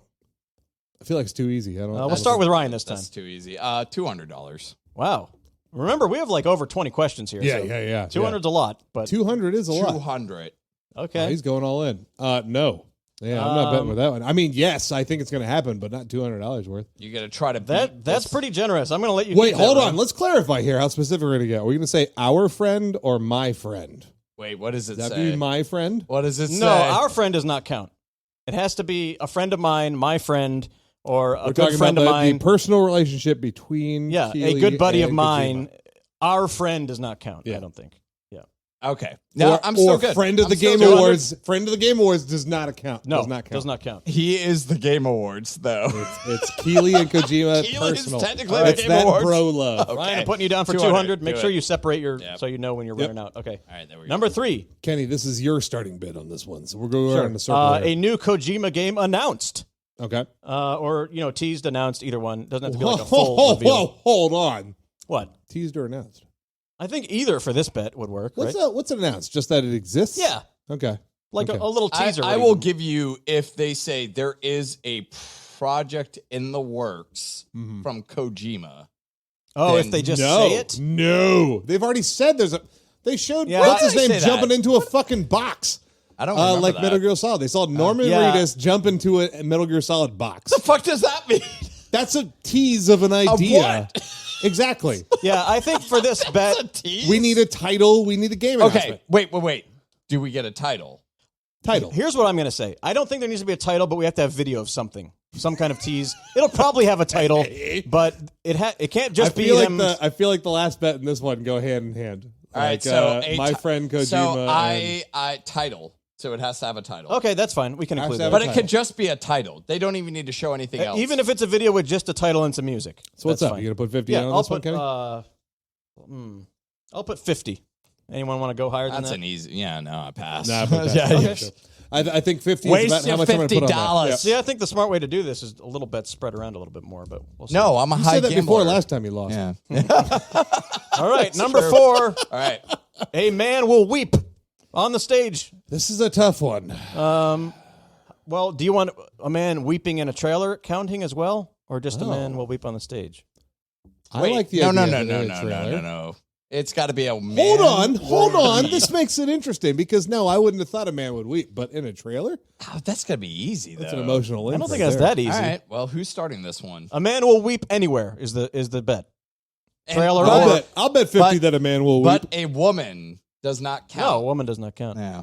I feel like it's too easy. I don't. We'll start with Ryan this time. That's too easy. $200. Wow. Remember, we have like over 20 questions here. Yeah, so yeah. 200's a lot, but 200 is a lot. 200. okay. Oh, he's going all in. No. Yeah, I'm not betting with that one. I mean, yes, I think it's going to happen, but not $200 worth. You got to try to That's beat pretty generous. I'm going to let you Wait, keep that, hold on. Ryan. Let's clarify here how specific we're going to get. Are we going to say our friend or my friend? Wait, what does it Does that say? be my friend? What does it say? No, our friend does not count. It has to be a friend of mine, my friend, or a We're good talking friend about of mine. the personal relationship between Yeah, a Keely good buddy of and mine. Kojima. Our friend does not count, Yeah. I don't think. Yeah. Okay. No, Or- I'm still or good. friend of I'm the still Game good. Awards. Friend of the Game Awards does not count. No, does not count. He is the Game Awards, though. It's Keely and Kojima Keely is personal. technically the It's Game that Awards. bro love. Okay. Ryan, I'm putting you down for 200. 200. Make Do sure it. you separate your Yep. so you know when you're running out. Okay. All right, there we go. Number 3. Kenny, this is your starting bid on this one, so we're going around the circle. A new Kojima game announced. Okay. Or, teased, announced, either one. Doesn't have to be like a full reveal. Whoa, hold on. What? Teased or announced? I think either for this bet would work, right? What's announced? Just that it exists? Yeah. Okay. Like Okay. a little teaser. I will give you, if they say there is a project in the works from Kojima. Oh, if then they just no, say it? No. They've already said there's a. They showed Yeah. what's Why his did they name say jumping that? into a fucking box. I don't remember Like that. Metal Gear Solid. They saw Norman Yeah. Reedus jump into a Metal Gear Solid box. The fuck does that mean? That's a tease of an idea. what? Exactly. Yeah, I think for this bet, A tease? We need a title. We need a game Okay, announcement. wait. Do we get a title? Title. here's what I'm going to say. I don't think there needs to be a title, but we have to have video of something, some kind of tease. It'll probably have a title, but it can't just be them. I feel like the last bet in this one go hand in hand. All right, so my friend Kojima. So and- I title. So it has to have a title. Okay, that's fine. We can Has include to have that. But it could just be a title. They don't even need to show anything else. Even if it's a video with just a title and some music. So what's that's up? fine. You gonna put 50 Yeah, on I'll this one, put. Kenny? I'll put 50. Anyone want to go higher than That's that? an easy. Yeah, no, I pass. Nah, but that's yeah, fine. yeah. Okay. I think 50 is Waste about how your much I'm going to put on $50. that. See, I think the smart way to do this is a little bet spread around a little bit more, but we'll see. No, I'm a You high said that gambler. before last time you lost. Yeah. All right, number 4. All right. A man will weep on the stage. This is a tough one. Well, do you want a man weeping in a trailer counting as well, or just a man will weep on the stage? I Wait, like the no, idea no, of no, it in no, a no, trailer. no. It's got to be a man. Hold on. This makes it interesting because no, I wouldn't have thought a man would weep, but in a trailer, Oh, that's got to be easy, though. that's an emotional link. I don't think right that's there. that easy. All right. Well, who's starting this one? A man will weep anywhere is the bet. And- Trailer but- I'll bet 50 but- that a man will weep. But a woman does not count. No, a woman does not count. Yeah.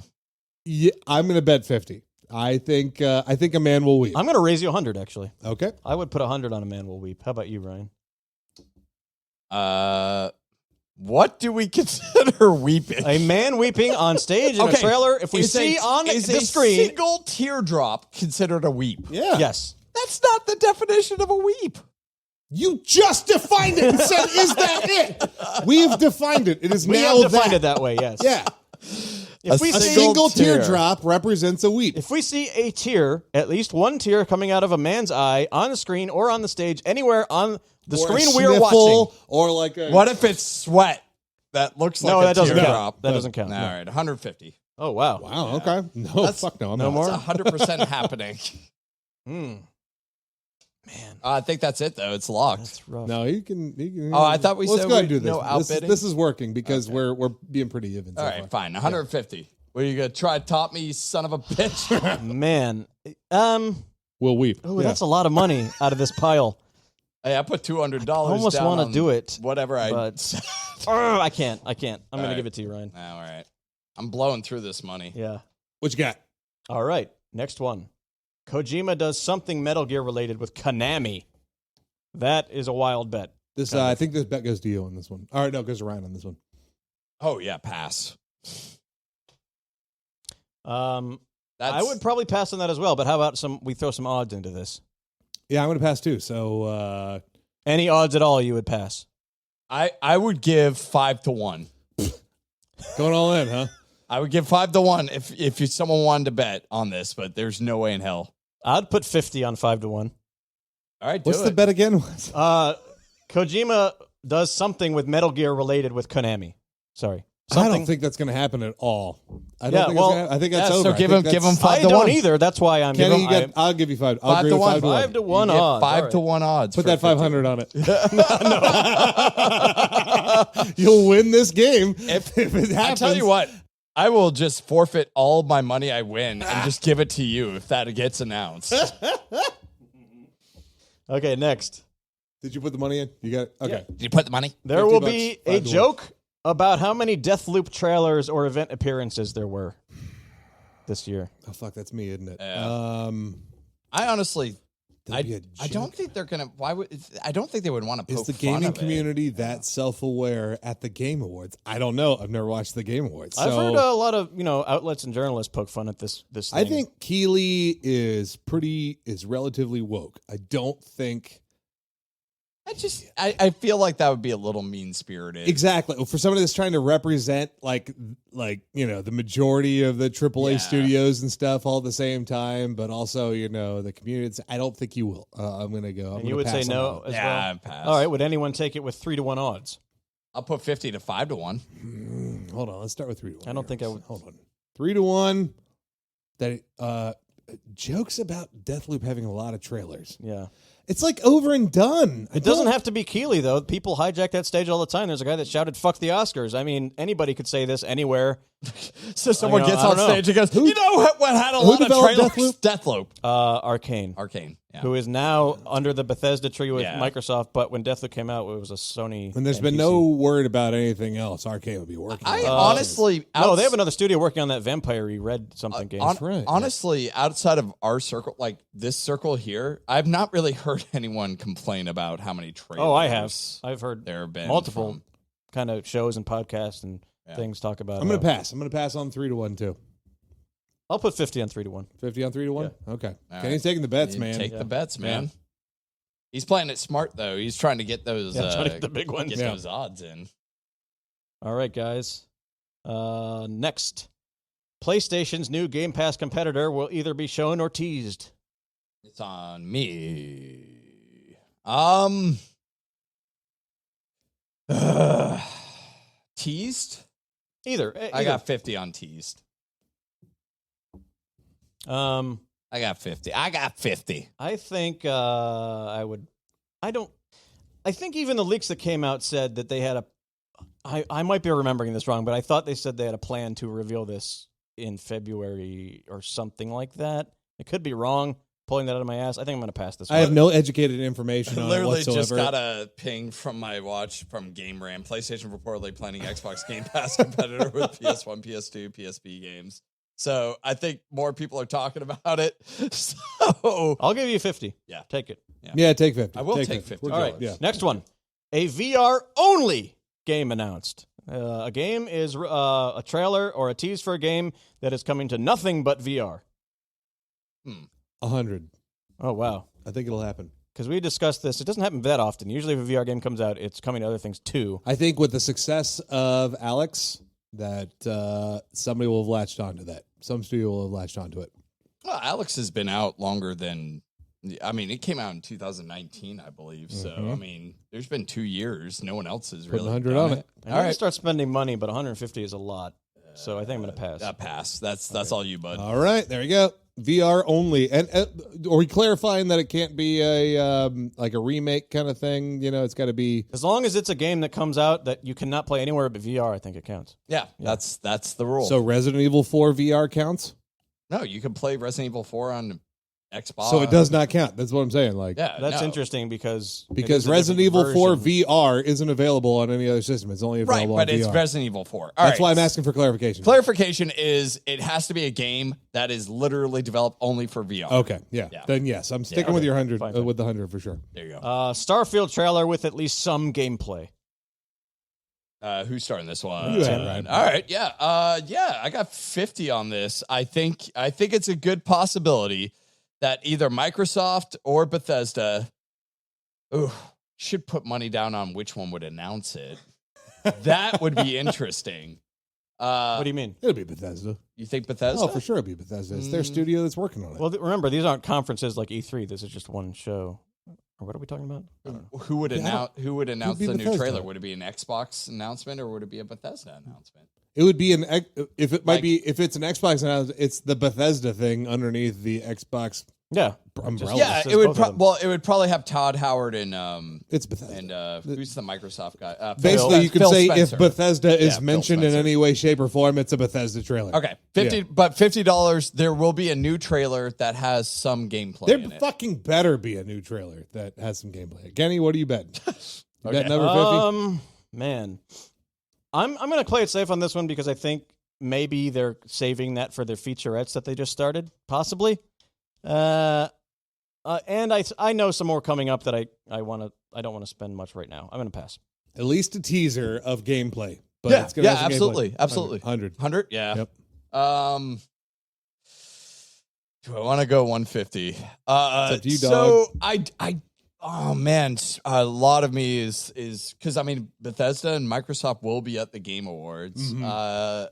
Yeah, I'm going to bet 50. I think a man will weep. I'm going to raise you 100. Actually, Okay. I would put 100 on a man will weep. How about you, Ryan? What do we consider weeping? A man weeping on stage in a trailer. If we Is see on is the a screen, single teardrop considered a weep? Yeah. yes. That's not the definition of a weep. You just defined it and said, "Is that it?" We've defined it. It is We now have defined that. it that way. Yes. Yeah. If we A see single tear. teardrop represents a weep. If we see a tear, at least one tear coming out of a man's eye on the screen or on the stage, anywhere on the Or a screen we are sniffle, watching. or like a What if it's sweat? That looks like No, a that doesn't teardrop. count. That doesn't count. All No. right, 150. Oh, wow. Wow. Okay. No. Fuck no. I'm no not. more? It's 100% happening. Man, I think that's it, though. It's locked. that's rough. No, you can. Oh, I thought we Let's said go ahead and we- do this. no outbidding? This is working because we're being pretty even. So All right, far. fine. 150. What, are you going to try to top me, you son of a bitch? Man. We'll weep. Oh, Yeah. that's a lot of money out of this pile. Hey, I put $200 almost down wanna on do it, Whatever I... but- I can't. I'm going right. to give it to you, Ryan. All right. I'm blowing through this money. Yeah. What you got? All right. Next one. Kojima does something Metal Gear related with Konami. That is a wild bet. This. Kind of. I think this bet goes to you on this one. All right, no, it goes to Ryan on this one. Oh, yeah, pass. I That's, would probably pass on that as well, but how about we throw some odds into this? Yeah, I'm going to pass too. So Any odds at all you would pass? I would give 5 to 1. going all in, huh? I would give 5 to 1 if someone wanted to bet on this, but there's no way in hell. I'd put 50 on 5 to 1. All right, do What's it. the bet again? Kojima does something with Metal Gear related with Konami. Sorry. I don't think that's going to happen at all. I don't Yeah, think well, it's gonna, I think that's yeah, so over. I give think him- give that's- him 5 I to don't 1. either. That's why I'm Kenny, giving. I'll give you 5. I'll 5 agree to with 1. 5 to 1. 5 to 1 You get odds. 5 All to right. 1 odds. Put for that 50. 500 on it. You'll win this game if it happens. I tell you what, I will just forfeit all my money I win and just give it to you if that gets announced. Okay, next. Did you put the money in? You got it? Okay. Did you put the money? There 50 will bucks, be 5 a to 1. joke about how many Deathloop trailers or event appearances there were this year. Oh, fuck, that's me, isn't it? Yeah. I honestly, There'll be a I don't joke. think they're gonna. Why would? I don't think they would want to Is poke the fun gaming of it. community that self-aware at the Game Awards? I don't know. I've never watched the Game Awards. I've so heard a lot of outlets and journalists poke fun at this. I thing. think Keeley is relatively woke. I don't think I feel like that would be a little mean spirited. exactly for somebody that's trying to represent like the majority of the AAA Yeah. studios and stuff all at the same time, but also the community. I don't think you will. I'm gonna go. And you would say no as Yeah, well. I'd pass. All right. Would anyone take it with 3 to 1 odds? I'll put 50 to 5 to 1. Hold on. Let's start with 3 to 1. I don't think I would. Hold on. 3 to 1. That jokes about Deathloop having a lot of trailers. Yeah. It's like over and done. It doesn't have to be Keeley though. People hijack that stage all the time. There's a guy that shouted "fuck the Oscars." I mean, anybody could say this anywhere. So someone I gets don't on know. stage and goes, "You know what had a who lot of developed trailers? Deathloop. Arcane, Arcane. Yeah. who is now under the Bethesda tree with Yeah. Microsoft. But when Deathloop came out, it was a Sony. And there's and been PC. no word about anything else. Arcane would be working. I on. honestly, No, they have another studio working on that Vampire Red something game. right, honestly, outside of our circle, like this circle here, I've not really heard anyone complain about how many trailers. Oh, I have. I've heard there have been multiple from- kind of shows and podcasts and things talk about. I'm gonna pass. I'm gonna pass on 3 to 1 too. I'll put 50 on 3 to 1. 50 on 3 to 1. Okay. All Kenny's right. taking the bets, You man. Take the bets, man. He's playing it smart though. He's trying to get those trying to get the big ones. Get Yeah. those odds in. All right, guys. Next, PlayStation's new Game Pass competitor will either be shown or teased. It's on me. Teased? Either. I got 50 on teased. Um, I got 50. I got 50. I think I would. I think even the leaks that came out said that they had a. I might be remembering this wrong, but I thought they said they had a plan to reveal this in February or something like that. It could be wrong. Pulling that out of my ass. I think I'm going to pass this I one. have no educated information on it Literally whatsoever. just got a ping from my watch from Game Ram. PlayStation reportedly planning Xbox Game Pass competitor with PS1, PS2, PSP games. So I think more people are talking about it. So I'll give you 50. Yeah. Take it. Yeah, take 50. I will take 50. We're All good. right. Yeah. Next one. A VR only game announced. A game is a trailer or a tease for a game that is coming to nothing but VR. 100. Oh, wow. I think it'll happen. Because we discussed this. It doesn't happen that often. Usually if a VR game comes out, it's coming to other things too. I think with the success of Alex, that somebody will have latched onto that. Some studio will have latched onto it. Well, Alex has been out longer than. I mean, it came out in 2019, I believe. So, I mean, there's been 2 years. No one else has Putting really 100 done on it. I'm going to start spending money, but 150 is a lot. So I think I'm going to pass. Pass. That's all you, bud. All right, there you go. VR only. And are we clarifying that it can't be a like a remake kind of thing? You know, it's got to be. As long as it's a game that comes out that you cannot play anywhere but VR, I think it counts. Yeah, that's the rule. So Resident Evil 4 VR counts? No, you can play Resident Evil 4 on Xbox. So it does not count. That's what I'm saying. Like, Yeah, That's no. interesting because Resident Evil 4 version. VR isn't available on any other system. It's only Right, available but on it's VR. Resident Evil 4. All That's right. why I'm asking for clarification. Clarification is it has to be a game that is literally developed only for VR. Okay, yeah. Yeah. Then yes, I'm sticking okay. with your 100 Fine. with the 100 for sure. There you go. Starfield trailer with at least some gameplay. Who's starting this one? You had it, Ryan. All right, yeah. I got 50 on this. I think it's a good possibility that either Microsoft or Bethesda should put money down on which one would announce it. That would be interesting. What do you mean? It'll be Bethesda. You think Bethesda? Oh, for sure it'll be Bethesda. It's their studio that's working on it. Well, remember, these aren't conferences like E3. This is just one show. Or what are we talking about? I don't know. Who would announce be the new Bethesda. trailer? Would it be an Xbox announcement or would it be a Bethesda announcement? It would be if it might be if it's an Xbox now, it's the Bethesda thing underneath the Xbox Yeah. umbrella. Yeah, says it would. both of them. Well, it would probably have Todd Howard and It's Bethesda. and who's the Microsoft guy? Basically, you could Phil say Spencer. if Bethesda is Phil mentioned in Spencer. any way, shape, or form, it's a Bethesda trailer. Okay, but $50. There will be a new trailer that has some gameplay There in it. fucking better be a new trailer that has some gameplay. Kenny, what are you betting? You betting over 50? Man, I'm going to play it safe on this one because I think maybe they're saving that for their featurettes that they just started, possibly. And I know some more coming up that I don't want to spend much right now. I'm going to pass. At least a teaser of gameplay. But Yeah, it's gonna have some absolutely, gameplay. absolutely. 100. 100? Yeah. Yep. Do I want to go 150? It's up to you, so oh man, a lot of me is because I mean Bethesda and Microsoft will be at the Game Awards. Mhm.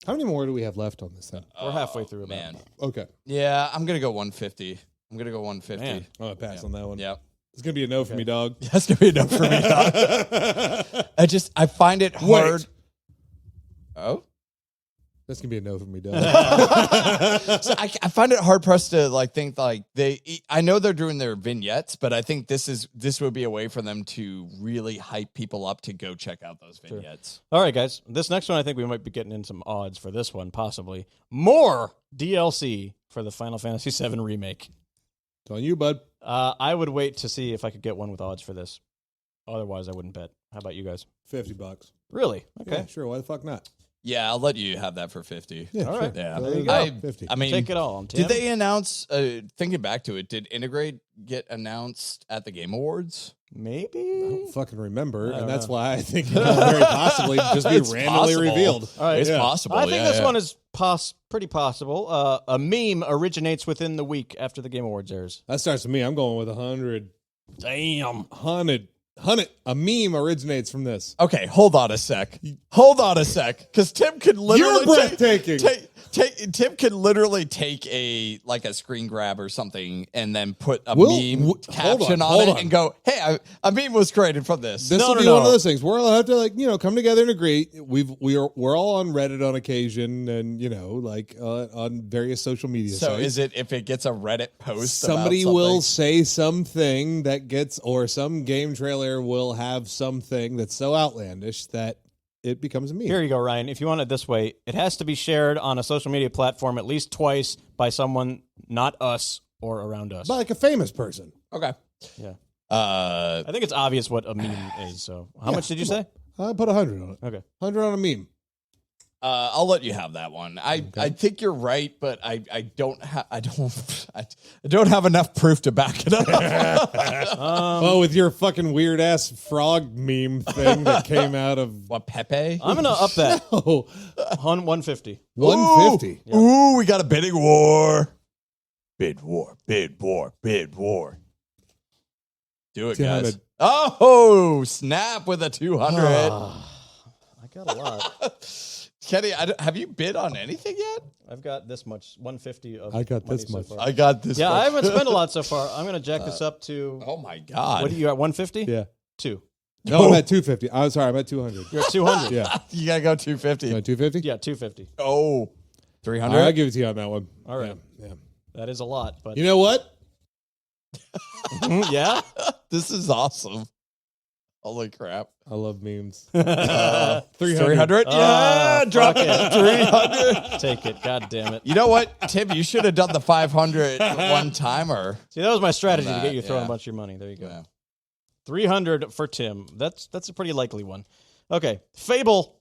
How many more do we have left on this thing? We're halfway through. Man, Okay. yeah, I'm gonna go 150. I'm gonna go 150. Man. I'm going to pass on that one. Yeah, It's going to be a no for me, dog. that's gonna be enough for me. I find it hard. Wait. Oh. That's going to be a no for me, dog. So I find it hard pressed to think I know they're doing their vignettes, but I think this would be a way for them to really hype people up to go check out those vignettes. All right, guys. This next one, I think we might be getting in some odds for this one, possibly. More DLC for the Final Fantasy VII Remake. It's on you, bud. I would wait to see if I could get one with odds for this. Otherwise, I wouldn't bet. How about you guys? $50. Really? Okay. Yeah, sure. Why the fuck not? Yeah, I'll let you have that for 50. Yeah, All sure. right. Yeah. So there you go. I 50. I mean, Take it all. Tim. did they announce? Thinking back to it, did Integrate get announced at the Game Awards? I Maybe. don't fucking remember, I don't and that's know. why I think it could very possibly just be It's randomly possible. revealed. All right. It's Yeah. possible. I think yeah, this yeah. one is pretty possible. A meme originates within the week after the Game Awards airs. That starts with me. I'm going with 100. Damn. 100. A meme originates from this. Okay, hold on a sec. Because Tim could literally You're breathtaking. Tim could literally take a screen grab or something and then put a We'll- meme hold caption on, on it hold on. and go, "Hey, a meme was created from this." This No, will no, be no. one of those things. We're allowed to come together and agree. We're all on Reddit on occasion, and on various social media. So sites. is it if it gets a Reddit post? Somebody about will something? say something that gets, or some game trailer will have something that's so outlandish that it becomes a meme. Here you go, Ryan. If you want it this way, it has to be shared on a social media platform at least twice by someone not us or around us. But like a famous person. Okay. Yeah. Uh, I think it's obvious what a meme is. So, how much did you say? I put 100 on it. Okay. 100 on a meme. I'll let you have that one. I think you're right, but I don't have enough proof to back it up. With your fucking weird ass frog meme thing that came out of What, Pepe? I'm going to up that. oh, 150. 150. Ooh, we got a bidding war. Bid war. Do it, 200. guys. Oh, snap with a 200. I got a lot. Kenny, have you bid on anything yet? I've got this much, 150 of I got money this so much. far. I got this. Yeah, much. I haven't spent a lot so far. I'm going to jack this up to, Oh, my God. what are you at, 150? Yeah. 2. No, I'm at 250. I'm sorry, I'm at 200. You're at 200. Yeah. You got to go 250. You want 250? Yeah, 250. Oh, All 300. right, I'll give it to you on that one. All right. Yeah. That is a lot, but You know what? yeah. This is awesome. Holy crap. I love memes. 300? 300. Yeah, drop fuck it. 300. Take it. God damn it. You know what, Tim? You should have done the 500 one timer. See, that was my strategy to That, get you throwing yeah. a bunch of your money. There you go. Yeah. 300 for Tim. That's a pretty likely one. Okay. Fable.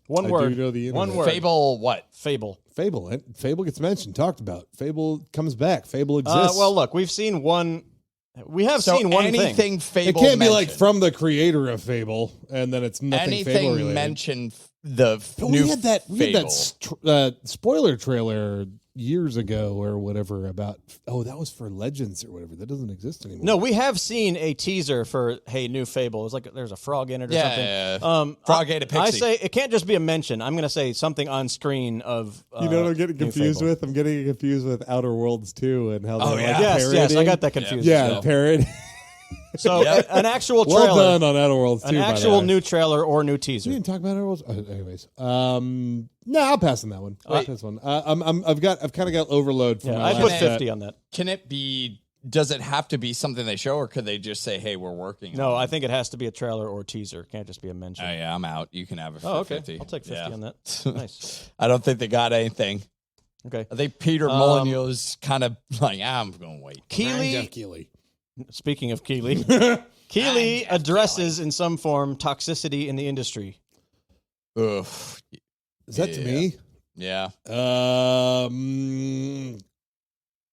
One I do word. know the One internet. word. Fable what? Fable. Fable. Fable gets mentioned, talked about. Fable comes back. Fable exists. Well, look, we've seen one. We have So seen one anything thing. it Fable can't be like mentioned. from the creator of Fable, and then it's nothing Fable anything related. mentioned the But new we had that Fable. spoiler trailer years ago or whatever about. Oh, that was for Legends or whatever. That doesn't exist anymore. No, we have seen a teaser for new Fable. It's like there's a frog in it or Yeah, something. yeah. Frog ate a I pixie. say it can't just be a mention. I'm going to say something on screen of. You know what I'm getting new confused Fable. with? I'm getting confused with Outer Worlds 2 and how they Oh, like yeah. Yes, I parodying. got that confused. Yeah, So- parody. So an actual Well trailer, done on Outer Worlds 2. an by the actual way. new trailer or new We teaser. didn't talk about Outer Worlds. Anyways, no, I'll pass on that one. I'll pass one. I've kind of got overload from Yeah, my I last put set. 50 on that. Can it be? Does it have to be something they show, or could they just say, "Hey, we're working"? No, on I think it has to be a trailer or teaser. It can't just be a mention. it? Oh yeah, I'm out. You can have it. For Oh, okay. 50. I'll take 50 Yeah. on that. Nice. I don't think they got anything. Okay. I think Peter Molyneux's kind of like, I'm going to wait. Keeley, Keeley. speaking of Keeley, Keeley addresses in some form toxicity in the industry. Ugh. Is that to me? Yeah.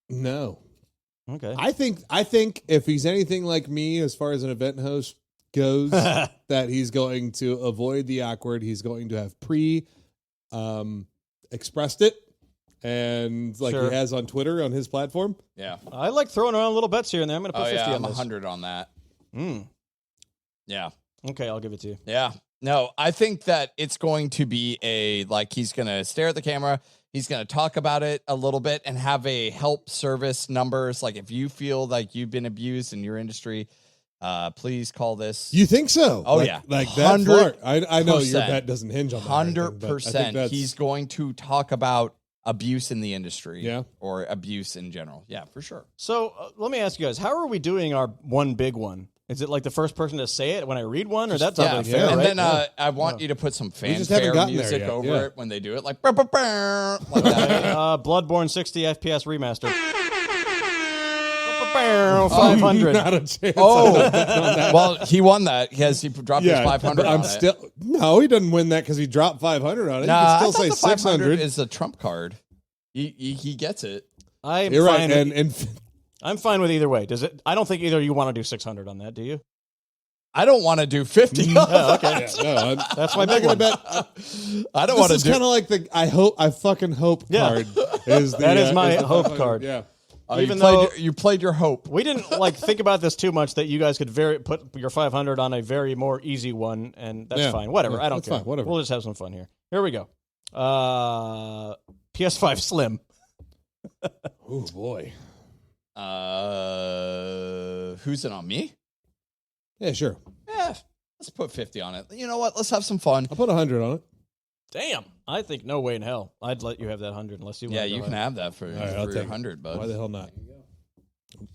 No. Okay. I think if he's anything like me as far as an event host goes, that he's going to avoid the awkward. He's going to have expressed it, and like Sure. he has on Twitter on his platform. Yeah. I like throwing around little bets here and there. I'm going to Oh put 50 yeah. on I'm this. 100 on that. Yeah. Okay, I'll give it to you. Yeah. No, I think that it's going to be he's going to stare at the camera. He's going to talk about it a little bit and have a help service numbers. Like if you feel like you've been abused in your industry, please call this. You think so? Oh, Like- yeah. like that far. I know your 100%. bet doesn't hinge on that. or anything, but I think 100%. that's- He's going to talk about abuse in the industry. Yeah. Or abuse in general. Yeah, for sure. So let me ask you guys, how are we doing our one big one? Is it like the first person to say it when I read one, or that's not really fair, and right? then I want you to put some just fanfare haven't gotten there music yet, over yeah. it when they do it, like, like that. Bloodborne 60 FPS remaster. 500. Not a chance. Oh, well, he won that because he dropped his 500. but I'm on it. still no. He doesn't win that because he dropped 500 on it. Nah, you I can still thought say the 600. is a trump card. He gets it. I'm You're right, fine. and I'm fine with either way. Does it? I don't think either of you want to do 600 on that, do you? I don't want to do 50. Oh, okay. no, That's my I'm big not one. gonna bet. I don't This want to is do. kind of like the I fucking hope Yeah. card. Is the, That is my the hope 500. card. Yeah. Even you played though you played your hope. we didn't think about this too much, that you guys could put your 500 on a very more easy one, and that's Yeah. fine. Whatever. Yeah, I don't that's care. fine. Whatever. We'll just have some fun here. Here we go. PS5 Slim. Oh boy. Who's it on me? Yeah, sure. Yeah, let's put 50 on it. You know what? Let's have some fun. I'll put 100 on it. Damn. I think no way in hell I'd let you have that 100 unless you. Yeah, want to you go can ahead. have that for, All right, I'll for take your 100, bud. Why the hell not?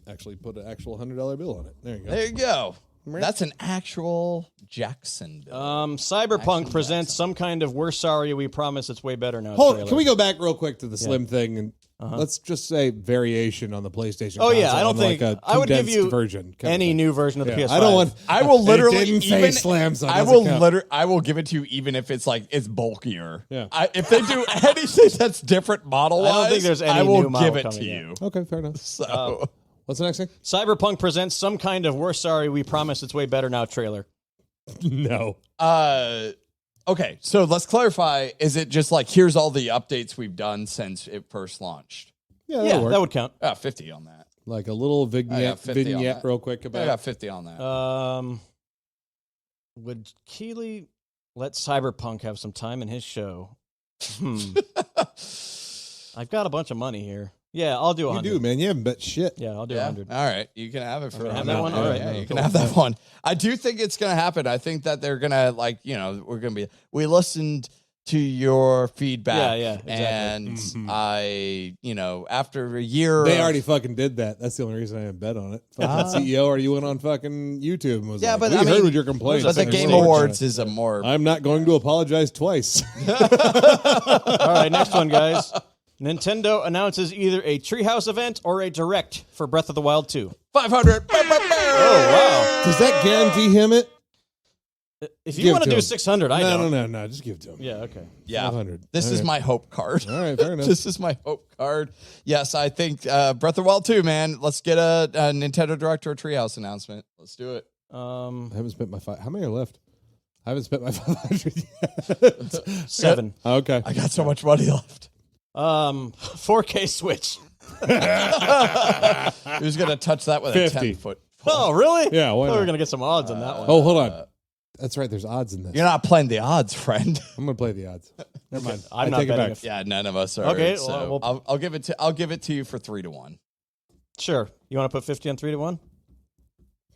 Actually, put an actual $100 bill on it. There you go. There you go. That's an actual Jackson bill. Cyberpunk Action presents Jackson. some kind of "We're sorry, we promise it's way better now." Hold, trailer. can we go back real quick to the Slim thing and let's just say variation on the PlayStation? Oh yeah, console, I don't on think like a I would give condensed you version kind of any thing. new version of the Yeah, PS5. I don't want. I will literally It didn't say even Slam, so it I doesn't will count. I will give it to you even if it's like it's bulkier. Yeah. If they do anything that's different model wise, I don't think there's any I will new model give it coming to yet. you. Okay, fair enough. So What's the next thing? Cyberpunk presents some kind of "We're sorry, we promise it's way better now" trailer. No. okay, so let's clarify. Is it just like here's all the updates we've done since it first launched? Yeah, Yeah, that'll work. that would count. 50 on that. Like a little vignette, 50 on that. real quick I about. got 50 on that. Would Keeley let Cyberpunk have some time in his show? I've got a bunch of money here. Yeah, I'll do You 100. do, man. You haven't bet shit. Yeah, I'll do Yeah. 100. All right. You can have it for have a that one? minute. All right. Yeah, you can Cool. have that one. I do think it's going to happen. I think that they're going to we're going to be, we listened to your feedback. Yeah, exactly. And I, after a year. They of- already fucking did that. That's the only reason I didn't bet on it. Fucking CEO already went on fucking YouTube and was Yeah, like, but we I heard mean, what your complaints. But the and Game we're Awards is a more. I'm not going to apologize twice. All right, next one, guys. Nintendo announces either a Treehouse event or a Direct for Breath of the Wild 2. 500. Oh, Does that guarantee him it? wow. If Give you it want to to do him. 600, I don't. No. Just give it to him. Yeah, okay. Yeah. 500. This All is right. my hope card. All right, fair enough. This is my hope card. Yes, I think Breath of the Wild 2, man. Let's get a Nintendo Direct or a Treehouse announcement. Let's do it. I haven't spent my How many are left? I haven't spent my 500 yet. 7. Okay. I got so much money left. 4K Switch. Who's going to touch that with 50. a 10-foot? Oh, really? Yeah, why I thought we not? were going to get some odds on that one. Oh, hold on. That's right. There's odds in this. You're not playing the odds, friend. I'm going to play the odds. Never mind. I'm I not take it betting back. if- Yeah, none of us are. Okay, so well, I'll give it to you for 3-1. Sure. You want to put 50 on 3 to 1?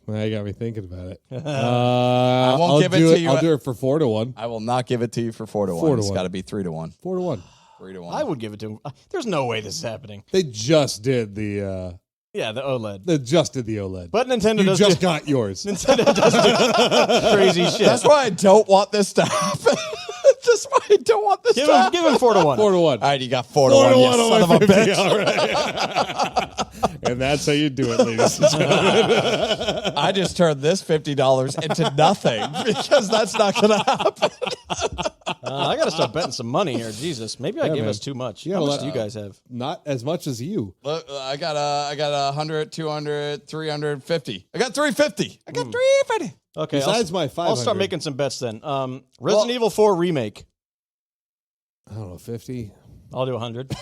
Well, you got me thinking about it. I won't give it to you. I'll do it for 4-1. I will not give it to you for 4-1. 4-1. It's got to be 3-1. 4-1. 3-1. I would give it to him. There's no way this is happening. They just did the Yeah, the OLED. OLED. But Nintendo you does just got yours. Nintendo does do crazy shit. That's why I don't want this to happen. That's why I don't want this to happen. Give him 4-1. 4-1. All right, you got 4-1. You son of a bitch. All right. And that's how you do it, ladies and gentlemen. I just turned this $50 into nothing because that's not going to happen. I got to start betting some money here. Jesus, maybe I gave man. us too much. Yeah, How much well, do you guys have? Not as much as you. Look, I got 100, 200, 350. I got 350. I got 350. Okay, Besides my 500. I'll start making some bets then. Resident Evil 4 remake. I don't know, 50. I'll do 100.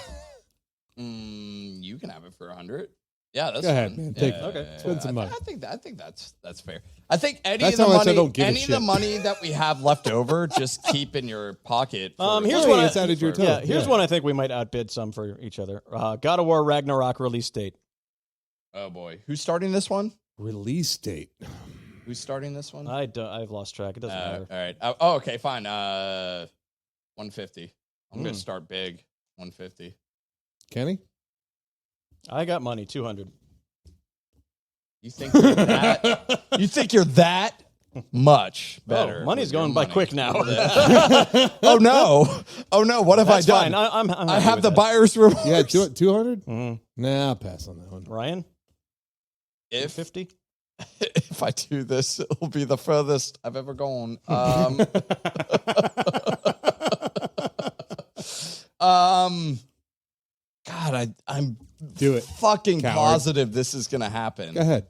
You can have it for 100. Yeah, that's Go ahead, fine. man. Yeah, Take yeah, okay. yeah, Spend some money. I think that's fair. I think any That's of the how much I money, don't give a any of the shit. money that we have left over, just keep in your pocket. Here's Oh, one. it's added your Yeah, total. here's one I think we might outbid some for each other. God of War Ragnarok release date. Oh boy, who's starting this one? Release date. Who's starting this one? I've lost track. It doesn't matter. All right. Oh, okay, fine. 150. I'm gonna start big. 150. Kenny? I got money. 200. You think you're that? You think you're that much better? Money's with your going by money. quick now. Oh no! Oh no! What have That's I done? fine. I'm I happy have with the that. buyer's remorse. You had 200? Mhm. Nah, I'll pass on that one. Ryan, If 50. if I do this, it'll be the furthest I've ever gone. God, I'm Do it. fucking Coward. positive this is gonna happen. Go ahead.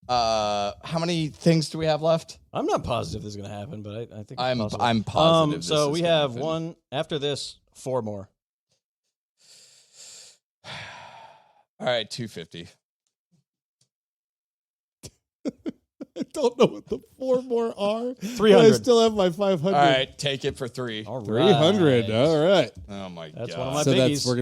How many things do we have left? I'm not positive this is going to happen, but I think it's I'm possible. I'm positive. this So is we gonna have happen. one after this. 4 more. All right, 250. I don't know what the 4 more are. 300. I still have my 500. All right, take it for 3. All right. 300. All right. Oh my god. That's one of my So biggies. we're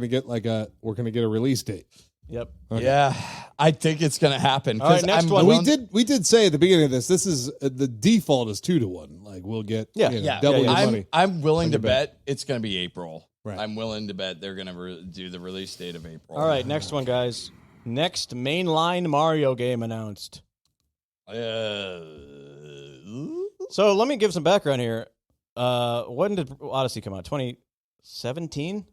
gonna get a release date. Yep. Okay. Yeah, I think it's gonna happen. All right, 'cause next I'm one. willing- We did say at the beginning of this is the default is 2-1. Like we'll get Yeah, double your yeah. money. I'm willing on to your bet. bet it's gonna be April. Right. I'm willing to bet they're gonna do the release date of April. All right, next one, guys. Next mainline Mario game announced. So let me give some background here. When did Odyssey come out? 2017?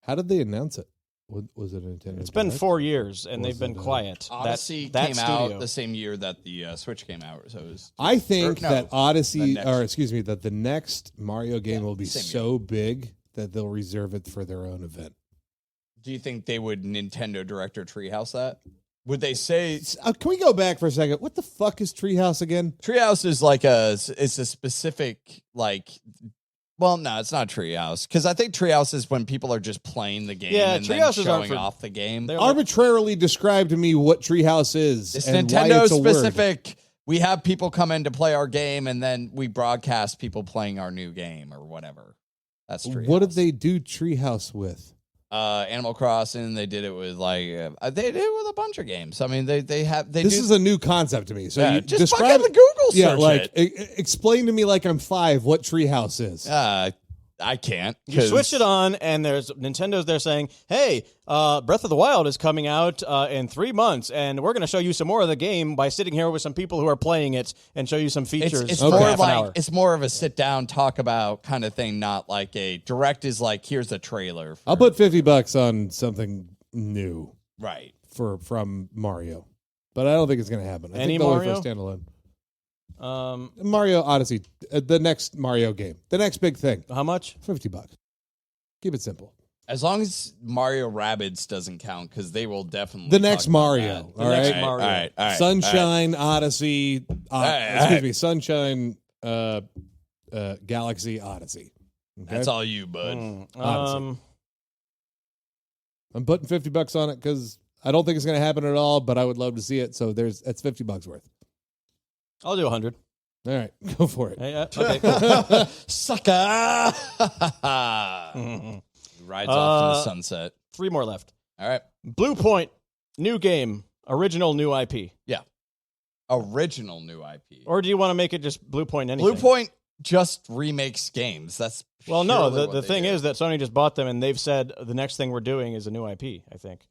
How did they announce it? Was it a Nintendo? It's been Direct? 4 years, and Was they've been it, quiet. Odyssey that came studio. out the same year that the Switch came out. So it was I think no, that Odyssey, the next- or excuse me, that the next Mario game will be same so big that they'll reserve it for their own event. Do you think they would Nintendo Direct or Treehouse that? Would they say Can we go back for a second? What the fuck is Treehouse again? Treehouse is like it's a specific like? Well, no, it's not Treehouse because I think Treehouse is when people are just playing the game Yeah, and then Treehouses aren't showing for- off the game. They're- Arbitrarily describe to me what Treehouse is. It's and why Nintendo it's a word. specific. We have people come in to play our game, and then we broadcast people playing our new game or whatever. That's Treehouse. What did they do Treehouse with? Animal Crossing. They did it with like they did it with a bunch of games. I mean, they This do, is a new concept to me. So yeah, you just describe fucking Google search Yeah, like it. explain to me like I'm 5 what Treehouse is. I can't. You switch it on, and there's Nintendo's there saying, "Hey, Breath of the Wild is coming out in 3 months, and we're going to show you some more of the game by sitting here with some people who are playing it and show you some features." It's for more half an like hour. it's more of a sit down talk about kind of thing, not like a direct is like here's a trailer. For, I'll put $50 on something new right. from Mario, but I don't think it's going to happen. I Any think they'll wait Mario? for a standalone. Mario Odyssey, the next Mario game, the next big thing, How much? $50. Keep it simple. As long as Mario Rabbids doesn't count, because they will definitely The next talk about Mario, that. all right? next Mario. All right. Sunshine, Odyssey, right, excuse right. me, Sunshine, Galaxy, Odyssey. Okay? That's all you, bud. Odyssey. I'm putting $50 on it because I don't think it's going to happen at all, but I would love to see it. So that's $50 worth. I'll do 100. All right, go for it. Hey, okay. Sucker! Rides off in the sunset. 3 more left. All right. Blue Point, new game, original new IP. Yeah. original new IP. Or do you want to make it just Blue Point anything? Blue Point just remakes games. That's Well, no. purely The what they thing do. is that Sony just bought them, and they've said the next thing we're doing is a new IP. I think,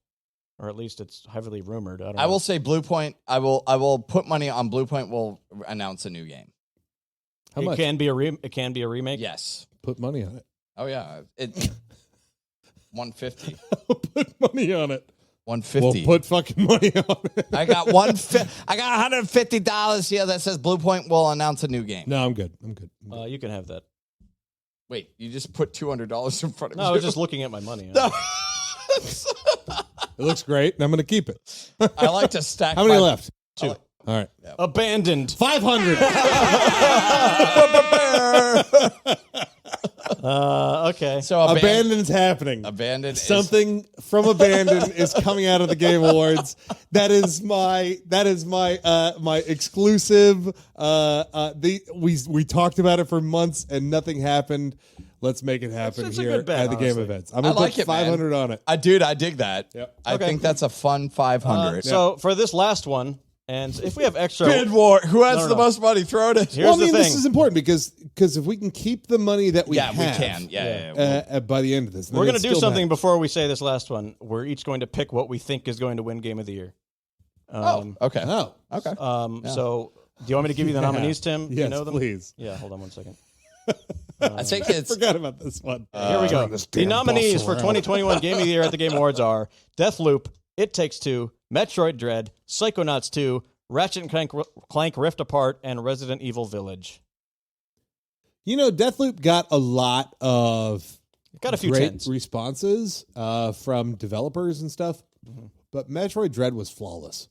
or at least it's heavily rumored. I don't know. I will say Blue Point. I will put money on Blue Point. Will announce a new game. How It much? can be a remake. Yes. Put money on it. Oh yeah. It 150. Put money on it. 150. Well, put fucking money on it. I got $150 here that says Blue Point will announce a new game. No, I'm good. I'm good. You can have that. Wait, you just put $200 in front of me. No, I was just looking at my money. It looks great, and I'm going to keep it. I like to stack. How many my- left? Two. All right. Abandoned. 500. Okay. So Abandon's happening. Abandoned. Something from Abandon is coming out of the Game Awards. That is my my exclusive. We talked about it for months and nothing happened. Let's make it happen It's a here good bet, at the Game honestly. Events. I'm gonna I like put it, man. 500 on it. I dig that. Yep. I Okay. think that's a fun 500. So for this last one, and if we have extra, Bid war. Who has No. the most money? Throw it in. Here's Well, I the mean, thing. this is important because if we can keep the money that we have, we can. Yeah. by the end of this, then we're going it to do still something matters. before we say this last one. We're each going to pick what we think is going to win Game of the Year. Okay. Oh, Okay. So do you want me to give you the nominees, Tim? Do yes, you know them? please. Yeah, hold on one second. I think it's Forgot about this one. Here we go. The nominees for 2021 Game of the Year at the Game Awards are Deathloop, It Takes Two, Metroid Dread, Psychonauts 2, Ratchet & Clank Rift Apart, and Resident Evil Village. You know, Deathloop got a lot of Got a few great tens. responses from developers and stuff, but Metroid Dread was flawless.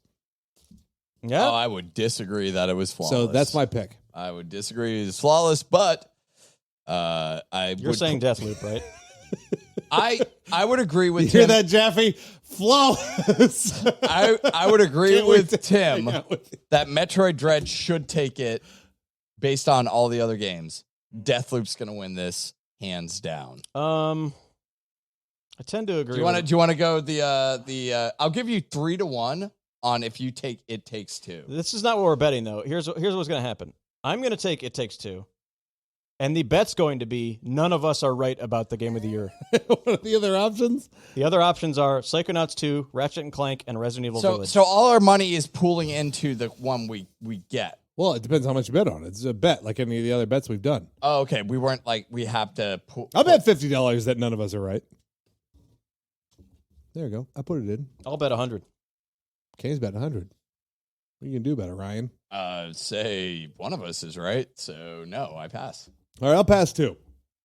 Yeah. I would disagree that it was flawless. So that's my pick. I would disagree it's flawless, but I You're would saying Deathloop, right? I would agree with You hear Tim. that, Jaffe? Flawless. I would agree Can't wait with to Tim hang out with you. that Metroid Dread should take it based on all the other games. Deathloop's going to win this hands down. I tend to agree. Do you want to go the I'll give you 3-1 on if you take It Takes Two. This is not what we're betting, though. Here's what's going to happen. I'm going to take It Takes Two, and the bet's going to be none of us are right about the Game of the Year. What are the other options? The other options are Psychonauts 2, Ratchet & Clank, and Resident Evil Village. So all our money is pooling into the one we get. Well, it depends how much you bet on it. It's a bet like any of the other bets we've done. Oh, okay. We weren't like we have to. I'll bet $50 that none of us are right. There you go. I put it in. I'll bet 100. Kane's bet 100. What are you going to do about it, Ryan? Say one of us is right. So no, I pass. All right, I'll pass two.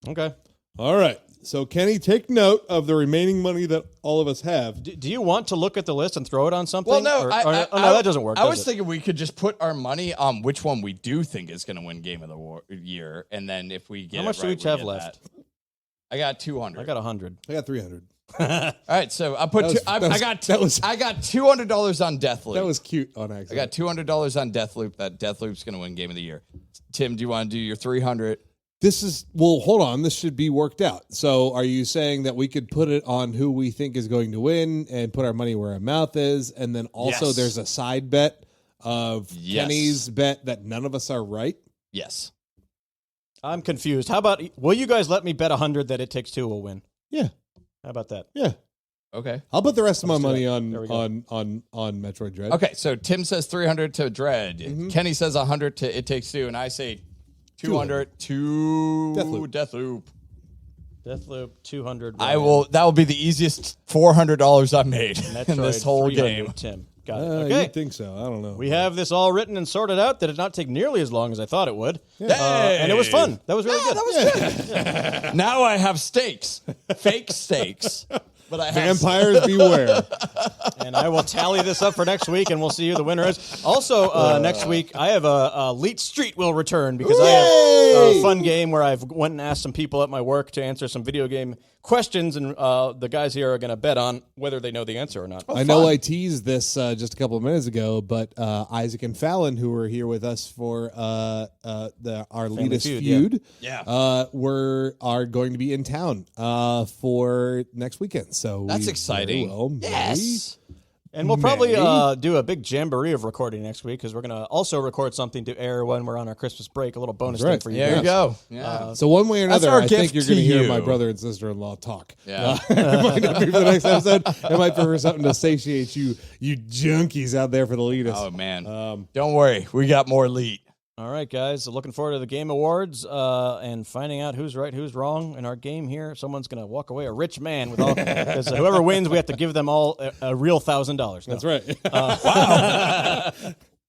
Okay. All right. So, Kenny, take note of the remaining money that all of us have. Do you want to look at the list and throw it on something? Well, no, Or- I, or- I, oh, no, that doesn't work. I does was it? thinking we could just put our money on which one we do think is going to win Game of the Year, and then if we get How much it do right, we each we have get left? that. I got 200. I got 100. I got 300. All right, so I put. I got $200 on Deathloop. That was cute on accident. I got $200 on Deathloop. That Deathloop's going to win Game of the Year. Tim, do you want to do your 300? This is, well, hold on. This should be worked out. So are you saying that we could put it on who we think is going to win and put our money where our mouth is? And then also Yes. there's a side bet of Yes. Kenny's bet that none of us are right? Yes. I'm confused. How about, will you guys let me bet 100 that It Takes Two will win? Yeah. How about that? Yeah. Okay. I'll put the rest of my Let's do money it. on There we go. on Metroid Dread. Okay, so Tim says 300 to Dread. Mm-hmm. Kenny says 100 to It Takes Two, and I say 200 to Deathloop. Deathloop, 200. I will. That will be the easiest $400 I've made Metroid, in this whole 300, game. Tim. Got it. You Okay. think so? I don't know. We have this all written and sorted out. That did not take nearly as long as I thought it would. Hey! And it was fun. That was really good. That was good. Now I have stakes, fake stakes, but I have Vampires beware. And I will tally this up for next week, and we'll see who the winner is. Also, next week, I have a Leet Street will return because I have a fun game where I've went and asked some people at my work to answer some video game questions, and the guys here are going to bet on whether they know the answer or not. I know I teased this just a couple of minutes ago, but Isaac and Fallon, who were here with us for our Leetist Feud, feud, are going to be in town for next weekend. So That's we exciting. very well may Yes. And we'll probably do a big jamboree of recording next week because we're going to also record something to air when we're on our Christmas break, a little bonus thing for you. There guys. you go. Yeah. So one way or That's another, our I think gift you're going to to hear you. my brother and sister-in-law talk. Yeah. It might not be for the next episode. It might be for something to satiate you junkies out there for the Leetist. Oh, man. Don't worry. We got more Leet. All right, guys. So looking forward to the Game Awards and finding out who's right, who's wrong in our game here. Someone's going to walk away a rich man with all because whoever wins, we have to give them all a real $1,000. That's right.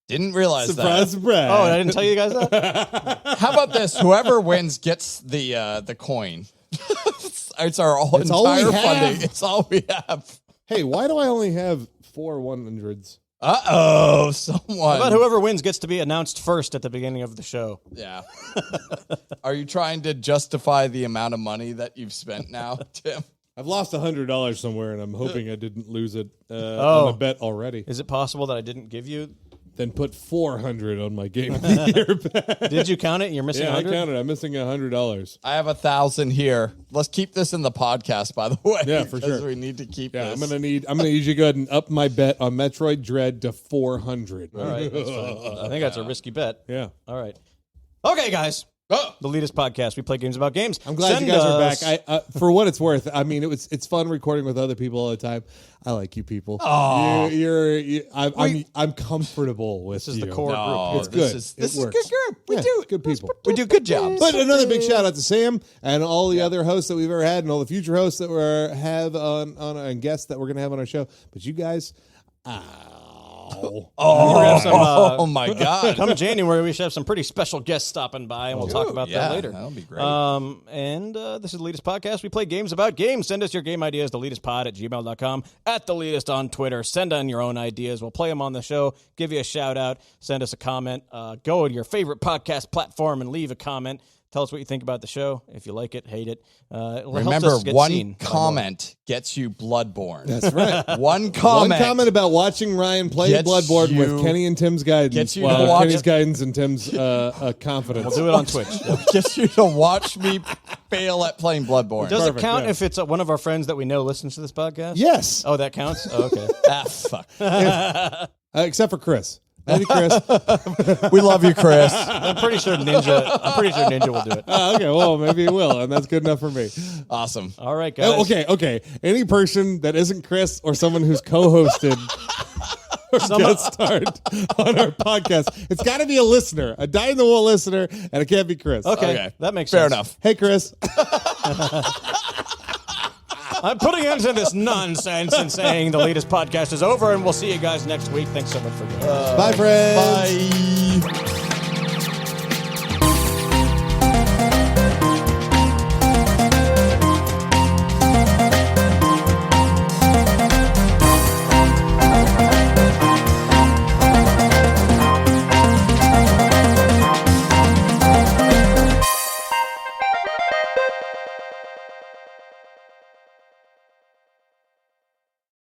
Didn't realize Surprise, surprise. Oh, I didn't tell you guys that? that. How about this? Whoever wins gets the coin. It's our It's all we entire have. funding. It's all we have. Hey, why do I only have 4 100s? Uh-oh. Someone. But whoever wins gets to be announced first at the beginning of the show. Yeah. Are you trying to justify the amount of money that you've spent now, Tim? I've lost $100 somewhere, and I'm hoping I didn't lose it on a bet already. Is it possible that I didn't give you? Then put 400 on my game of the year bet. Did you count it? You're missing Yeah, I 100? counted. I'm missing $100. I have 1,000 here. Let's keep this in the podcast, by the way. Yeah, for because sure. we need to keep Yeah, this. I'm gonna need you to go ahead and up my bet on Metroid Dread to 400. All right. That's fine. I think that's a risky bet. Yeah. All right. Okay, guys. Oh. The Leetist Podcast. We play games about games. I'm glad Send you guys are us- back. For what it's worth, I mean, it's fun recording with other people all the time. I like you people. Aw. I'm comfortable with This is you. the core No, group. It's here. good. This It is a works. good group. We Yeah, do good people. We do good jobs. But another big shout out to Sam and all the other hosts that we've ever had, and all the future hosts that we have on and guests that we're gonna have on our show. But you guys, Oh my God. Come January, we should have some pretty special guests stopping by, and we'll talk about that later. That'll be great. And this is the Leetist Podcast. We play games about games. Send us your game ideas, TheLeetistPod@gmail.com, at TheLeetist on Twitter. Send on your own ideas. We'll play them on the show, give you a shout out, send us a comment. Go to your favorite podcast platform and leave a comment. Tell us what you think about the show. If you like it, hate it. It helps Remember, us get seen one by more. comment gets you Bloodborne. that's right. One comment. One comment about watching Ryan play Gets Bloodborne you- with Kenny and Tim's guidance. gets you to watch Kenny's it. guidance and Tim's confidence. We'll do it on Twitch. gets you to watch me fail at playing Bloodborne. Does Perfect, it count yeah. if it's one of our friends that we know listens to this podcast? Yes, Oh, that counts? Oh, okay. Fuck. except for Chris. Lady Chris. We love you, Chris. I'm pretty sure Ninja will do it. Okay, well, maybe it will, and that's good enough for me. Awesome. All right, guys. Oh, okay. Any person that isn't Chris or someone who's co-hosted or guest starred on our podcast, it's got to be a listener, a die-in-the-wool listener, and it can't be Chris. Okay, that makes Fair sense. enough. Hey, Chris. I'm putting an end to this nonsense and saying the latest podcast is over, and we'll see you guys next week. Thanks so much for joining us. Bye, friends. Bye.